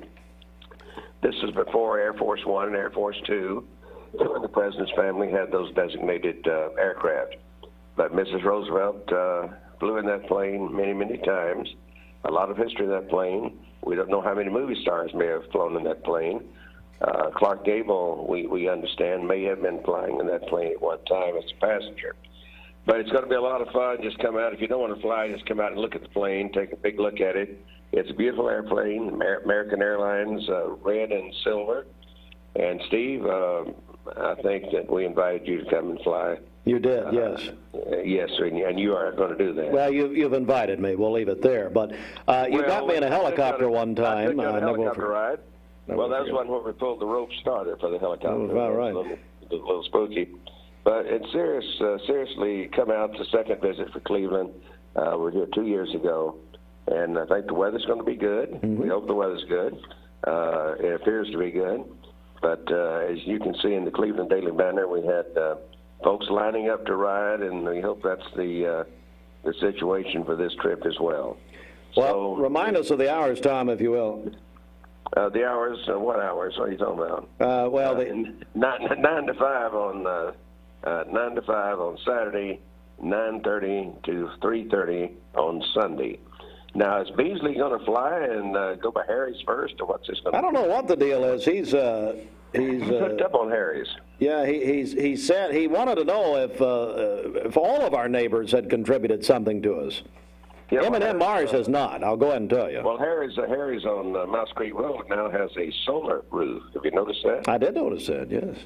[SPEAKER 1] This is before Air Force One and Air Force Two, when the President's family had those designated aircraft. But Mrs. Roosevelt flew in that plane many, many times. A lot of history in that plane. We don't know how many movie stars may have flown in that plane. Clark Gable, we understand, may have been flying in that plane at one time as a passenger. But it's going to be a lot of fun. Just come out. If you don't want to fly, just come out and look at the plane, take a big look at it. It's a beautiful airplane, American Airlines, red and silver. And Steve, I think that we invited you to come and fly
[SPEAKER 4] You did, yes.
[SPEAKER 1] Yes, sir, and you are going to do that.
[SPEAKER 4] Well, you've invited me. We'll leave it there. But you got me in a helicopter one time.
[SPEAKER 1] I took a helicopter ride. Well, that was one where we pulled the rope started for the helicopter.
[SPEAKER 4] Oh, right.
[SPEAKER 1] A little spooky. But it's seriously come out the second visit for Cleveland. We were here 2 years ago, and I think the weather's going to be good.
[SPEAKER 4] Mm-hmm.
[SPEAKER 1] We hope the weather's good. It appears to be good. But as you can see in the Cleveland Daily Banner, we had folks lining up to ride, and we hope that's the situation for this trip as well.
[SPEAKER 4] Well,
[SPEAKER 1] so,
[SPEAKER 4] remind us of the hours, Tom, if you will.
[SPEAKER 1] The hours, what hours are you talking about?
[SPEAKER 4] Well,
[SPEAKER 1] 9 to 5 on 9 to 5 on Saturday, 9:30 to 3:30 on Sunday. Now, is Beasley going to fly and go by Harry's first, or what's this going to?
[SPEAKER 4] I don't know what the deal is. He's
[SPEAKER 1] hooked up on Harry's.
[SPEAKER 4] Yeah, he said he wanted to know if all of our neighbors had contributed something to us.
[SPEAKER 1] Yeah,
[SPEAKER 4] M&M Mars has not. I'll go ahead and tell you.
[SPEAKER 1] Well, Harry's on Mouse Creek Road now has a solar roof. Have you noticed that?
[SPEAKER 4] I did notice that, yes.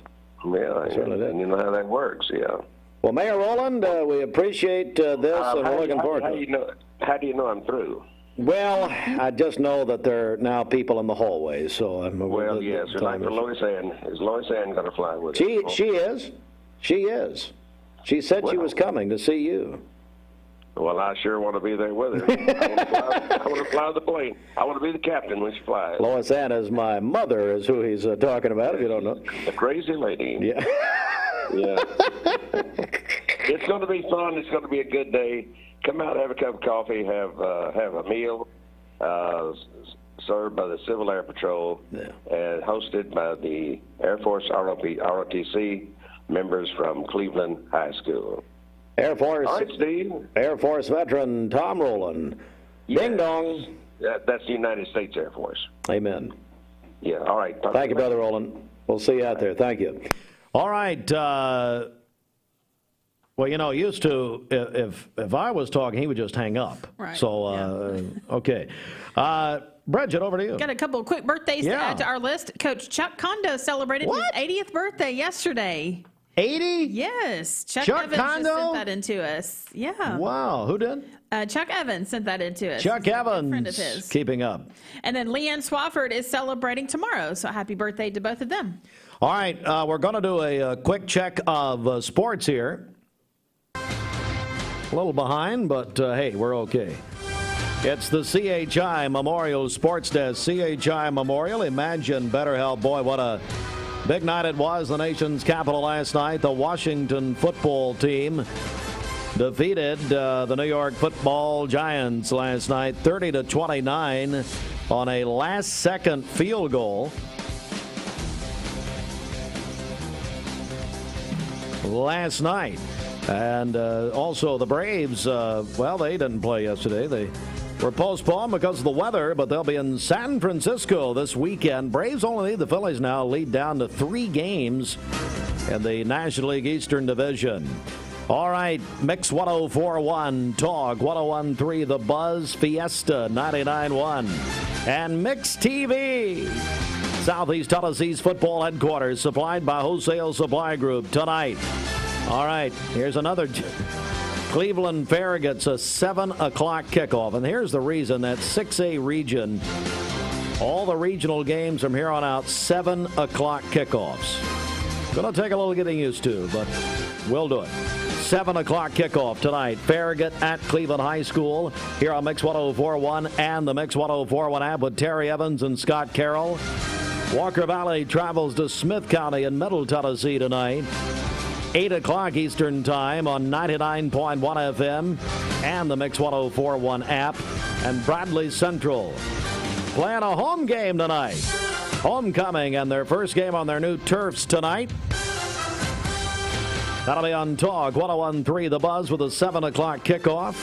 [SPEAKER 1] Yeah, and you know how that works, yeah.
[SPEAKER 4] Well, Mayor Rowland, we appreciate this, and we're looking forward to it.
[SPEAKER 1] How do you know I'm through?
[SPEAKER 4] Well, I just know that there are now people in the hallways, so I'm.
[SPEAKER 1] Well, yes, like for Lois Ann. Is Lois Ann going to fly with us?
[SPEAKER 4] She is. She is. She said she was coming to see you.
[SPEAKER 1] Well, I sure want to be there with her. I want to fly the plane. I want to be the captain when she flies.
[SPEAKER 4] Lois Ann is my mother, is who he's talking about, if you don't know.
[SPEAKER 1] The crazy lady.
[SPEAKER 4] Yeah.
[SPEAKER 1] Yeah. It's going to be fun. It's going to be a good day. Come out, have a cup of coffee, have a meal served by the Civil Air Patrol and hosted by the Air Force ROTC members from Cleveland High School.
[SPEAKER 4] Air Force.
[SPEAKER 1] All right, Steve.
[SPEAKER 4] Air Force veteran Tom Rowland.
[SPEAKER 1] Yes.
[SPEAKER 4] Ding dong.
[SPEAKER 1] That's the United States Air Force.
[SPEAKER 4] Amen.
[SPEAKER 1] Yeah. All right.
[SPEAKER 4] Thank you, Brother Rowland. We'll see you out there. Thank you. All right. Well, you know, used to, if I was talking, he would just hang up.
[SPEAKER 7] Right.
[SPEAKER 4] So, okay. Bridget, over to you.
[SPEAKER 7] Got a couple of quick birthdays to add to our list. Coach Chuck Condo celebrated his 80th birthday yesterday.
[SPEAKER 4] 80?
[SPEAKER 7] Yes. Chuck Evans
[SPEAKER 4] Condo?
[SPEAKER 7] just sent that into us. Yeah.
[SPEAKER 4] Wow. Who did?
[SPEAKER 7] Chuck Evans sent that into us.
[SPEAKER 4] Chuck Evans.
[SPEAKER 7] Friend of his.
[SPEAKER 4] Keeping up.
[SPEAKER 7] And then Leanne Swafford is celebrating tomorrow. So happy birthday to both of them.
[SPEAKER 4] All right. We're going to do a quick check of sports here. A little behind, but hey, we're okay. It's the CHI Memorial Sports Desk. CHI Memorial. Imagine better health. Boy, what a big night it was. The nation's capital last night. The Washington football team defeated the New York Football Giants last night, 30-29 on a last-second field goal. Last night. And also the Braves, well, they didn't play yesterday. They were postponed because of the weather, but they'll be in San Francisco this weekend. Braves only need the Phillies now, lead down to 3 games in the National League Eastern Division. All right, Mix 104.1, Talk 101.3, The Buzz, Fiesta 99.1, and Mix TV. Southeast Tennessee's football headquarters, supplied by Wholesale Supply Group tonight. All right, here's another. Cleveland Fair gets a 7 o'clock kickoff. And here's the reason, that 6A region, all the regional games from here on out, 7 o'clock kickoffs. Going to take a little getting used to, but we'll do it. 7 o'clock kickoff tonight. Farragut at Cleveland High School here on Mix 104.1 and the Mix 104.1 app with Terry Evans and Scott Carroll. Walker Valley travels to Smith County in Middle Tennessee tonight. 8 o'clock Eastern Time on 99.1 FM and the Mix 104.1 app. And Bradley Central playing a home game tonight. Homecoming and their first game on their new turfs tonight. That'll be on Talk 101.3 The Buzz with a 7 o'clock kickoff.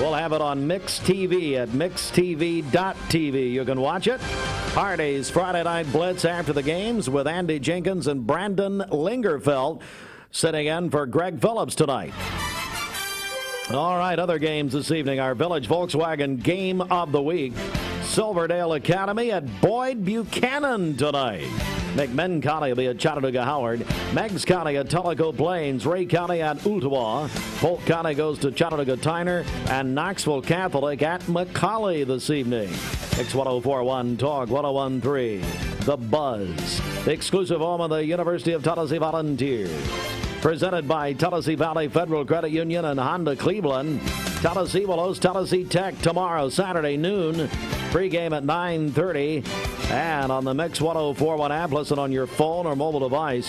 [SPEAKER 4] We'll have it on Mix TV at mixtv.tv. You can watch it. Hardy's Friday Night Blitz after the games with Andy Jenkins and Brandon Lingerfeld sitting in for Greg Phillips tonight. All right, other games this evening. Our Village Volkswagen Game of the Week. Silverdale Academy at Boyd Buchanan tonight. McMinn County will be at Chattanooga Howard. Meigs County at Tellico Plains. Ray County at Ooltewah. Polk County goes to Chattanooga Tyner. And Knoxville Catholic at McCallie this evening. X1041 Talk 1013. The Buzz. The exclusive home of the University of Tennessee Volunteers. Presented by Tennessee Valley Federal Credit Union and Honda Cleveland. Tennessee will host Tennessee Tech tomorrow, Saturday noon. Pre-game at 9:30. And on the Mix 1041 app, listen on your phone or mobile device.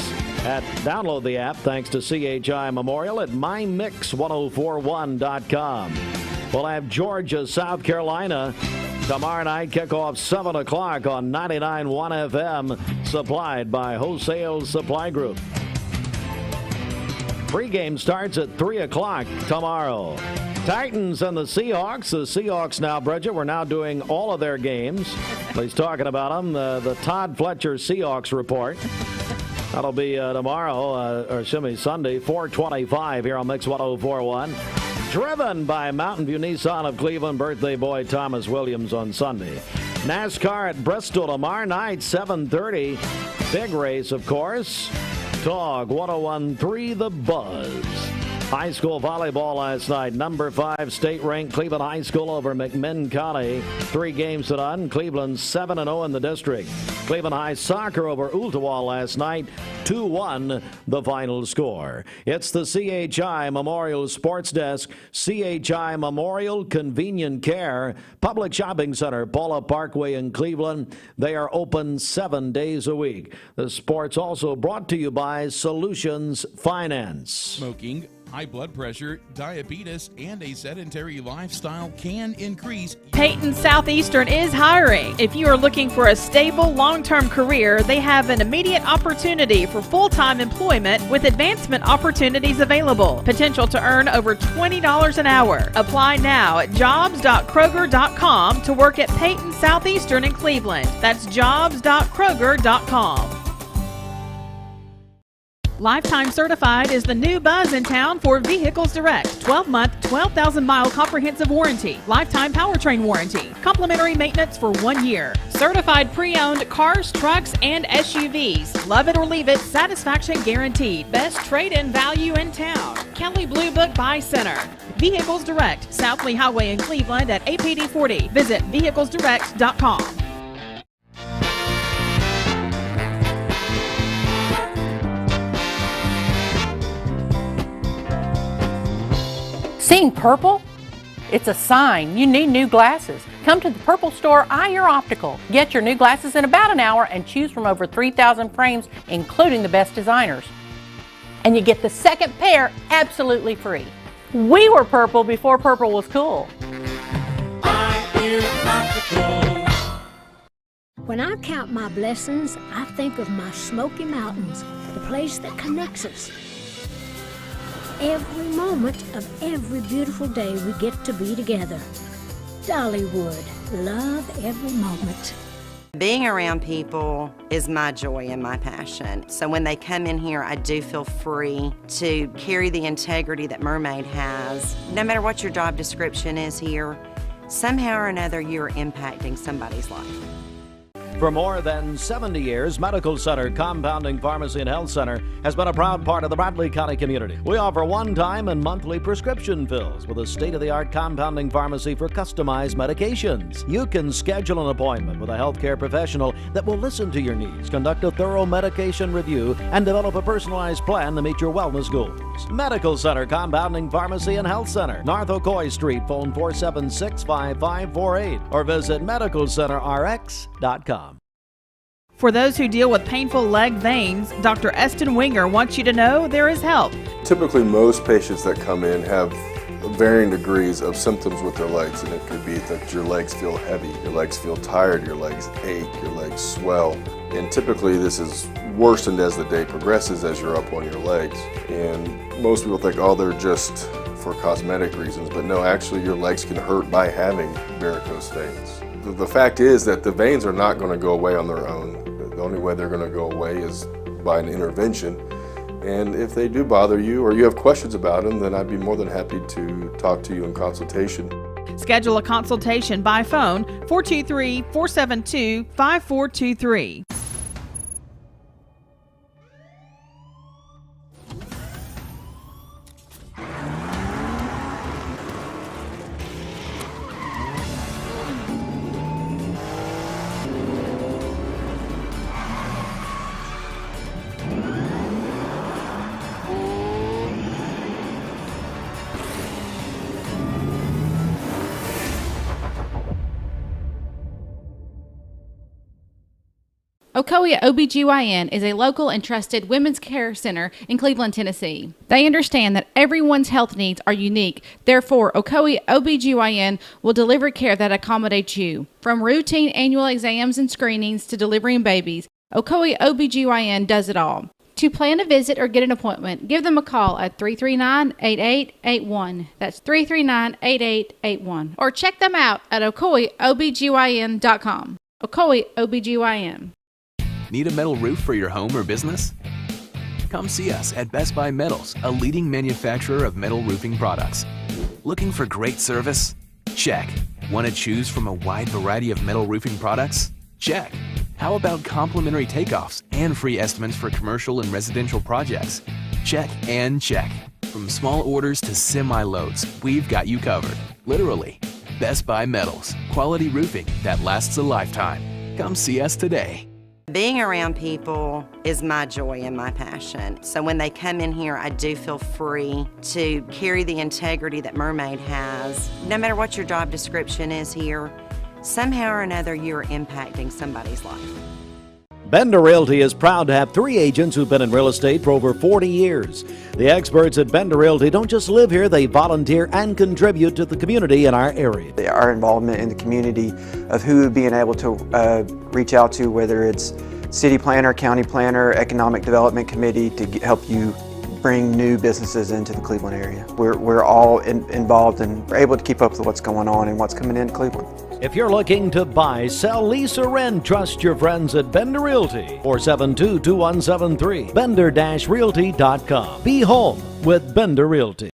[SPEAKER 4] Download the app thanks to CHI Memorial at mymix1041.com. We'll have Georgia, South Carolina. Tomorrow night, kickoff 7 o'clock on 99.1 FM, supplied by Wholesale Supply Group. Pre-game starts at 3 o'clock tomorrow. Titans and the Seahawks. The Seahawks now, Bridget, we're now doing all of their games. He's talking about them. The Todd Fletcher Seahawks report. That'll be tomorrow, Sunday, 4:25 here on Mix 1041. Driven by Mountain View Nissan of Cleveland, birthday boy Thomas Williams on Sunday. NASCAR at Bristol tomorrow night, 7:30. Big race, of course. Talk 1013 The Buzz. High school volleyball last night. Number 5 state-ranked Cleveland High School over McMinn County. 3 games to none. Cleveland 7-0 in the district. Cleveland High soccer over Ooltewah last night. 2-1 the final score. It's the CHI Memorial Sports Desk. CHI Memorial Convenient Care Public Shopping Center, Paula Parkway in Cleveland. They are open 7 days a week. The sports also brought to you by Solutions Finance.
[SPEAKER 3] Smoking, high blood pressure, diabetes, and a sedentary lifestyle can increase.
[SPEAKER 14] Peyton Southeastern is hiring. If you are looking for a stable, long-term career, they have an immediate opportunity for full-time employment with advancement opportunities available. Potential to earn over $20 an hour. Apply now at jobs.kroger.com to work at Peyton Southeastern in Cleveland. That's jobs.kroger.com. Lifetime Certified is the new buzz in town for Vehicles Direct. 12-month, 12,000-mile comprehensive warranty. Lifetime powertrain warranty. Complimentary maintenance for 1 year. Certified pre-owned cars, trucks, and SUVs. Love it or leave it, satisfaction guaranteed. Best trade-in value in town. Kelly Blue Book Buy Center. Vehicles Direct, South Lee Highway in Cleveland at APD 40. Visit vehiclesdirect.com.
[SPEAKER 11] Seeing purple? It's a sign you need new glasses. Come to the Purple Store, Eye Your Optical. Get your new glasses in about an hour and choose from over 3,000 frames, including the best designers. And you get the second pair absolutely free. We were purple before purple was cool.
[SPEAKER 12] Eye Your Optical. When I count my blessings, I think of my Smoky Mountains, the place that connects us. Every moment of every beautiful day we get to be together. Dollywood, love every moment.
[SPEAKER 16] Being around people is my joy and my passion. So when they come in here, I do feel free to carry the integrity that Mermaid has. No matter what your job description is here, somehow or another you're impacting somebody's life.
[SPEAKER 4] For more than 70 years, Medical Center Compounding Pharmacy and Health Center has been a proud part of the Bradley County community. We offer one-time and monthly prescription fills with a state-of-the-art compounding pharmacy for customized medications. You can schedule an appointment with a healthcare professional that will listen to your needs, conduct a thorough medication review, and develop a personalized plan to meet your wellness goals. Medical Center Compounding Pharmacy and Health Center, North Ocoee Street, phone 476-5548, or visit medicalcenterrx.com.
[SPEAKER 14] For those who deal with painful leg veins, Dr. Eston Winger wants you to know there is help.
[SPEAKER 17] Typically, most patients that come in have varying degrees of symptoms with their legs, and it could be that your legs feel heavy, your legs feel tired, your legs ache, your legs swell, and typically this is worsened as the day progresses as you're up on your legs. And most people think, oh, they're just for cosmetic reasons, but no, actually your legs can hurt by having varicose veins. The fact is that the veins are not going to go away on their own. The only way they're going to go away is by an intervention. And if they do bother you or you have questions about them, then I'd be more than happy to talk to you in consultation.
[SPEAKER 14] Schedule a consultation by phone 423-472-5423.
[SPEAKER 8] Ocoee OBGYN is a local and trusted women's care center in Cleveland, Tennessee. They understand that everyone's health needs are unique. Therefore, Ocoee OBGYN will deliver care that accommodates you. From routine annual exams and screenings to delivering babies, Ocoee OBGYN does it all. To plan a visit or get an appointment, give them a call at 339-8881. That's 339-8881. Or check them out at OcoeeOBGYN.com. Ocoee OBGYN.
[SPEAKER 18] Need a metal roof for your home or business? Come see us at Best Buy Metals, a leading manufacturer of metal roofing products. Looking for great service? Check. Want to choose from a wide variety of metal roofing products? Check. How about complimentary takeoffs and free estimates for commercial and residential projects? Check and check. From small orders to semi-loads, we've got you covered. Literally. Best Buy Metals. Quality roofing that lasts a lifetime. Come see us today.
[SPEAKER 16] Being around people is my joy and my passion. So when they come in here, I do feel free to carry the integrity that Mermaid has. No matter what your job description is here, somehow or another you're impacting somebody's life.
[SPEAKER 15] Bender Realty is proud to have 3 agents who've been in real estate for over 40 years. The experts at Bender Realty don't just live here, they volunteer and contribute to the community in our area.
[SPEAKER 19] Our involvement in the community of who being able to reach out to, whether it's city planner, county planner, economic development committee, to help you bring new businesses into the Cleveland area. We're all involved and we're able to keep up with what's going on and what's coming into Cleveland.
[SPEAKER 15] If you're looking to buy, sell, lease, or rent, trust your friends at Bender Realty. 472-2173. Bender-Realty.com. Be home with Bender Realty.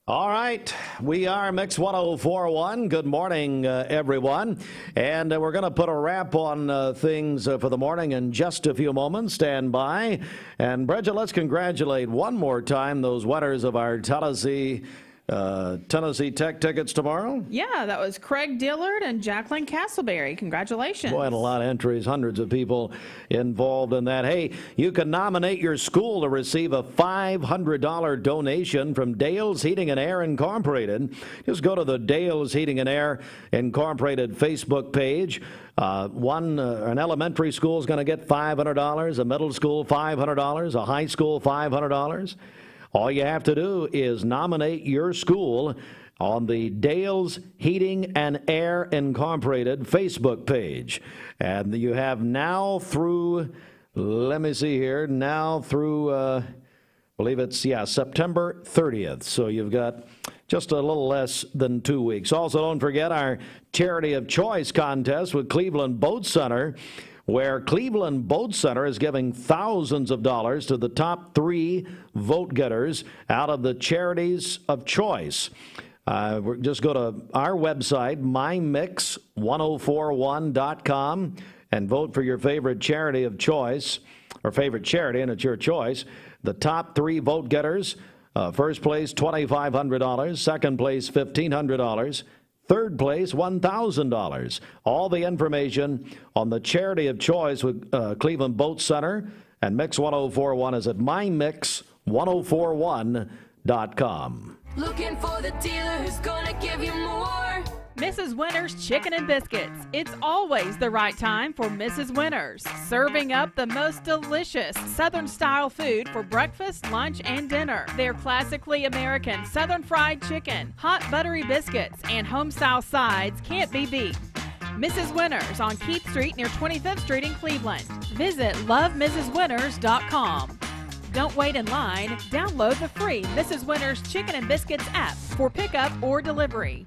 [SPEAKER 15] All right, we are Mix 1041. Good morning, everyone. And we're going to put a wrap on things for the morning in just a few moments. Stand by. And Bridget, let's congratulate one more time those winners of our Tennessee Tech tickets tomorrow.
[SPEAKER 7] Yeah, that was Craig Dillard and Jacqueline Castleberry. Congratulations.
[SPEAKER 15] Boy, and a lot of entries, hundreds of people involved in that. Hey, you can nominate your school to receive a $500 donation from Dale's Heating and Air Incorporated. Just go to the Dale's Heating and Air Incorporated Facebook page. An elementary school is going to get $500, a middle school $500, a high school $500. All you have to do is nominate your school on the Dale's Heating and Air Incorporated Facebook page. And you have now through, let me see here, now through, I believe it's, September 30th. So you've got just a little less than 2 weeks. Also, don't forget our Charity of Choice contest with Cleveland Boat Center, where Cleveland Boat Center is giving thousands of dollars to the top 3 vote getters out of the charities of choice. Just go to our website, mymix1041.com, and vote for your favorite charity of choice, or favorite charity, and it's your choice. The top 3 vote getters, first place $2,500, second place $1,500, third place, $1,000. All the information on the Charity of Choice with Cleveland Boat Center and Mix 1041 is at mymix1041.com.
[SPEAKER 20] Looking for the dealer who's gonna give you more.
[SPEAKER 14] Mrs. Winter's Chicken and Biscuits. It's always the right time for Mrs. Winter's. Serving up the most delicious Southern-style food for breakfast, lunch, and dinner. Their classically American Southern fried chicken, hot buttery biscuits, and home-style sides can't be beat. Mrs. Winter's on Keith Street near 25th Street in Cleveland. Visit lovemrswinters.com. Don't wait in line. Download the free Mrs. Winter's Chicken and Biscuits app for pickup or delivery.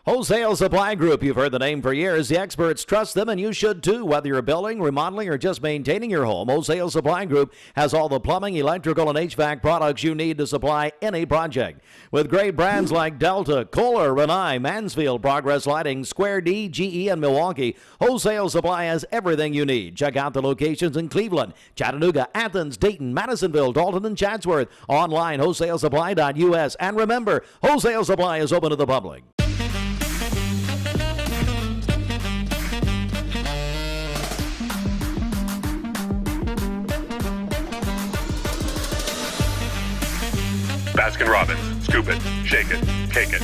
[SPEAKER 4] Wholesale Supply Group, you've heard the name for years. The experts trust them, and you should too. Whether you're building, remodeling, or just maintaining your home, Wholesale Supply Group has all the plumbing, electrical, and HVAC products you need to supply any project. With great brands like Delta, Kohler, Rinnai, Mansfield, Progress Lighting, Square D, GE, and Milwaukee, Wholesale Supply has everything you need. Check out the locations in Cleveland, Chattanooga, Athens, Dayton, Madisonville, Dalton, and Chatsworth. Online, wholesalesupply.us. And remember, Wholesale Supply is open to the public.
[SPEAKER 5] Baskin-Robbins. Scoop it, shake it, cake it.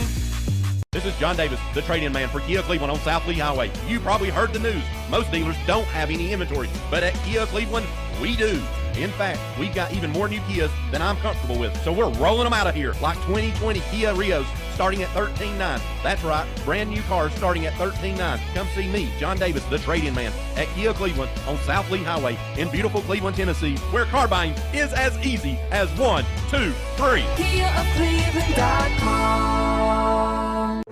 [SPEAKER 13] This is John Davis, the trade-in man for Kia Cleveland on South Lee Highway. You probably heard the news. Most dealers don't have any inventory, but at Kia Cleveland, we do. In fact, we've got even more new Kias than I'm comfortable with, so we're rolling them out of here, like 2020 Kia Rios starting at $13,900. That's right, brand new cars starting at $13,900. Come see me, John Davis, the trade-in man, at Kia Cleveland on South Lee Highway in beautiful Cleveland, Tennessee, where car buying is as easy as 1, 2, 3.
[SPEAKER 20] KiaofCleveland.com.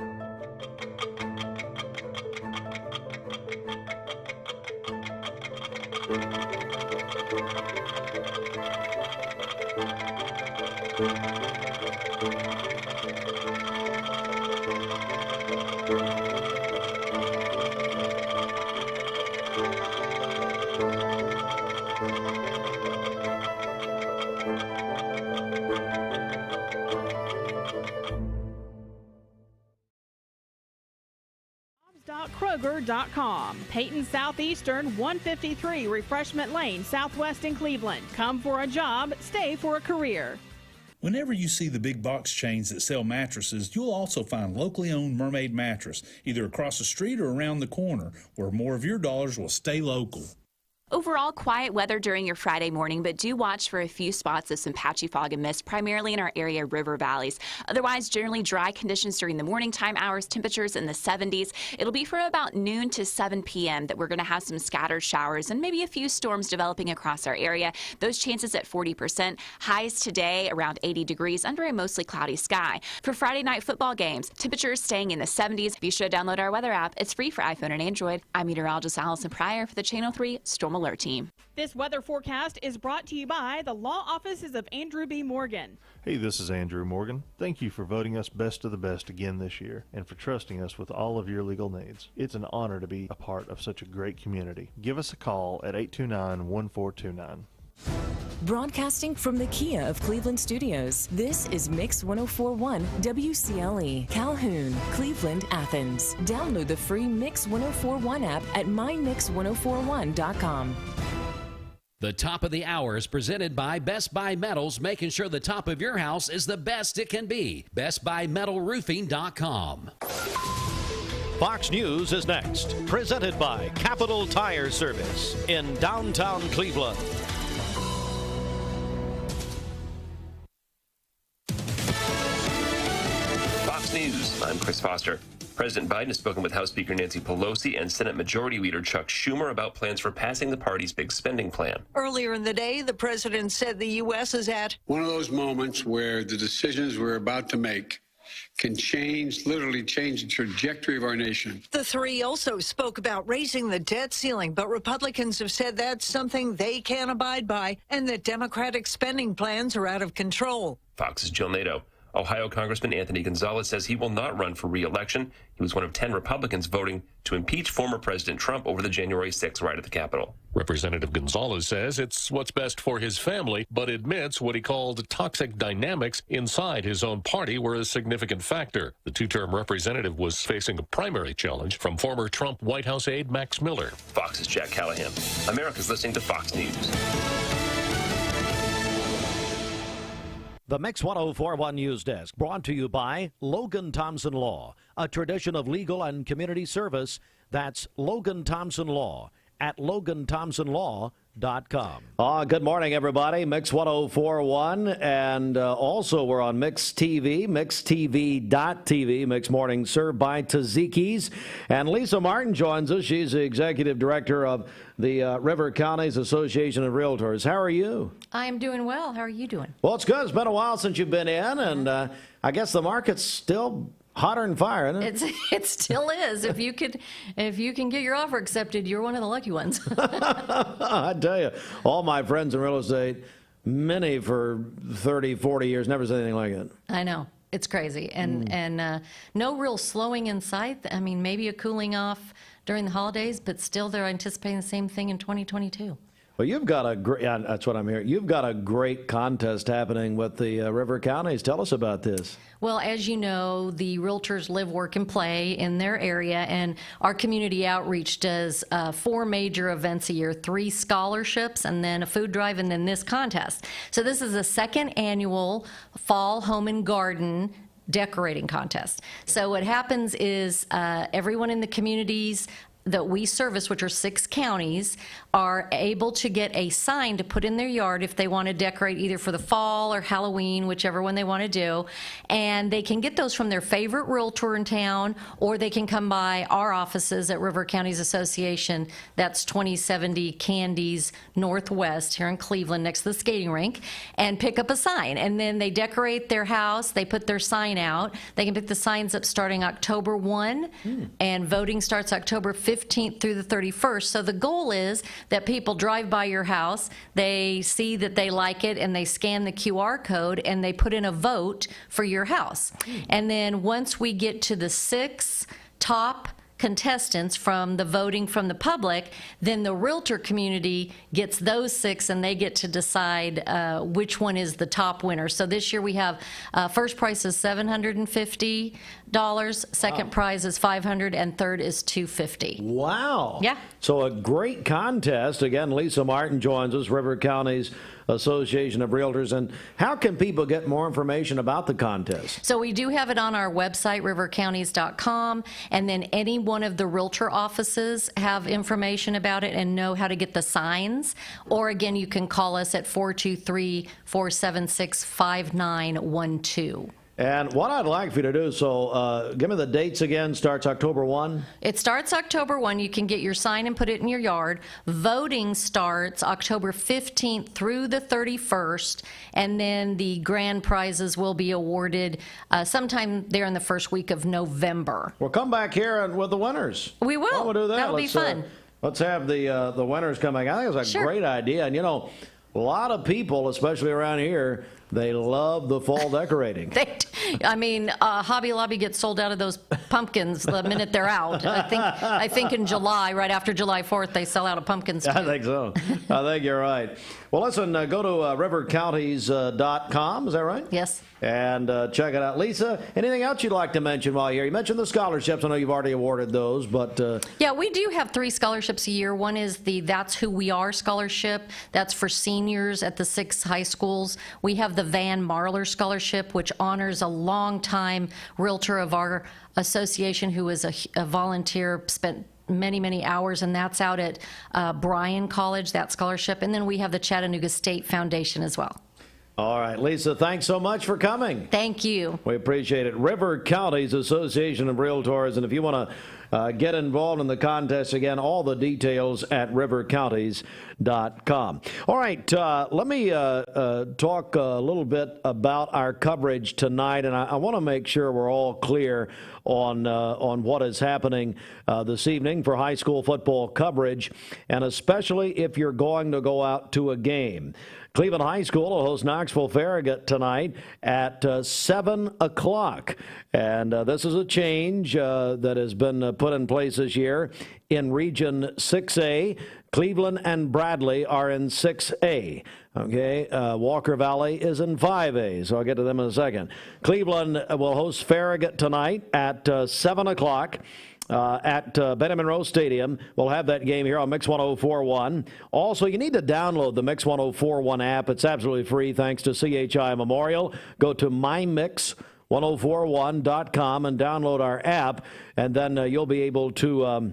[SPEAKER 14] Kroger.com. Peyton Southeastern 153 Refreshment Lane, Southwest in Cleveland. Come for a job, stay for a career.
[SPEAKER 21] Whenever you see the big box chains that sell mattresses, you'll also find locally owned Mermaid Mattress, either across the street or around the corner, where more of your dollars will stay local.
[SPEAKER 9] Overall, quiet weather during your Friday morning, but do watch for a few spots of some patchy fog and mist, primarily in our area river valleys. Otherwise, generally dry conditions during the morning time hours, temperatures in the 70s. It'll be from about noon to 7 p.m. that we're going to have some scattered showers and maybe a few storms developing across our area. Those chances at 40%. Highs today around 80 degrees under a mostly cloudy sky. For Friday night football games, temperatures staying in the 70s. Be sure to download our weather app. It's free for iPhone and Android. I'm meteorologist Allison Pryor for the Channel 3 Storm Alert Team.
[SPEAKER 14] This weather forecast is brought to you by the law offices of Andrew B. Morgan.
[SPEAKER 22] Hey, this is Andrew Morgan. Thank you for voting us best of the best again this year and for trusting us with all of your legal needs. It's an honor to be a part of such a great community. Give us a call at 829-1429.
[SPEAKER 23] Broadcasting from the Kia of Cleveland studios, this is Mix 1041 WCLE, Calhoun, Cleveland, Athens. Download the free Mix 1041 app at mymix1041.com.
[SPEAKER 24] The top of the hour is presented by Best Buy Metals, making sure the top of your house is the best it can be. BestBuyMetalRoofing.com.
[SPEAKER 4] Fox News is next, presented by Capital Tire Service in downtown Cleveland.
[SPEAKER 25] Fox News, I'm Chris Foster. President Biden has spoken with House Speaker Nancy Pelosi and Senate Majority Leader Chuck Schumer about plans for passing the party's big spending plan.
[SPEAKER 28] Earlier in the day, the president said the U.S. is at
[SPEAKER 29] one of those moments where the decisions we're about to make can literally change the trajectory of our nation.
[SPEAKER 28] The three also spoke about raising the debt ceiling, but Republicans have said that's something they can't abide by and that Democratic spending plans are out of control.
[SPEAKER 25] Fox's Jill Nato. Ohio Congressman Anthony Gonzalez says he will not run for re-election. He was one of 10 Republicans voting to impeach former President Trump over the January 6th riot at the Capitol.
[SPEAKER 30] Representative Gonzalez says it's what's best for his family, but admits what he called toxic dynamics inside his own party were a significant factor. The two-term representative was facing a primary challenge from former Trump White House aide Max Miller.
[SPEAKER 25] Fox's Jack Callahan. America's listening to Fox News.
[SPEAKER 4] The Mix 1041 News Desk, brought to you by Logan Thompson Law, a tradition of legal and community service. That's Logan Thompson Law at LoganThompsonLaw.com. Good morning, everybody. Mix 1041, and also we're on Mix TV, MixTV.tv. Mix Morning served by Tzatziki's. And Lisa Martin joins us. She's the executive director of the River Counties Association of Realtors. How are you?
[SPEAKER 31] I'm doing well. How are you doing?
[SPEAKER 4] Well, it's good. It's been a while since you've been in, and I guess the market's still
[SPEAKER 15] Hotter than fire, isn't it?
[SPEAKER 1] It still is. If you can get your offer accepted, you're one of the lucky ones.
[SPEAKER 15] I tell you, all my friends in real estate, many for 30, 40 years, never said anything like it.
[SPEAKER 1] I know. It's crazy. And no real slowing in sight. I mean, maybe a cooling off during the holidays, but still they're anticipating the same thing in 2022.
[SPEAKER 15] Well, you've got a great, that's what I'm hearing. You've got a great contest happening with the river counties. Tell us about this.
[SPEAKER 1] Well, as you know, the Realtors live, work, and play in their area, and our community outreach does 4 major events a year, 3 scholarships, and then a food drive, and then this contest. So this is the 2nd annual Fall Home and Garden decorating contest. So what happens is everyone in the communities that we service, which are 6 counties, are able to get a sign to put in their yard if they want to decorate either for the fall or Halloween, whichever one they want to do. And they can get those from their favorite realtor in town, or they can come by our offices at River Counties Association. That's 2070 Candies Northwest here in Cleveland next to the skating rink, and pick up a sign. And then they decorate their house, they put their sign out. They can pick the signs up starting October 1, and voting starts October 15th through the 31st. So the goal is that people drive by your house, they see that they like it, and they scan the QR code, and they put in a vote for your house. And then once we get to the 6 top contestants from the voting from the public, then the realtor community gets those 6, and they get to decide which one is the top winner. So this year we have first prize is $750, second prize is $500, and third is $250.
[SPEAKER 15] Wow.
[SPEAKER 1] Yeah.
[SPEAKER 15] So a great contest. Again, Lisa Martin joins us, River Counties Association of Realtors. And how can people get more information about the contest?
[SPEAKER 1] So we do have it on our website, rivercounties.com, and then any one of the realtor offices have information about it and know how to get the signs. Or again, you can call us at 423-476-5912.
[SPEAKER 15] And what I'd like for you to do, so give me the dates again. Starts October 1?
[SPEAKER 1] It starts October 1. You can get your sign and put it in your yard. Voting starts October 15th through the 31st, and then the grand prizes will be awarded sometime there in the first week of November.
[SPEAKER 15] We'll come back here and with the winners.
[SPEAKER 1] We will.
[SPEAKER 15] We'll do that.
[SPEAKER 1] That'll be fun.
[SPEAKER 15] Let's have the winners coming. I think it's a great idea. And, you know, a lot of people, especially around here, they love the fall decorating.
[SPEAKER 1] Hobby Lobby gets sold out of those pumpkins the minute they're out. I think in July, right after July 4th, they sell out of pumpkins too.
[SPEAKER 15] I think so. I think you're right. Well, listen, go to rivercounties.com. Is that right?
[SPEAKER 1] Yes.
[SPEAKER 15] And check it out. Lisa, anything else you'd like to mention while you're here? You mentioned the scholarships. I know you've already awarded those, but...
[SPEAKER 1] Yeah, we do have 3 scholarships a year. One is the That's Who We Are scholarship. That's for seniors at the 6 high schools. We have the Van Marler Scholarship, which honors a longtime realtor of our association who is a volunteer, spent many hours, and that's out at Bryan College, that scholarship. And then we have the Chattanooga State Foundation as well.
[SPEAKER 15] All right, Lisa, thanks so much for coming.
[SPEAKER 1] Thank you.
[SPEAKER 15] We appreciate it. River Counties Association of Realtors. And if you want to get involved in the contest, again, all the details at rivercounties.com. All right, let me talk a little bit about our coverage tonight. And I want to make sure we're all clear on what is happening this evening for high school football coverage, and especially if you're going to go out to a game. Cleveland High School will host Knoxville Farragut tonight at 7 o'clock. And this is a change that has been put in place this year in Region 6A. Cleveland and Bradley are in 6A. Okay, Walker Valley is in 5A, so I'll get to them in a second. Cleveland will host Farragut tonight at 7 o'clock. At Benjamin Rose Stadium. We'll have that game here on Mix 1041. Also, you need to download the Mix 1041 app. It's absolutely free thanks to CHI Memorial. Go to mymix1041.com and download our app, and then you'll be able to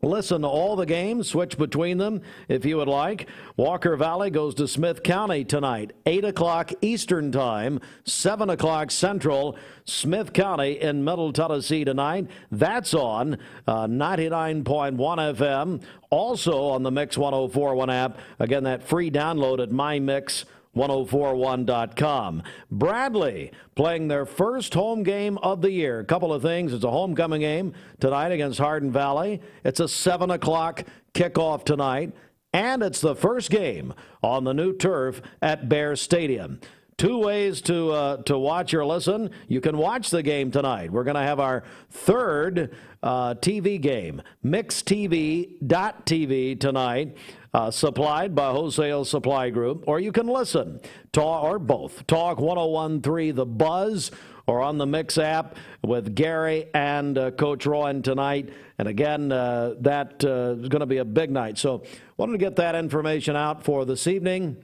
[SPEAKER 15] listen to all the games, switch between them if you would like. Walker Valley goes to Smith County tonight, 8 o'clock Eastern Time, 7 o'clock Central. Smith County in Middle Tennessee tonight. That's on 99.1 FM. Also on the Mix 1041 app. Again, that free download at
[SPEAKER 4] Mix1041.com. Bradley playing their first home game of the year. A couple of things. It's a homecoming game tonight against Hardin Valley. It's a 7 o'clock kickoff tonight. And it's the first game on the new turf at Bear Stadium. Two ways to watch or listen. You can watch the game tonight. We're going to have our third TV game, mixtv.tv tonight, supplied by Wholesale Supply Group. Or you can listen, or both. Talk 101.3 The Buzz, or on the Mix app with Gary and Coach Rowan tonight. And again, that is going to be a big night. So wanted to get that information out for this evening.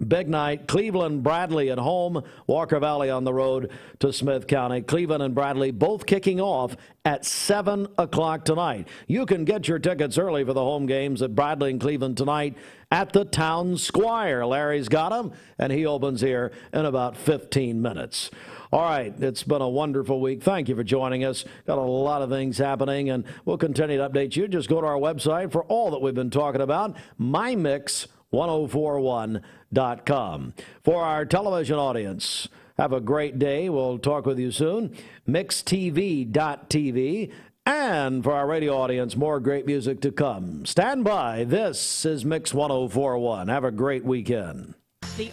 [SPEAKER 4] Big night. Cleveland, Bradley at home. Walker Valley on the road to Smith County. Cleveland and Bradley both kicking off at 7 o'clock tonight. You can get your tickets early for the home games at Bradley and Cleveland tonight at the Town Squire. Larry's got them, and he opens here in about 15 minutes. All right, it's been a wonderful week. Thank you for joining us. Got a lot of things happening, and we'll continue to update you. Just go to our website for all that we've been talking about, mymix1041.com. For our television audience, have a great day. We'll talk with you soon. Mixtv.tv. And for our radio audience, more great music to come. Stand by. This is Mix 1041. Have a great weekend.
[SPEAKER 14] The